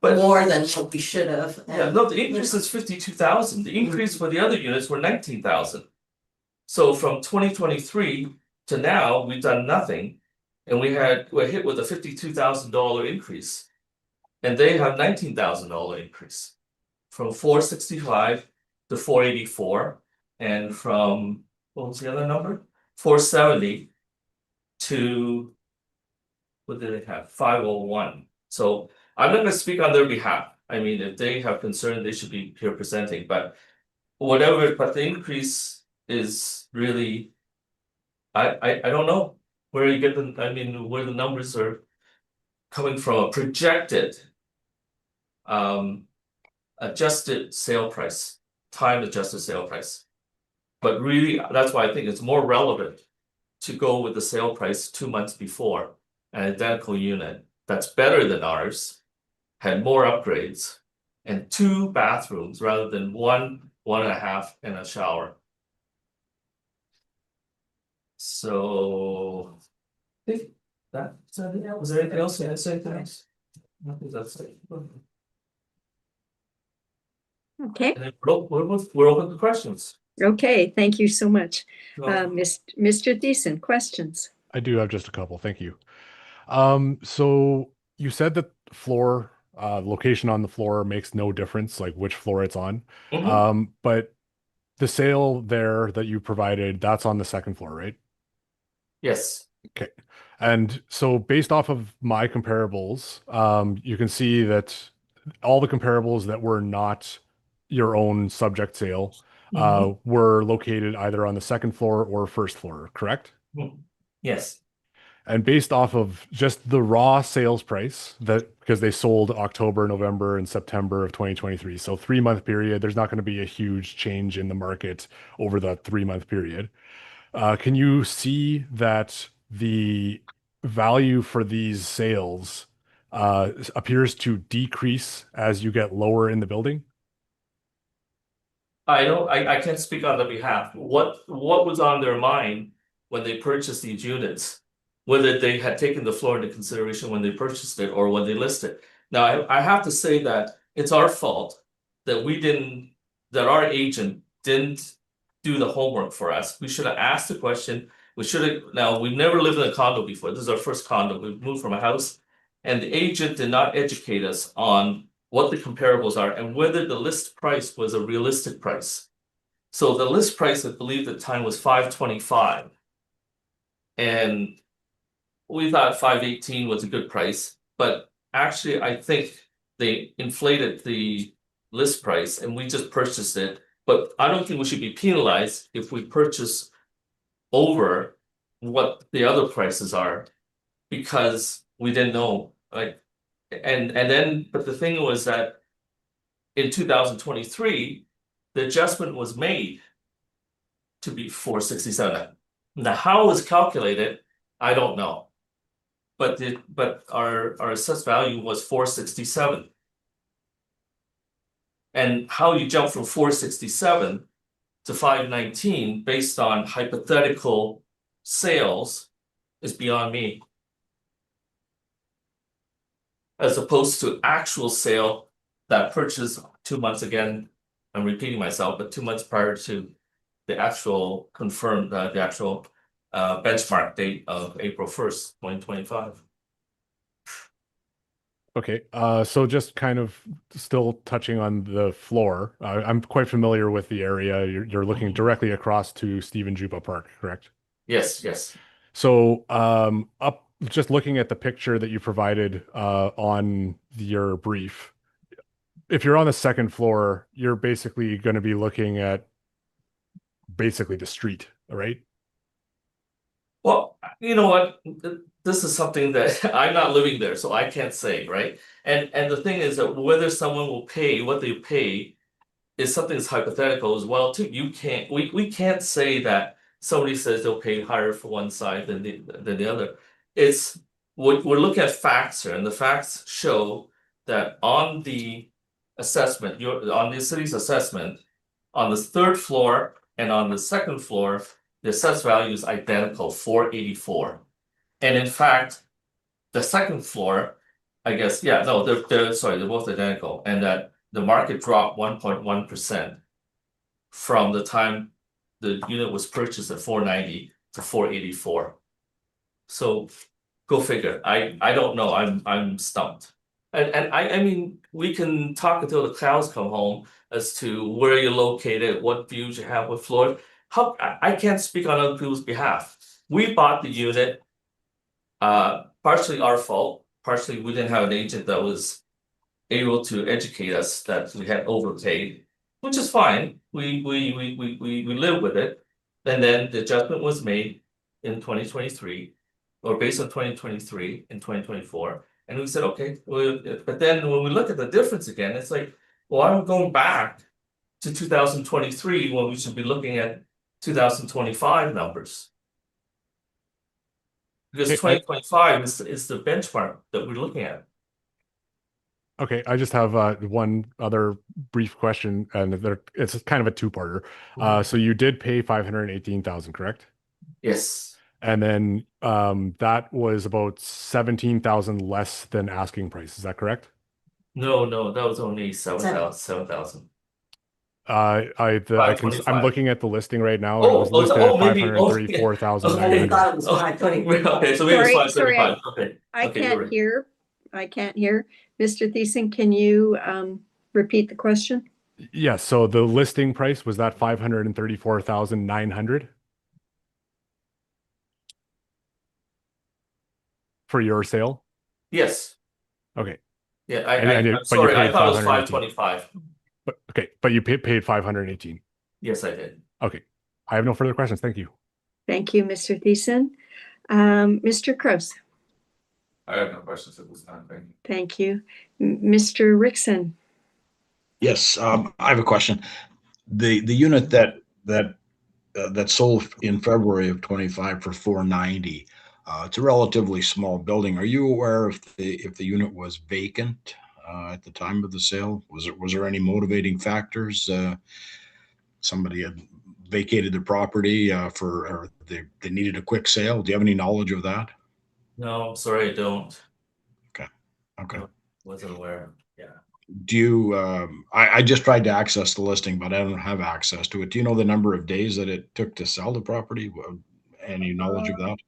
But- more than what we should have. Yeah, and- no, the increase is 52,000. The increase for the other units were 19,000. So from 2023 to now, we've done nothing. And we're hit with a $52,000 increase. And they have $19,000 increase. From 465 to 484. And from, what was the other number? 470 to, what did they have? 501. So I'm not gonna speak on their behalf. I mean, if they have concern, they should be here presenting, but whatever, but the increase is really. I don't know where you get the, I mean, where the numbers are coming from, a projected. Adjusted sale price, time adjusted sale price. But really, that's why I think it's more relevant to go with the sale price 2 months before. An identical unit that's better than ours, had more upgrades, and 2 bathrooms rather than 1, 1.5, and a shower. So I think that's it. Was there anything else? Can I say anything else? I think that's it. Okay, And then we're open to questions. okay, thank you so much. So- Mr. Thiessen, questions? I do have just a couple. Thank you. So you said that floor, location on the floor makes no difference, like which floor it's on. Mhm. But the sale there that you provided, that's on the second floor, right? Yes. Okay. And so based off of my comparables, you can see that all the comparables that were not your own subject sale were located either on the second floor or first floor, correct? Yes. And based off of just the raw sales price, that because they sold October, November, and September of 2023, so 3-month period, there's not going to be a huge change in the market over that 3-month period. Can you see that the value for these sales appears to decrease as you get lower in the building? I can't speak on their behalf. What was on their mind when they purchased these units? Whether they had taken the floor into consideration when they purchased it or when they listed. Now, I have to say that it's our fault that that our agent didn't do the homework for us. We should have asked the question. Now, we've never lived in a condo before. This is our first condo. We've moved from a house. And the agent did not educate us on what the comparables are and whether the list price was a realistic price. So the list price, I believe at the time was $525. And we thought 518 was a good price, but actually I think they inflated the list price and we just purchased it. But I don't think we should be penalized if we purchase over what the other prices are because we didn't know. Like, and then, but the thing was that in 2023, the adjustment was made to be 467. Now, how it was calculated, I don't know. But our assessed value was 467. And how you jump from 467 to 519 based on hypothetical sales is beyond me. as opposed to actual sale that purchased 2 months again. I'm repeating myself, but 2 months prior to the actual confirmed, the actual benchmark date of April 1st, 2025. Okay, so just kind of still touching on the floor, I'm quite familiar with the area. You're looking directly across to Stephen Juba Park, correct? Yes, yes. So up, just looking at the picture that you provided on your brief, if you're on the second floor, you're basically going to be looking at basically the street, right? Well, you know what? This is something that I'm not living there, so I can't say, right? And the thing is that whether someone will pay what they pay is something that's hypothetical as well too. We can't say that somebody says they'll pay higher for one side than the other. It's we're looking at facts here, and the facts show that on the assessment, on the city's assessment, on the third floor and on the second floor, the assessed value is identical, 484. And in fact, the second floor, I guess, yeah, no, they're both identical, and that the market dropped 1.1% from the time the unit was purchased at 490 to 484. So go figure. I don't know. I'm stumped. And I mean, we can talk until the cows come home as to where you're located, what views you have with Floyd. I can't speak on other people's behalf. We bought the unit, partially our fault, partially we didn't have an agent that was able to educate us that we had overpaid, which is fine. We live with it. And then the adjustment was made in 2023, or based on 2023 and 2024. And we said, okay, but then when we look at the difference again, it's like, well, I'm going back to 2023 when we should be looking at 2025 numbers. Because 2025 is the benchmark that we're looking at. Okay, I just have one other brief question, and it's kind of a two-parter. So you did pay 518,000, correct? Yes. And then that was about 17,000 less than asking price. Is that correct? No, that was only 7,000. I'm looking at the listing right now, and it Oh, was listed at maybe. Oh, yeah. 534,900. thought it was 520. Okay, so maybe it's Sorry, 575. Okay. I Okay, can't you're right. hear. I can't hear. Mr. Thiessen, can you repeat the question? Yes, so the listing price was that 534,900 for your sale? Yes. Okay. Yeah, And I'm sorry, I paid thought it was 518. 525. But you paid 518. Yes, I did. Okay. I have no further questions. Thank you. Thank you, Mr. Thiessen. Mr. Kraus. I have no questions at this time, thank you. Thank you. Mr. Rickson. Yes, I have a question. The unit that sold in February of 25 for 490. It's a relatively small building. Are you aware if the unit was vacant at the time of the sale? Was there any motivating factors? Somebody had vacated the property or they needed a quick sale. Do you have any knowledge of that? No, I'm sorry, I don't. Okay. No, wasn't aware. Yeah. Do you? I just tried to access the listing, but I don't have access to it. Do you know the number of days that it took to sell the property? Any knowledge of that?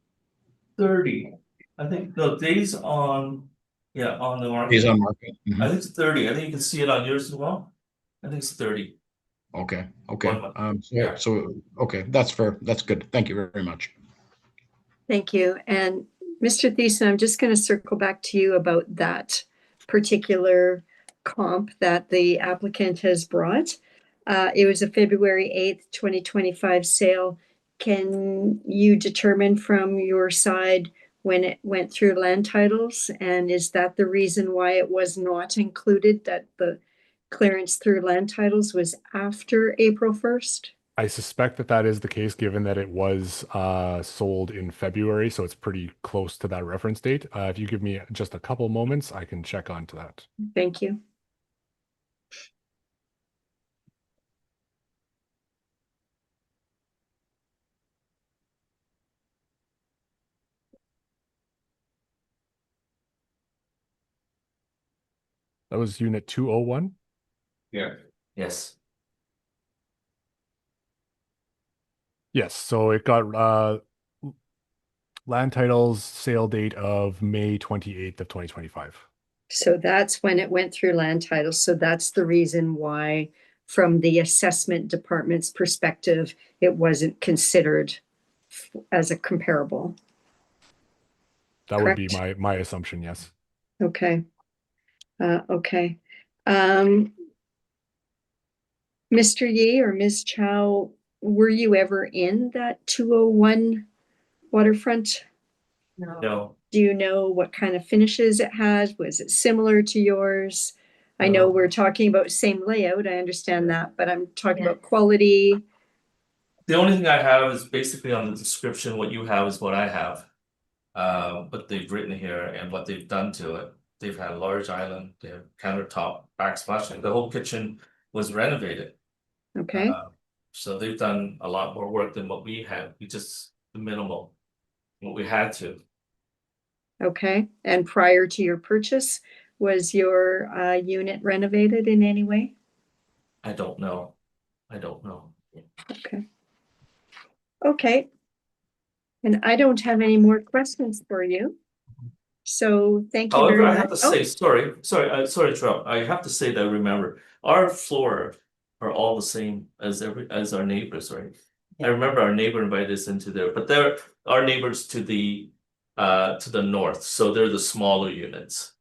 30. I think the days on the market. Days on market. I think it's 30. I think you can see it on yours as well. I think it's 30. Okay. 1 month. So okay, that's fair. That's good. Thank you very much. Thank you. And Mr. Thiessen, I'm just going to circle back to you about that particular comp that the applicant has brought. It was a February 8th, 2025 sale. Can you determine from your side when it went through land titles? And is that the reason why it was not included, that the clearance through land titles was after April 1st? I suspect that is the case, given that it was sold in February, so it's pretty close to that reference date. If you give me just a couple moments, I can check onto that. Thank you. That was unit 201. Yeah. Yes. Yes, so it got land titles sale date of May 28th of 2025. So that's when it went through land titles. So that's the reason why, from the assessment department's perspective, it wasn't considered as a comparable. That would be Correct. my assumption, yes. Okay. Okay. Mr. Yee or Ms. Chow, were you ever in that 201 waterfront? No. Do you know what kind of finishes it had? Was it similar to yours? I know No. we're talking about same layout, I understand that, but I'm talking Yeah. about quality. The only thing I have is basically on the description, what you have is what I have. What they've written here and what they've done to it. They've had a large island, they have countertop, backsplash, and the whole kitchen was renovated. Okay, So they've done a lot more work than what we had. We just the minimal, what we had to. okay. And prior to your purchase, was your unit renovated in any way? I don't know. I don't know. Okay. Okay. And I don't have any more questions for you. So thank you However, very I much. have to say, sorry to interrupt. I have to say that I remember our floor are all the same as our neighbors, right? I remember our neighbor invited us into there, but they're our neighbors to the north, so they're the smaller units.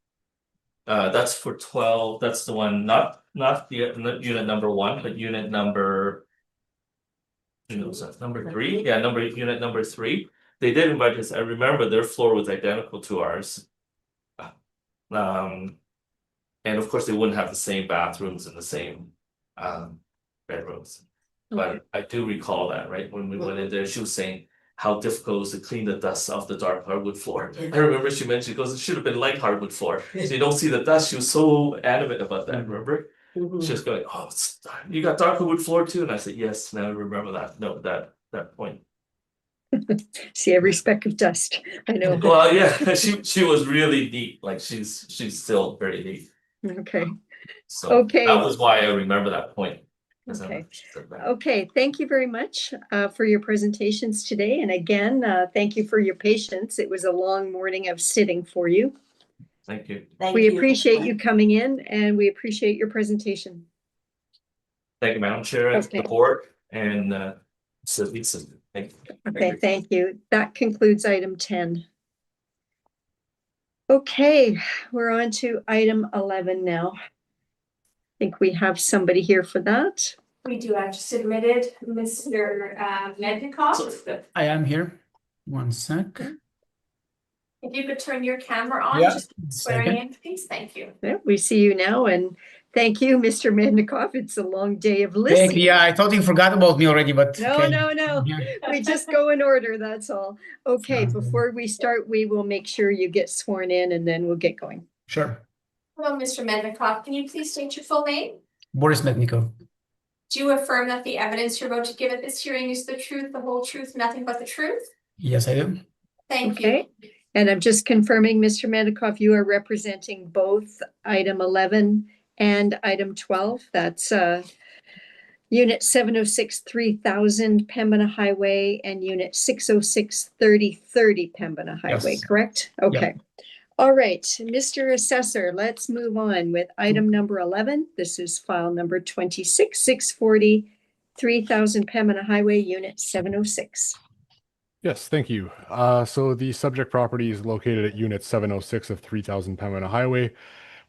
That's for 12. That's the one, not unit number 1, but unit number. Was that number 3? Yeah, unit number 3. They did invite us. I remember their floor was identical to ours. And of course they wouldn't have the same bathrooms and the same bedrooms. But I do recall that, right? When we went in there, she was saying how difficult it was to clean the dust off the dark hardwood floor. I remember she mentioned, she goes, it should have been light hardwood floor. So you don't see the dust. She was so adamant about that, remember? She was going, oh, you got dark hardwood floor too? And I said, yes, now I remember that. No, that point. See every speck of dust. I know. Well, yeah, she was really neat. Like she's still very neat. Okay. So Okay. that was why I remember that point. Okay. Okay. Thank you very much for your presentations today. And again, thank you for your patience. It was a long morning of sitting for you. Thank you. We appreciate you coming in and we appreciate your presentation. Thank you, Madam Chair, and the board, and Lisa. Thank you. Okay, thank you. That concludes item 10. Okay, we're on to item 11 now. I think we have somebody here for that. We do have just admitted Mr. Mednikoff. I am here. One sec. If you could turn your camera on, Yeah, just swearing in, please. Thank you. Yeah, we see you now, and thank you, Mr. Mednikoff. It's a long day of Thank listening. you. Yeah, I thought you forgot about me already, but No, okay. no. Yeah. We just go in order, that's all. Okay, Sounds good. before we start, we will make sure you get sworn in and then we'll get going. Sure. Hello, Mr. Mednikoff. Can you please state your full name? Boris Metnikov. Do you affirm that the evidence you're about to give at this hearing is the truth, the whole truth, nothing but the truth? Yes, I do. Thank Okay. you. And I'm just confirming, Mr. Mednikoff, you are representing both item 11 and item 12. That's Unit 706 3000 Pembina Highway and Unit 606 3030 Pembina Highway, Yes. correct? Okay. All right, Mr. Assessor, let's move on with item number 11. This is file number 26640 3000 Pembina Highway, Unit 706. Yes, thank you. So the subject property is located at Unit 706 of 3000 Pembina Highway,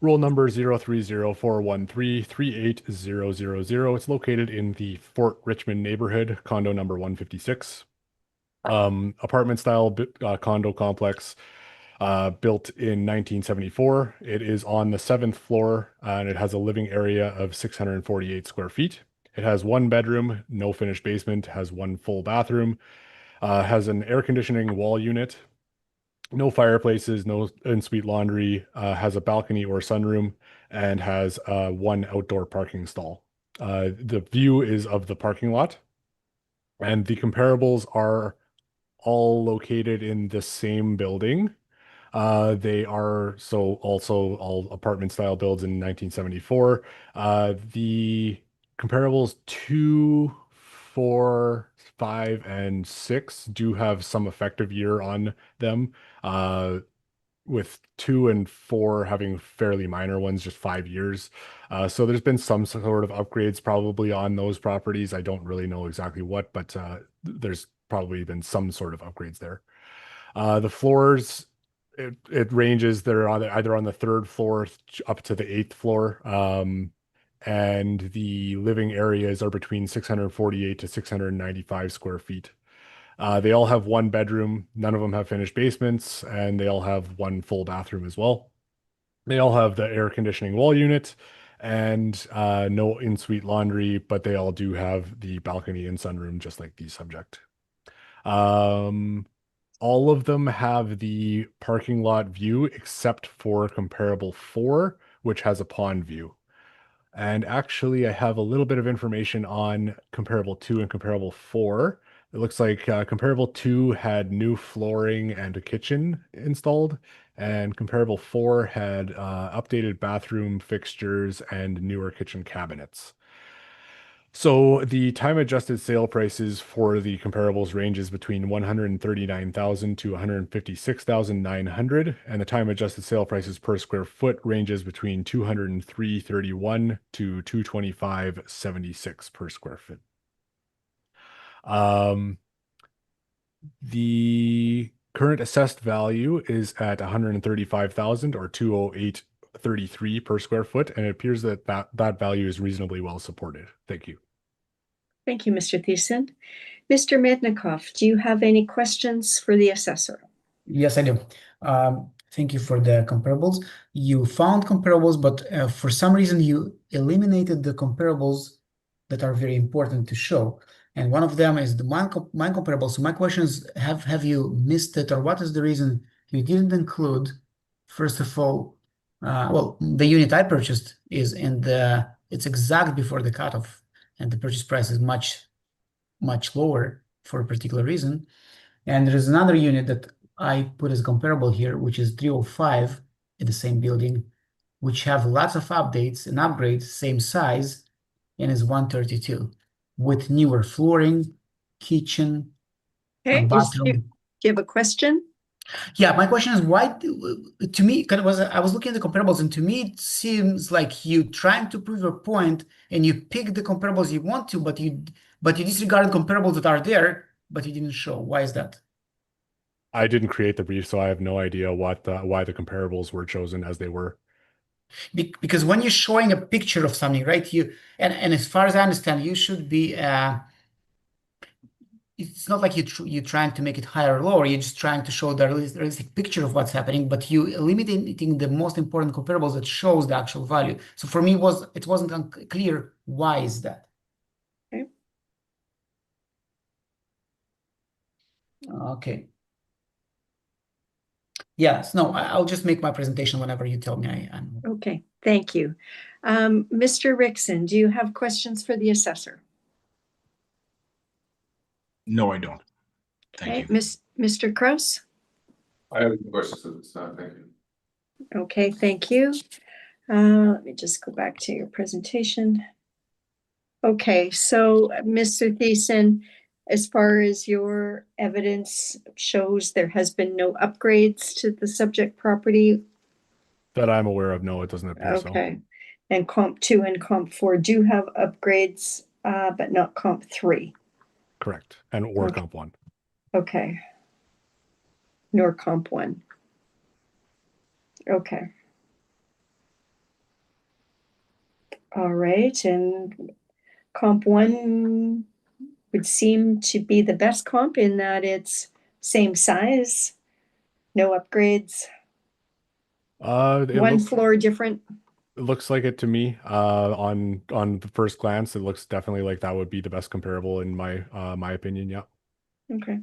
roll number 030-413-38000. It's located in the Fort Richmond neighborhood, condo number 156. Apartment style condo complex, built in 1974. It is on the 7th floor and it has a living area of 648 square feet. It has 1 bedroom, no finished basement, has 1 full bathroom. Has an air conditioning wall unit, no fireplaces, no en-suite laundry, has a balcony or sunroom, and has 1 outdoor parking stall. The view is of the parking lot, and the comparables are all located in the same building. They are also all apartment style builds in 1974. The comparables 2, 4, 5, and 6 do have some effective year on them. With 2 and 4 having fairly minor ones, just 5 years. So there's been some sort of upgrades probably on those properties. I don't really know exactly what, but there's probably been some sort of upgrades there. The floors, it ranges. They're either on the 3rd floor up to the 8th floor. And the living areas are between 648 to 695 square feet. They all have 1 bedroom. None of them have finished basements, and they all have 1 full bathroom as well. They all have the air conditioning wall unit and no in-suite laundry, but they all do have the balcony and sunroom, just like the subject. All of them have the parking lot view except for comparable 4, which has a pond view. And actually, I have a little bit of information on comparable 2 and comparable 4. It looks like comparable 2 had new flooring and a kitchen installed, and comparable 4 had updated bathroom fixtures and newer kitchen cabinets. So the time adjusted sale prices for the comparables ranges between 139,000 to 156,900, and the time adjusted sale prices per square foot ranges between 203.31 to 225.76 per square foot. The current assessed value is at 135,000 or 208.33 per square foot, and it appears that that value is reasonably well supported. Thank you. Thank you, Mr. Thiessen. Mr. Mednikov, do you have any questions for the assessor? Yes, I do. Thank you for the comparables. You found comparables, but for some reason you eliminated the comparables that are very important to show. And one of them is the mine comparable. So my question is, have you missed it, or what is the reason you didn't include, first of all, well, the unit I purchased is it's exact before the cutoff, and the purchase price is much lower for a particular reason. And there is another unit that I put as comparable here, which is 305 in the same building, which have lots of updates and upgrades, same size, and is 132 with newer flooring, kitchen, Okay, do bathroom. you have a question? Yeah, my question is why, to me, I was looking at the comparables, and to me it seems like you trying to prove your point and you pick the comparables you want to, but you disregard the comparables that are there, but you didn't show. Why is that? I didn't create the brief, so I have no idea why the comparables were chosen as they were. Because when you're showing a picture of something, right? And as far as I understand, you should be. It's not like you're trying to make it higher or lower. You're just trying to show the realistic picture of what's happening, but you eliminating the most important comparables that shows the actual value. So for me, it wasn't clear why is that. Okay. Okay. Yes. No. I'll just make my presentation whenever you tell me. I'm Okay. Thank you, Mr. Rickson. Do you have questions for the assessor? No, I don't. Thank you. Mr. Kraus? I have no questions at this time. Thank you. Okay, thank you. Let me just go back to your presentation. Okay, so Mr. Thiessen, as far as your evidence shows, there has been no upgrades to the subject property. That I'm aware of, no, it doesn't appear so. Okay, and Comp 2 and Comp 4 do have upgrades, but not Comp 3. Correct, or Comp 1. Okay. Nor Comp 1. Okay. All right, and Comp 1 would seem to be the best comp in that it's same size, no upgrades, one floor different. It looks like it to me. On the first glance, it looks definitely like that would be the best comparable in my opinion. Yeah. Okay.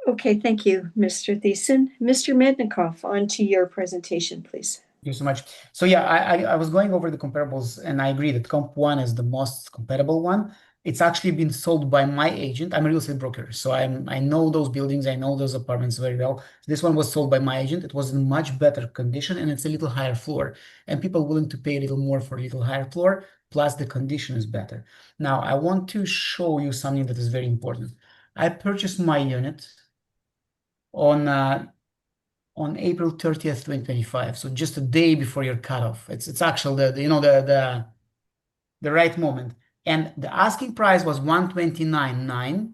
Okay, thank you, Mr. Thiessen. Mr. Mednikov, on to your presentation, please. Thank you so much. So yeah, I was going over the comparables, and I agree that Comp 1 is the most comparable one. It's actually been sold by my agent. I'm a real estate broker, so I know those buildings, I know those apartments very well. This one was sold by my agent. It was in much better condition and it's a little higher floor. And people willing to pay a little more for a little higher floor, plus the condition is better. Now, I want to show you something that is very important. I purchased my unit on April 30th, 2025. So just a day before your cutoff. It's actually the right moment. And the asking price was 129.9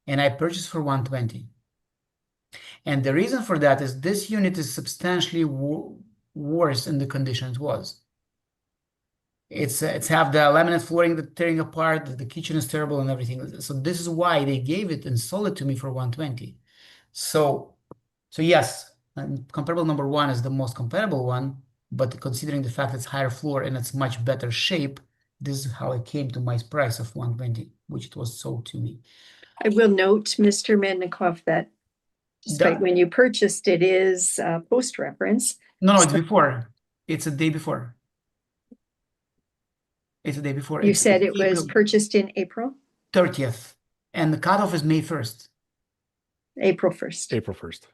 and I purchased for 120. And the reason for that is this unit is substantially worse in the condition it was. It's have the laminate flooring that's tearing apart, the kitchen is terrible and everything. So this is why they gave it and sold it to me for 120. So yes, comparable number one is the most comparable one, but considering the fact it's higher floor and it's much better shape, this is how I came to my price of 120, which it was sold to me. I will note, Mr. Mednikov, that despite when you purchased it is post-reference. No, it's before. It's a day before. It's a day before. You said it was purchased in April? 30th. And the cutoff is May 1st. April 1st. April 1st.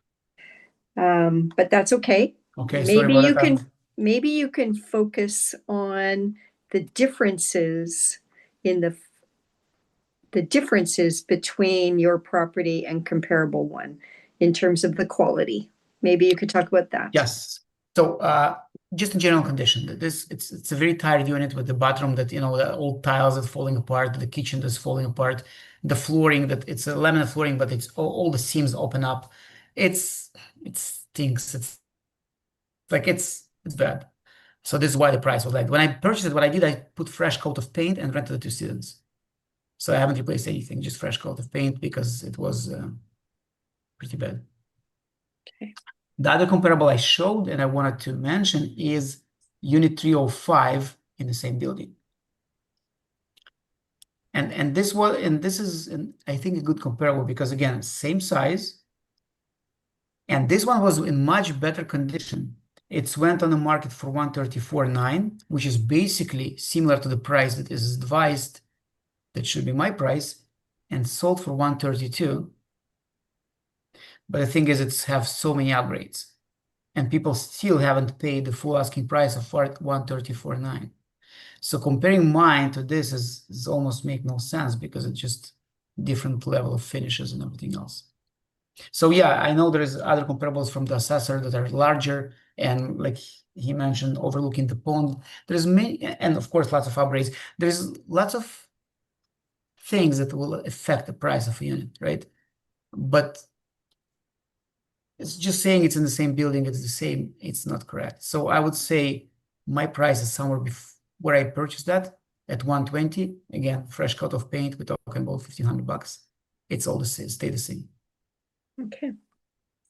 But that's okay. Okay, maybe you can focus on the differences in the differences between your property and comparable one in terms of the quality. Maybe you could talk about that. Yes. So just in general condition, it's a very tired unit with the bathroom that, the old tiles that's falling apart, the kitchen that's falling apart, the flooring that it's a laminate flooring, but it's all the seams open up. It stinks. It's bad. So this is why the price was like, when I purchased it, what I did, I put fresh coat of paint and rented it to students. So I haven't replaced anything, just fresh coat of paint because it was pretty bad. Okay. The other comparable I showed and I wanted to mention is Unit 305 in the same building. And this is I think a good comparable because again, same size. And this one was in much better condition. It's went on the market for 134.9, which is basically similar to the price that is advised. That should be my price, and sold for 132. But the thing is, it's have so many upgrades, and people still haven't paid the full asking price of 134.9. So comparing mine to this is almost make no sense because it's just different level of finishes and everything else. So yeah, I know there is other comparables from the assessor that are larger and like he mentioned, overlooking the pond. There's many, and of course, lots of upgrades. There's lots of things that will affect the price of a unit, right? But it's just saying it's in the same building, it's the same, it's not correct. So I would say my price is somewhere where I purchased that at 120. Again, fresh coat of paint, we're talking about $1,500. It's all the same, stay the same. Okay,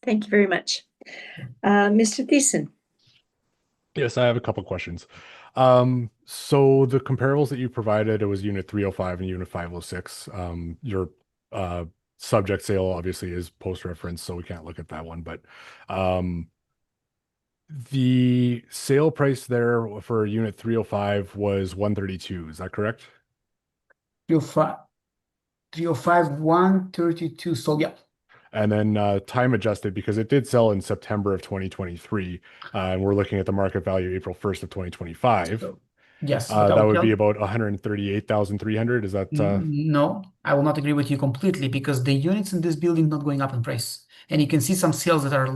thank you very much. Mr. Thiessen. Yes, I have a couple questions. So the comparables that you provided, it was Unit 305 and Unit 506. Your subject sale obviously is post-reference, so we can't look at that one. But the sale price there for Unit 305 was 132. Is that correct? 305, 132. So yeah. And then time adjusted because it did sell in September of 2023. And we're looking at the market value April 1st of 2025. So, yes. That would be about 138,300. Is that? No, I will not agree with you completely because the units in this building not going up in price. And you can see some sales that are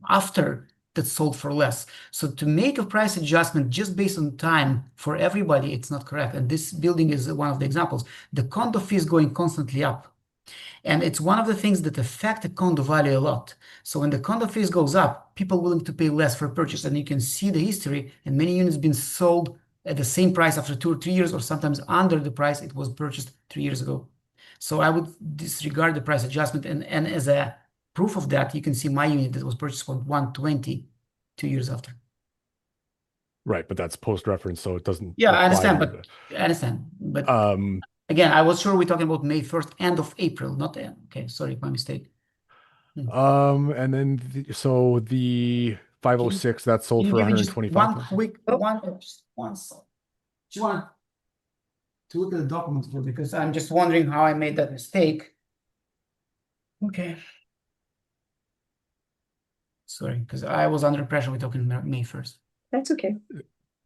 after that sold for less. So to make a price adjustment just based on time for everybody, it's not correct. And this building is one of the examples. The condo fee is going constantly up. And it's one of the things that affect the condo value a lot. So when the condo fees goes up, people willing to pay less for purchase. And you can see the history and many units been sold at the same price after 2 or 3 years, or sometimes under the price it was purchased 3 years ago. So I would disregard the price adjustment. And as a proof of that, you can see my unit that was purchased for 120 2 years after. Right, but that's post-reference, so it doesn't. Yeah, I understand, but again, I was sure we're talking about May 1st, end of April, not end. Okay, sorry, my mistake. And then so the 506 that sold for 125. One quick, one second. Do you want to look at the documents because I'm just wondering how I made that mistake. Okay. Sorry, because I was under pressure. We're talking May 1st. That's okay.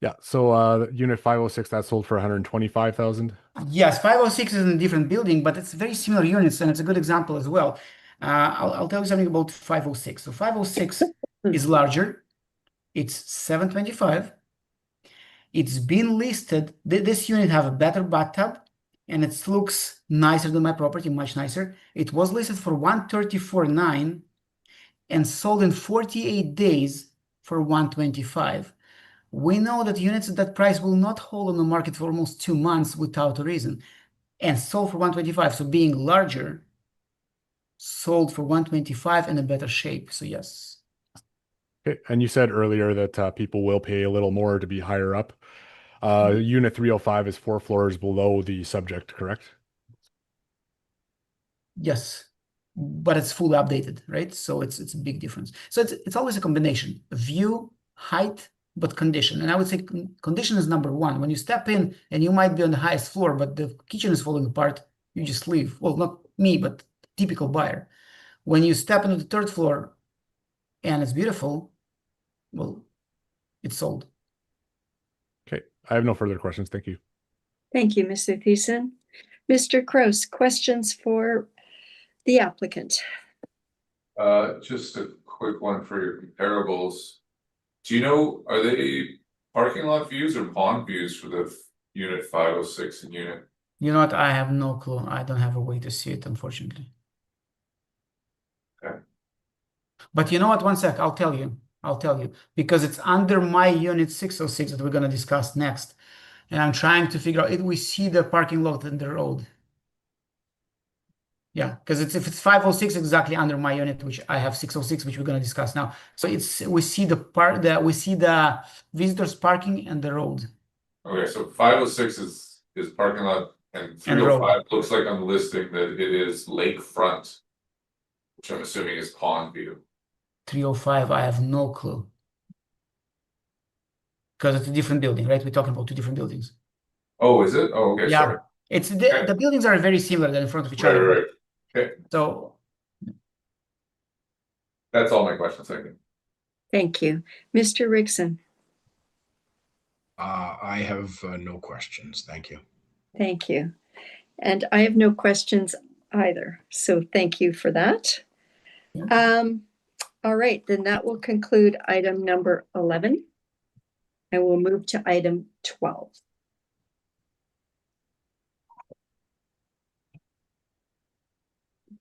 Yeah, so unit 506 that sold for 125,000. Yes, 506 is in a different building, but it's very similar units, and it's a good example as well. I'll tell you something about 506. So 506 is larger. It's 725. It's been listed. This unit have a better bathtub, and it looks nicer than my property, much nicer. It was listed for 134.9 and sold in 48 days for 125. We know that units at that price will not hold on the market for almost 2 months without a reason, and sold for 125. So being larger, sold for 125 in a better shape. So yes. Okay, and you said earlier that people will pay a little more to be higher up. Unit 305 is 4 floors below the subject, correct? Yes, but it's fully updated, right? So it's a big difference. So it's always a combination: view, height, but condition. And I would say condition is number one. When you step in and you might be on the highest floor, but the kitchen is falling apart, you just leave. Well, not me, but typical buyer. When you step into the 3rd floor and it's beautiful, well, it's sold. Okay, I have no further questions. Thank you. Thank you, Mr. Thiessen. Mr. Kraus, questions for the applicant? Just a quick one for your comparables. Do you know, are they parking lot views or pond views for the unit 506 and unit? You know what? I have no clue. I don't have a way to see it, unfortunately. Okay. But you know what? One sec, I'll tell you, because it's under my unit 606 that we're going to discuss next. And I'm trying to figure out if we see the parking lot in the road. Yeah, because if it's 506 exactly under my unit, which I have 606, which we're going to discuss now. So we see the visitors parking and the road. Okay, so 506 is parking lot and 305 looks like on the listing that it is lakefront, which I'm assuming is pond view. 305, I have no clue. Because it's a different building, right? We're talking about 2 different buildings. Oh, is it? Oh, okay, Yeah, sorry. it's the buildings are very similar. They're in front of each other. Right. Okay. So that's all my questions. Thank you. Thank you. Mr. Rickson. I have no questions. Thank you. Thank you. And I have no questions either. So thank you for that. All right, then that will conclude item number 11. And we'll move to item 12.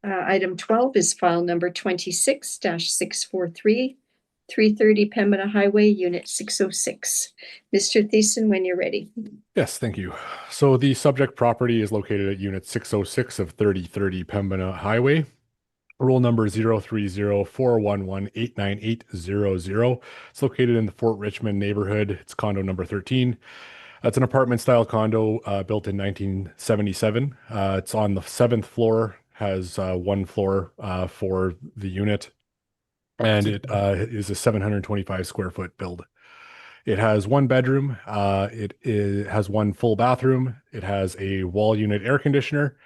Item 12 is file number 26-643, 330 Pembina Highway, Unit 606. Mr. Thiessen, when you're ready. Yes, thank you. So the subject property is located at Unit 606 of 3030 Pembina Highway. Roll number 030-411-89800. It's located in the Fort Richmond neighborhood. It's condo number 13. It's an apartment style condo built in 1977. It's on the 7th floor, has 1 floor for the unit, and it is a 725 square foot build. It has 1 bedroom. It has 1 full bathroom. It has a wall unit air conditioner,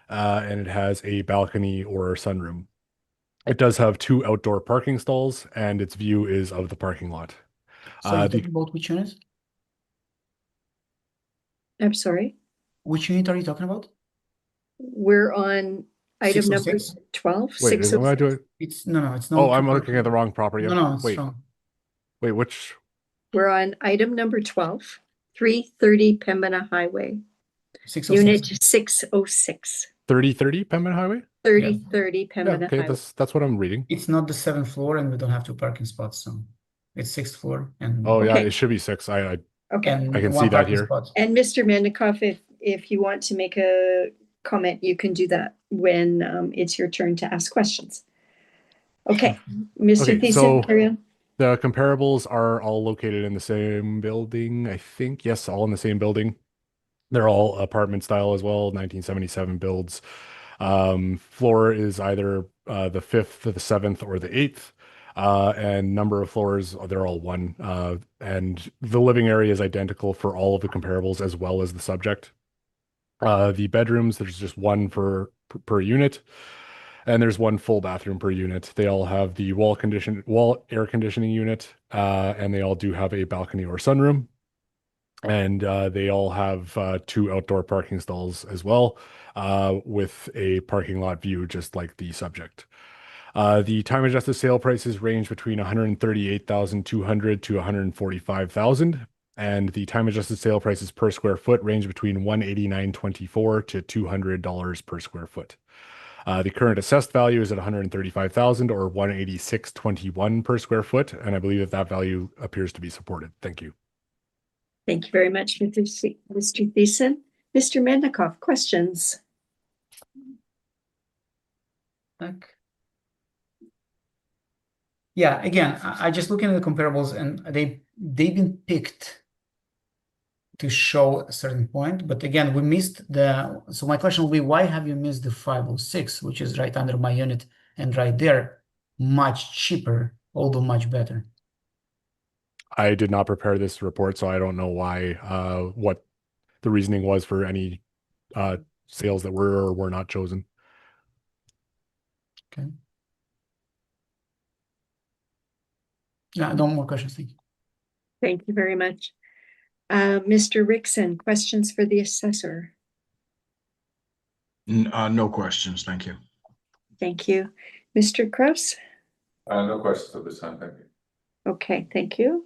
and it has a balcony or sunroom. It does have 2 outdoor parking stalls, and its view is of the parking lot. So you're talking about which unit? I'm sorry? Which unit are you talking about? We're on item number 12. Wait, am I doing? It's no, it's not. Oh, I'm looking at the wrong property. No, it's wait, wrong. Wait, which? We're on item number 12, 330 Pembina Highway, 606. Unit 606. 3030 Pembina Highway? 3030 Pembina okay, Highway. that's what I'm reading. It's not the 7th floor, and we don't have 2 parking spots, so it's 6th floor. And oh yeah, it should be 6. I can see that here. Spot. And Mr. Mendikoff, if you want to make a comment, you can do that when it's your turn to ask questions. Okay, Mr. Thiessen, so carry on. the comparables are all located in the same building, I think. Yes, all in the same building. They're all apartment style as well, 1977 builds. Floor is either the 5th, the 7th, or the 8th. And number of floors, they're all 1. And the living area is identical for all of the comparables as well as the subject. The bedrooms, there's just one per unit, and there's one full bathroom per unit. They all have the wall air conditioning unit, and they all do have a balcony or sunroom. And they all have 2 outdoor parking stalls as well, with a parking lot view, just like the subject. The time adjusted sale prices range between 138,200 to 145,000, and the time adjusted sale prices per square foot range between 189.24 to $200 per square foot. The current assessed value is at 135,000 or 186.21 per square foot, and I believe that value appears to be supported. Thank you. Thank you very much, Mr. Thiessen. Mr. Mendikoff, questions? Yeah, again, I just looking at the comparables, and they've been picked to show a certain point, but again, we missed so my question will be, why have you missed the 506, which is right under my unit and right there, much cheaper, although much better? I did not prepare this report, so I don't know why, what the reasoning was for any sales that were or were not chosen. Okay. Yeah, no more questions, thank you. Thank you very much. Mr. Rickson, questions for the assessor? No questions, thank you. Thank you. Mr. Kraus? No questions at this time, thank you. Okay, thank you.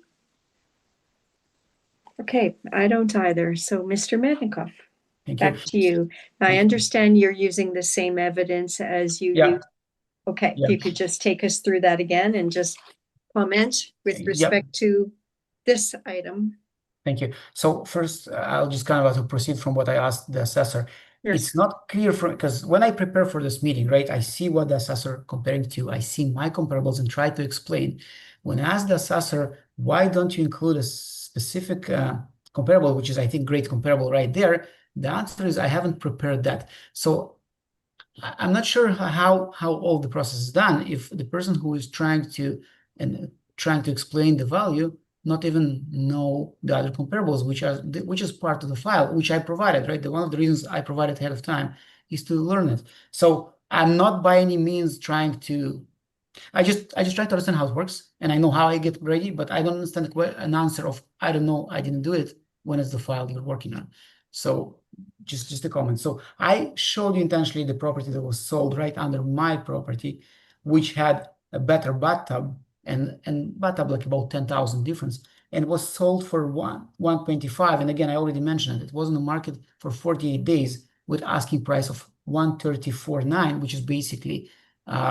Okay, I don't either. So Mr. Mendikoff, back to you. I understand you're using the same evidence as you used. Okay, if you could just take us through that again and just comment with respect to this item. Thank you. So first, I'll just kind of have to proceed from what I asked the assessor. Yes. It's not clear because when I prepare for this meeting, right, I see what the assessor comparing to. I see my comparables and try to explain. When I ask the assessor, why don't you include a specific comparable, which is, I think, great comparable right there, the answer is I haven't prepared that. So I'm not sure how all the process is done. If the person who is trying to explain the value not even know the other comparables, which is part of the file, which I provided, right? One of the reasons I provided ahead of time is to learn it. So I'm not by any means trying to. I just try to understand how it works, and I know how I get ready, but I don't understand an answer of I don't know, I didn't do it when it's the file you're working on. So just a comment. So I showed you intentionally the property that was sold right under my property, which had a better bathtub and bathtub like about 10,000 difference, and was sold for 125. And again, I already mentioned it was on the market for 48 days with asking price of 134.9, which is basically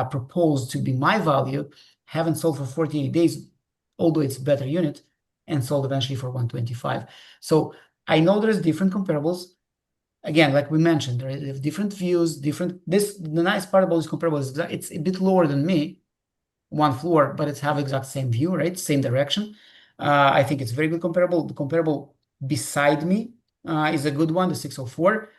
proposed to be my value. Haven't sold for 48 days, although it's a better unit, and sold eventually for 125. So I know there's different comparables. Again, like we mentioned, there are different views, the nice part about this comparable is that it's a bit lower than me, one floor, but it's have exact same view, right? Same direction. I think it's very good comparable. The comparable beside me is a good one, the 604.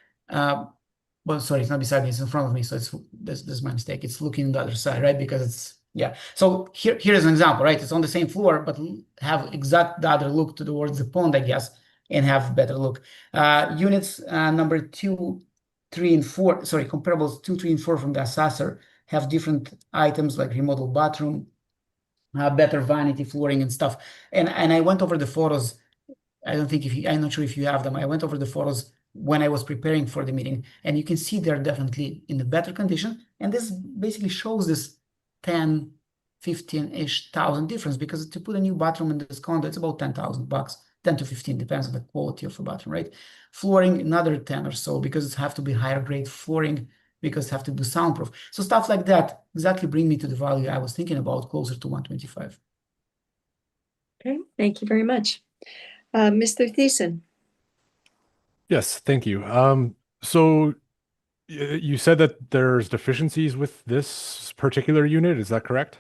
Well, sorry, it's not beside me, it's in front of me. So this is my mistake. It's looking the other side, right? Because it's, yeah. So here's an example, right? It's on the same floor, but have exact the other look towards the pond, I guess, and have better look. Units number 2, 3, and 4, sorry, comparables 2, 3, and 4 from the assessor have different items like remodeled bathroom, better vanity flooring and stuff. And I went over the photos. I'm not sure if you have them. I went over the photos when I was preparing for the meeting, and you can see they're definitely in a better condition. And this basically shows this 10, 15-ish thousand difference, because to put a new bathroom in this condo, it's about $10,000, 10 to 15, depends on the quality of the bathroom, right? Flooring, another 10 or so, because it have to be higher grade flooring, because it have to be soundproof. So stuff like that exactly bring me to the value I was thinking about, closer to 125. Okay, thank you very much. Mr. Thiessen. Yes, thank you. So you said that there's deficiencies with this particular unit, is that correct?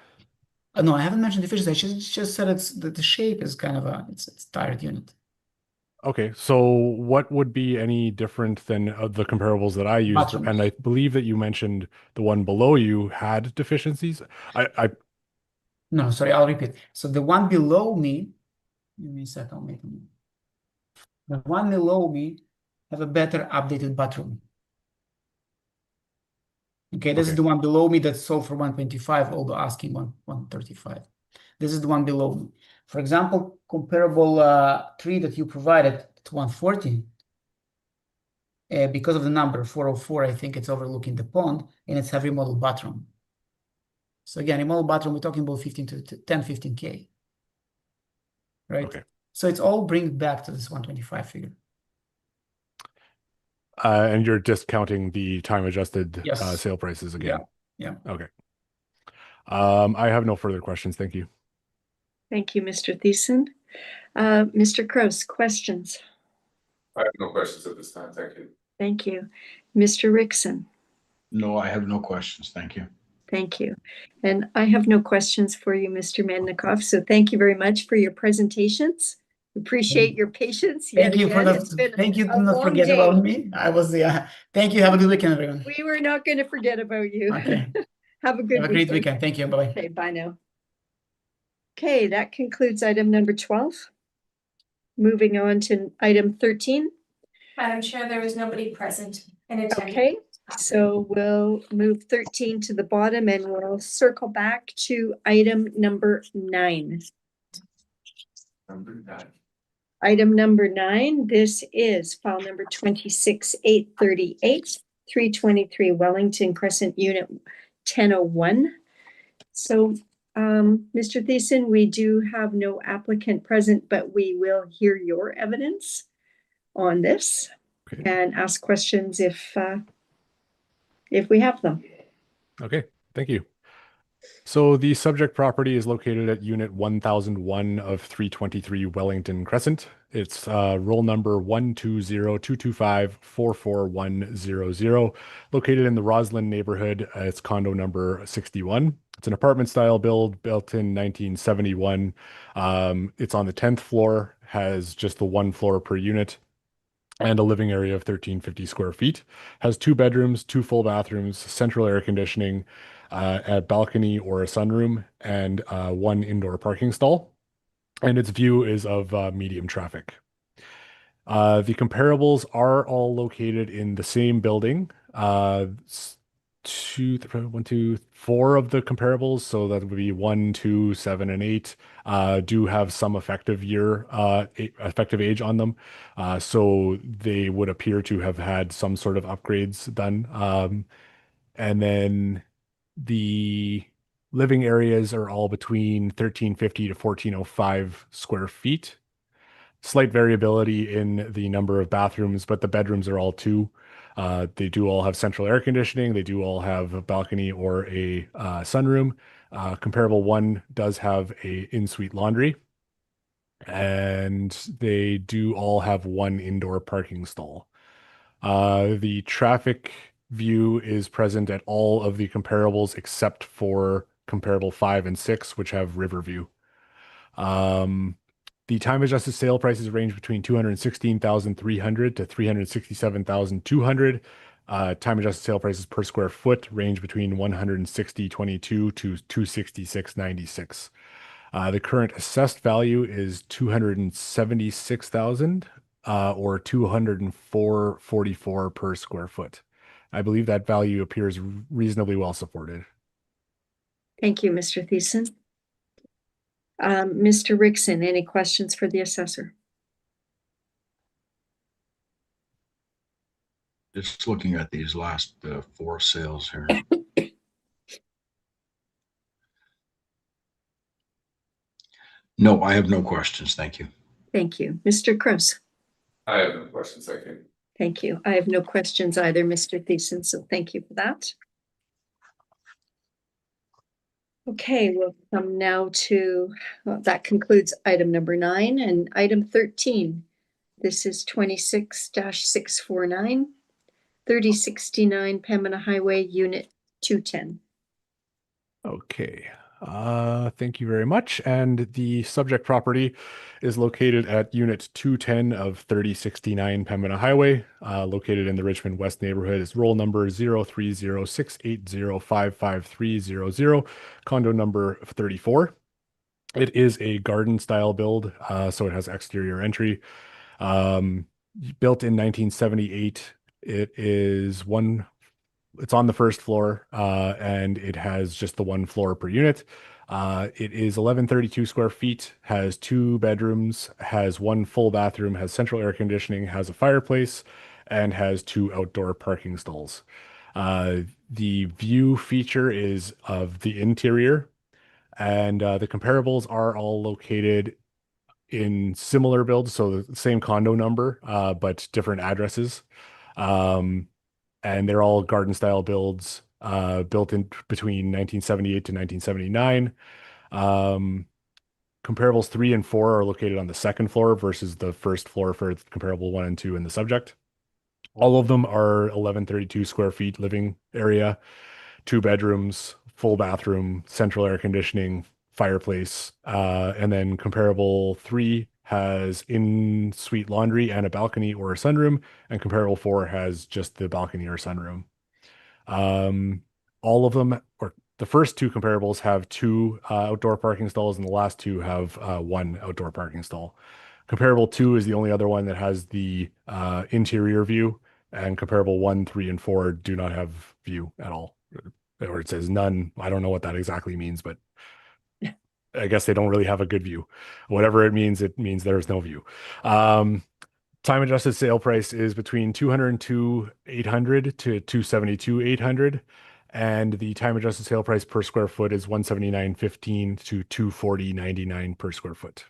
No, I haven't mentioned deficiency. I just said that the shape is kind of it's tired unit. Okay, so what would be any different than the comparables that I used? Bathrooms. And I believe that you mentioned the one below you had deficiencies. No, sorry, I'll repeat. So the one below me, give me a second, I'll make them. The one below me have a better updated bathroom. Okay, this is Okay. the one below me that's sold for 125, although asking 135. This is the one below me. For example, comparable tree that you provided at 140. Because of the number 404, I think it's overlooking the pond, and it's a remodeled bathroom. So again, remodeled bathroom, we're talking about 15K. Right? Okay. So it's all bring back to this 125 figure. And you're discounting the time adjusted Yes. sale prices again. Yeah. Okay. I have no further questions. Thank you. Thank you, Mr. Thiessen. Mr. Kraus, questions? I have no questions at this time. Thank you. Thank you. Mr. Rickson? No, I have no questions. Thank you. Thank you. And I have no questions for you, Mr. Mednikoff. So thank you very much for your presentations. Appreciate your patience. Thank you for It's that. been Thank you. a Do not long forget day. about me. Thank you. Have a good weekend, everyone. We were not going to forget about you. Okay. Have a good Have a great weekend. Thank you. Bye-bye. Okay, bye now. Okay, that concludes item number 12. Moving on to item 13. Madam Chair, there was nobody present in attendance. Okay, so we'll move 13 to the bottom and we'll circle back to item number 9. Number 9. Item number 9, this is file number 26838, 323 Wellington Crescent Unit 1001. So, Mr. Thiessen, we do have no applicant present, but we will hear your evidence on this and ask questions if we have them. Okay, thank you. So the subject property is located at unit 1001 of 323 Wellington Crescent. It's roll number 120-225-44100, located in the Roslyn neighborhood. It's condo number 61. It's an apartment style built in 1971. It's on the 10th floor, has just the one floor per unit, and a living area of 1,350 square feet. Has 2 bedrooms, 2 full bathrooms, central air conditioning, a balcony or a sunroom, and 1 indoor parking stall. And its view is of medium traffic. The comparables are all located in the same building. 4 of the comparables, so that would be 1, 2, 7, and 8, do have some effective age on them. So they would appear to have had some sort of upgrades done. And then the living areas are all between 1,350 to 1,405 square feet. Slight variability in the number of bathrooms, but the bedrooms are all 2. They do all have central air conditioning. They do all have a balcony or a sunroom. Comparable 1 does have a in-suite laundry. And they do all have 1 indoor parking stall. The traffic view is present at all of the comparables except for comparable 5 and 6, which have river view. The time adjusted sale prices range between $216,300 to $367,200. Time adjusted sale prices per square foot range between $160.22 to $266.96. The current assessed value is $276,000 or $204.44 per square foot. I believe that value appears reasonably well supported. Thank you, Mr. Thiessen. Mr. Rickson, any questions for the assessor? Just looking at these last 4 sales here. No, I have no questions. Thank you. Thank you. Mr. Kraus? I have no questions. Thank you. Thank you. I have no questions either, Mr. Thiessen, so thank you for that. Okay, we'll come now to, that concludes item number 9 and item 13. This is 26-649, 3069 Pembina Highway, Unit 210. Okay, thank you very much. And the subject property is located at Unit 210 of 3069 Pembina Highway, located in the Richmond West neighborhood. It's roll number 03068055300, condo number 34. It is a garden style build, so it has exterior entry. built in 1978. It's on the first floor, and it has just the one floor per unit. It is 1132 square feet, has 2 bedrooms, has 1 full bathroom, has central air conditioning, has a fireplace, and has 2 outdoor parking stalls. The view feature is of the interior, and the comparables are all located in similar builds, so the same condo number, but different addresses. And they're all garden style builds, built in between 1978 to 1979. Comparables 3 and 4 are located on the second floor versus the first floor for comparable 1 and 2 in the subject. All of them are 1132 square feet living area, 2 bedrooms, full bathroom, central air conditioning, fireplace. And then comparable 3 has in-suite laundry and a balcony or a sunroom, and comparable 4 has just the balcony or sunroom. All of them, or the first 2 comparables, have 2 outdoor parking stalls, and the last 2 have 1 outdoor parking stall. Comparable 2 is the only other one that has the interior view, and comparable 1, 3, and 4 do not have view at all. Or it says none. I don't know what that exactly means, but I guess they don't really have a good view. Whatever it means there's no view. Time adjusted sale price is between $202,800 to $272,800, and the time adjusted sale price per square foot is $179.15 to $240.99 per square foot.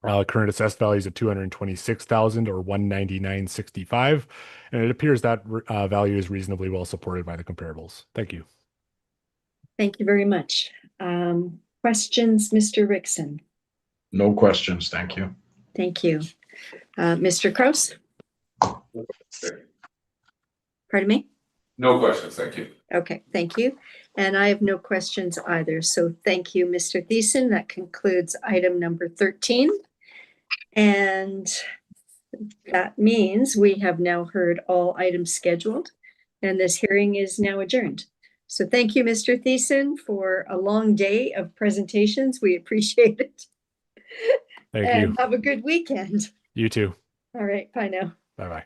Current assessed values of $226,000 or $199.65, and it appears that value is reasonably well supported by the comparables. Thank you. Thank you very much. Questions, Mr. Rickson? No questions, thank you. Thank you. Mr. Kraus? Pardon me? No questions, thank you. Okay, thank you. And I have no questions either. So thank you, Mr. Thiessen. That concludes item number 13. And that means we have now heard all items scheduled, and this hearing is now adjourned. So thank you, Mr. Thiessen, for a long day of presentations. We appreciate it. Thank and you. Have a good weekend. You too. All right, bye now. Bye-bye.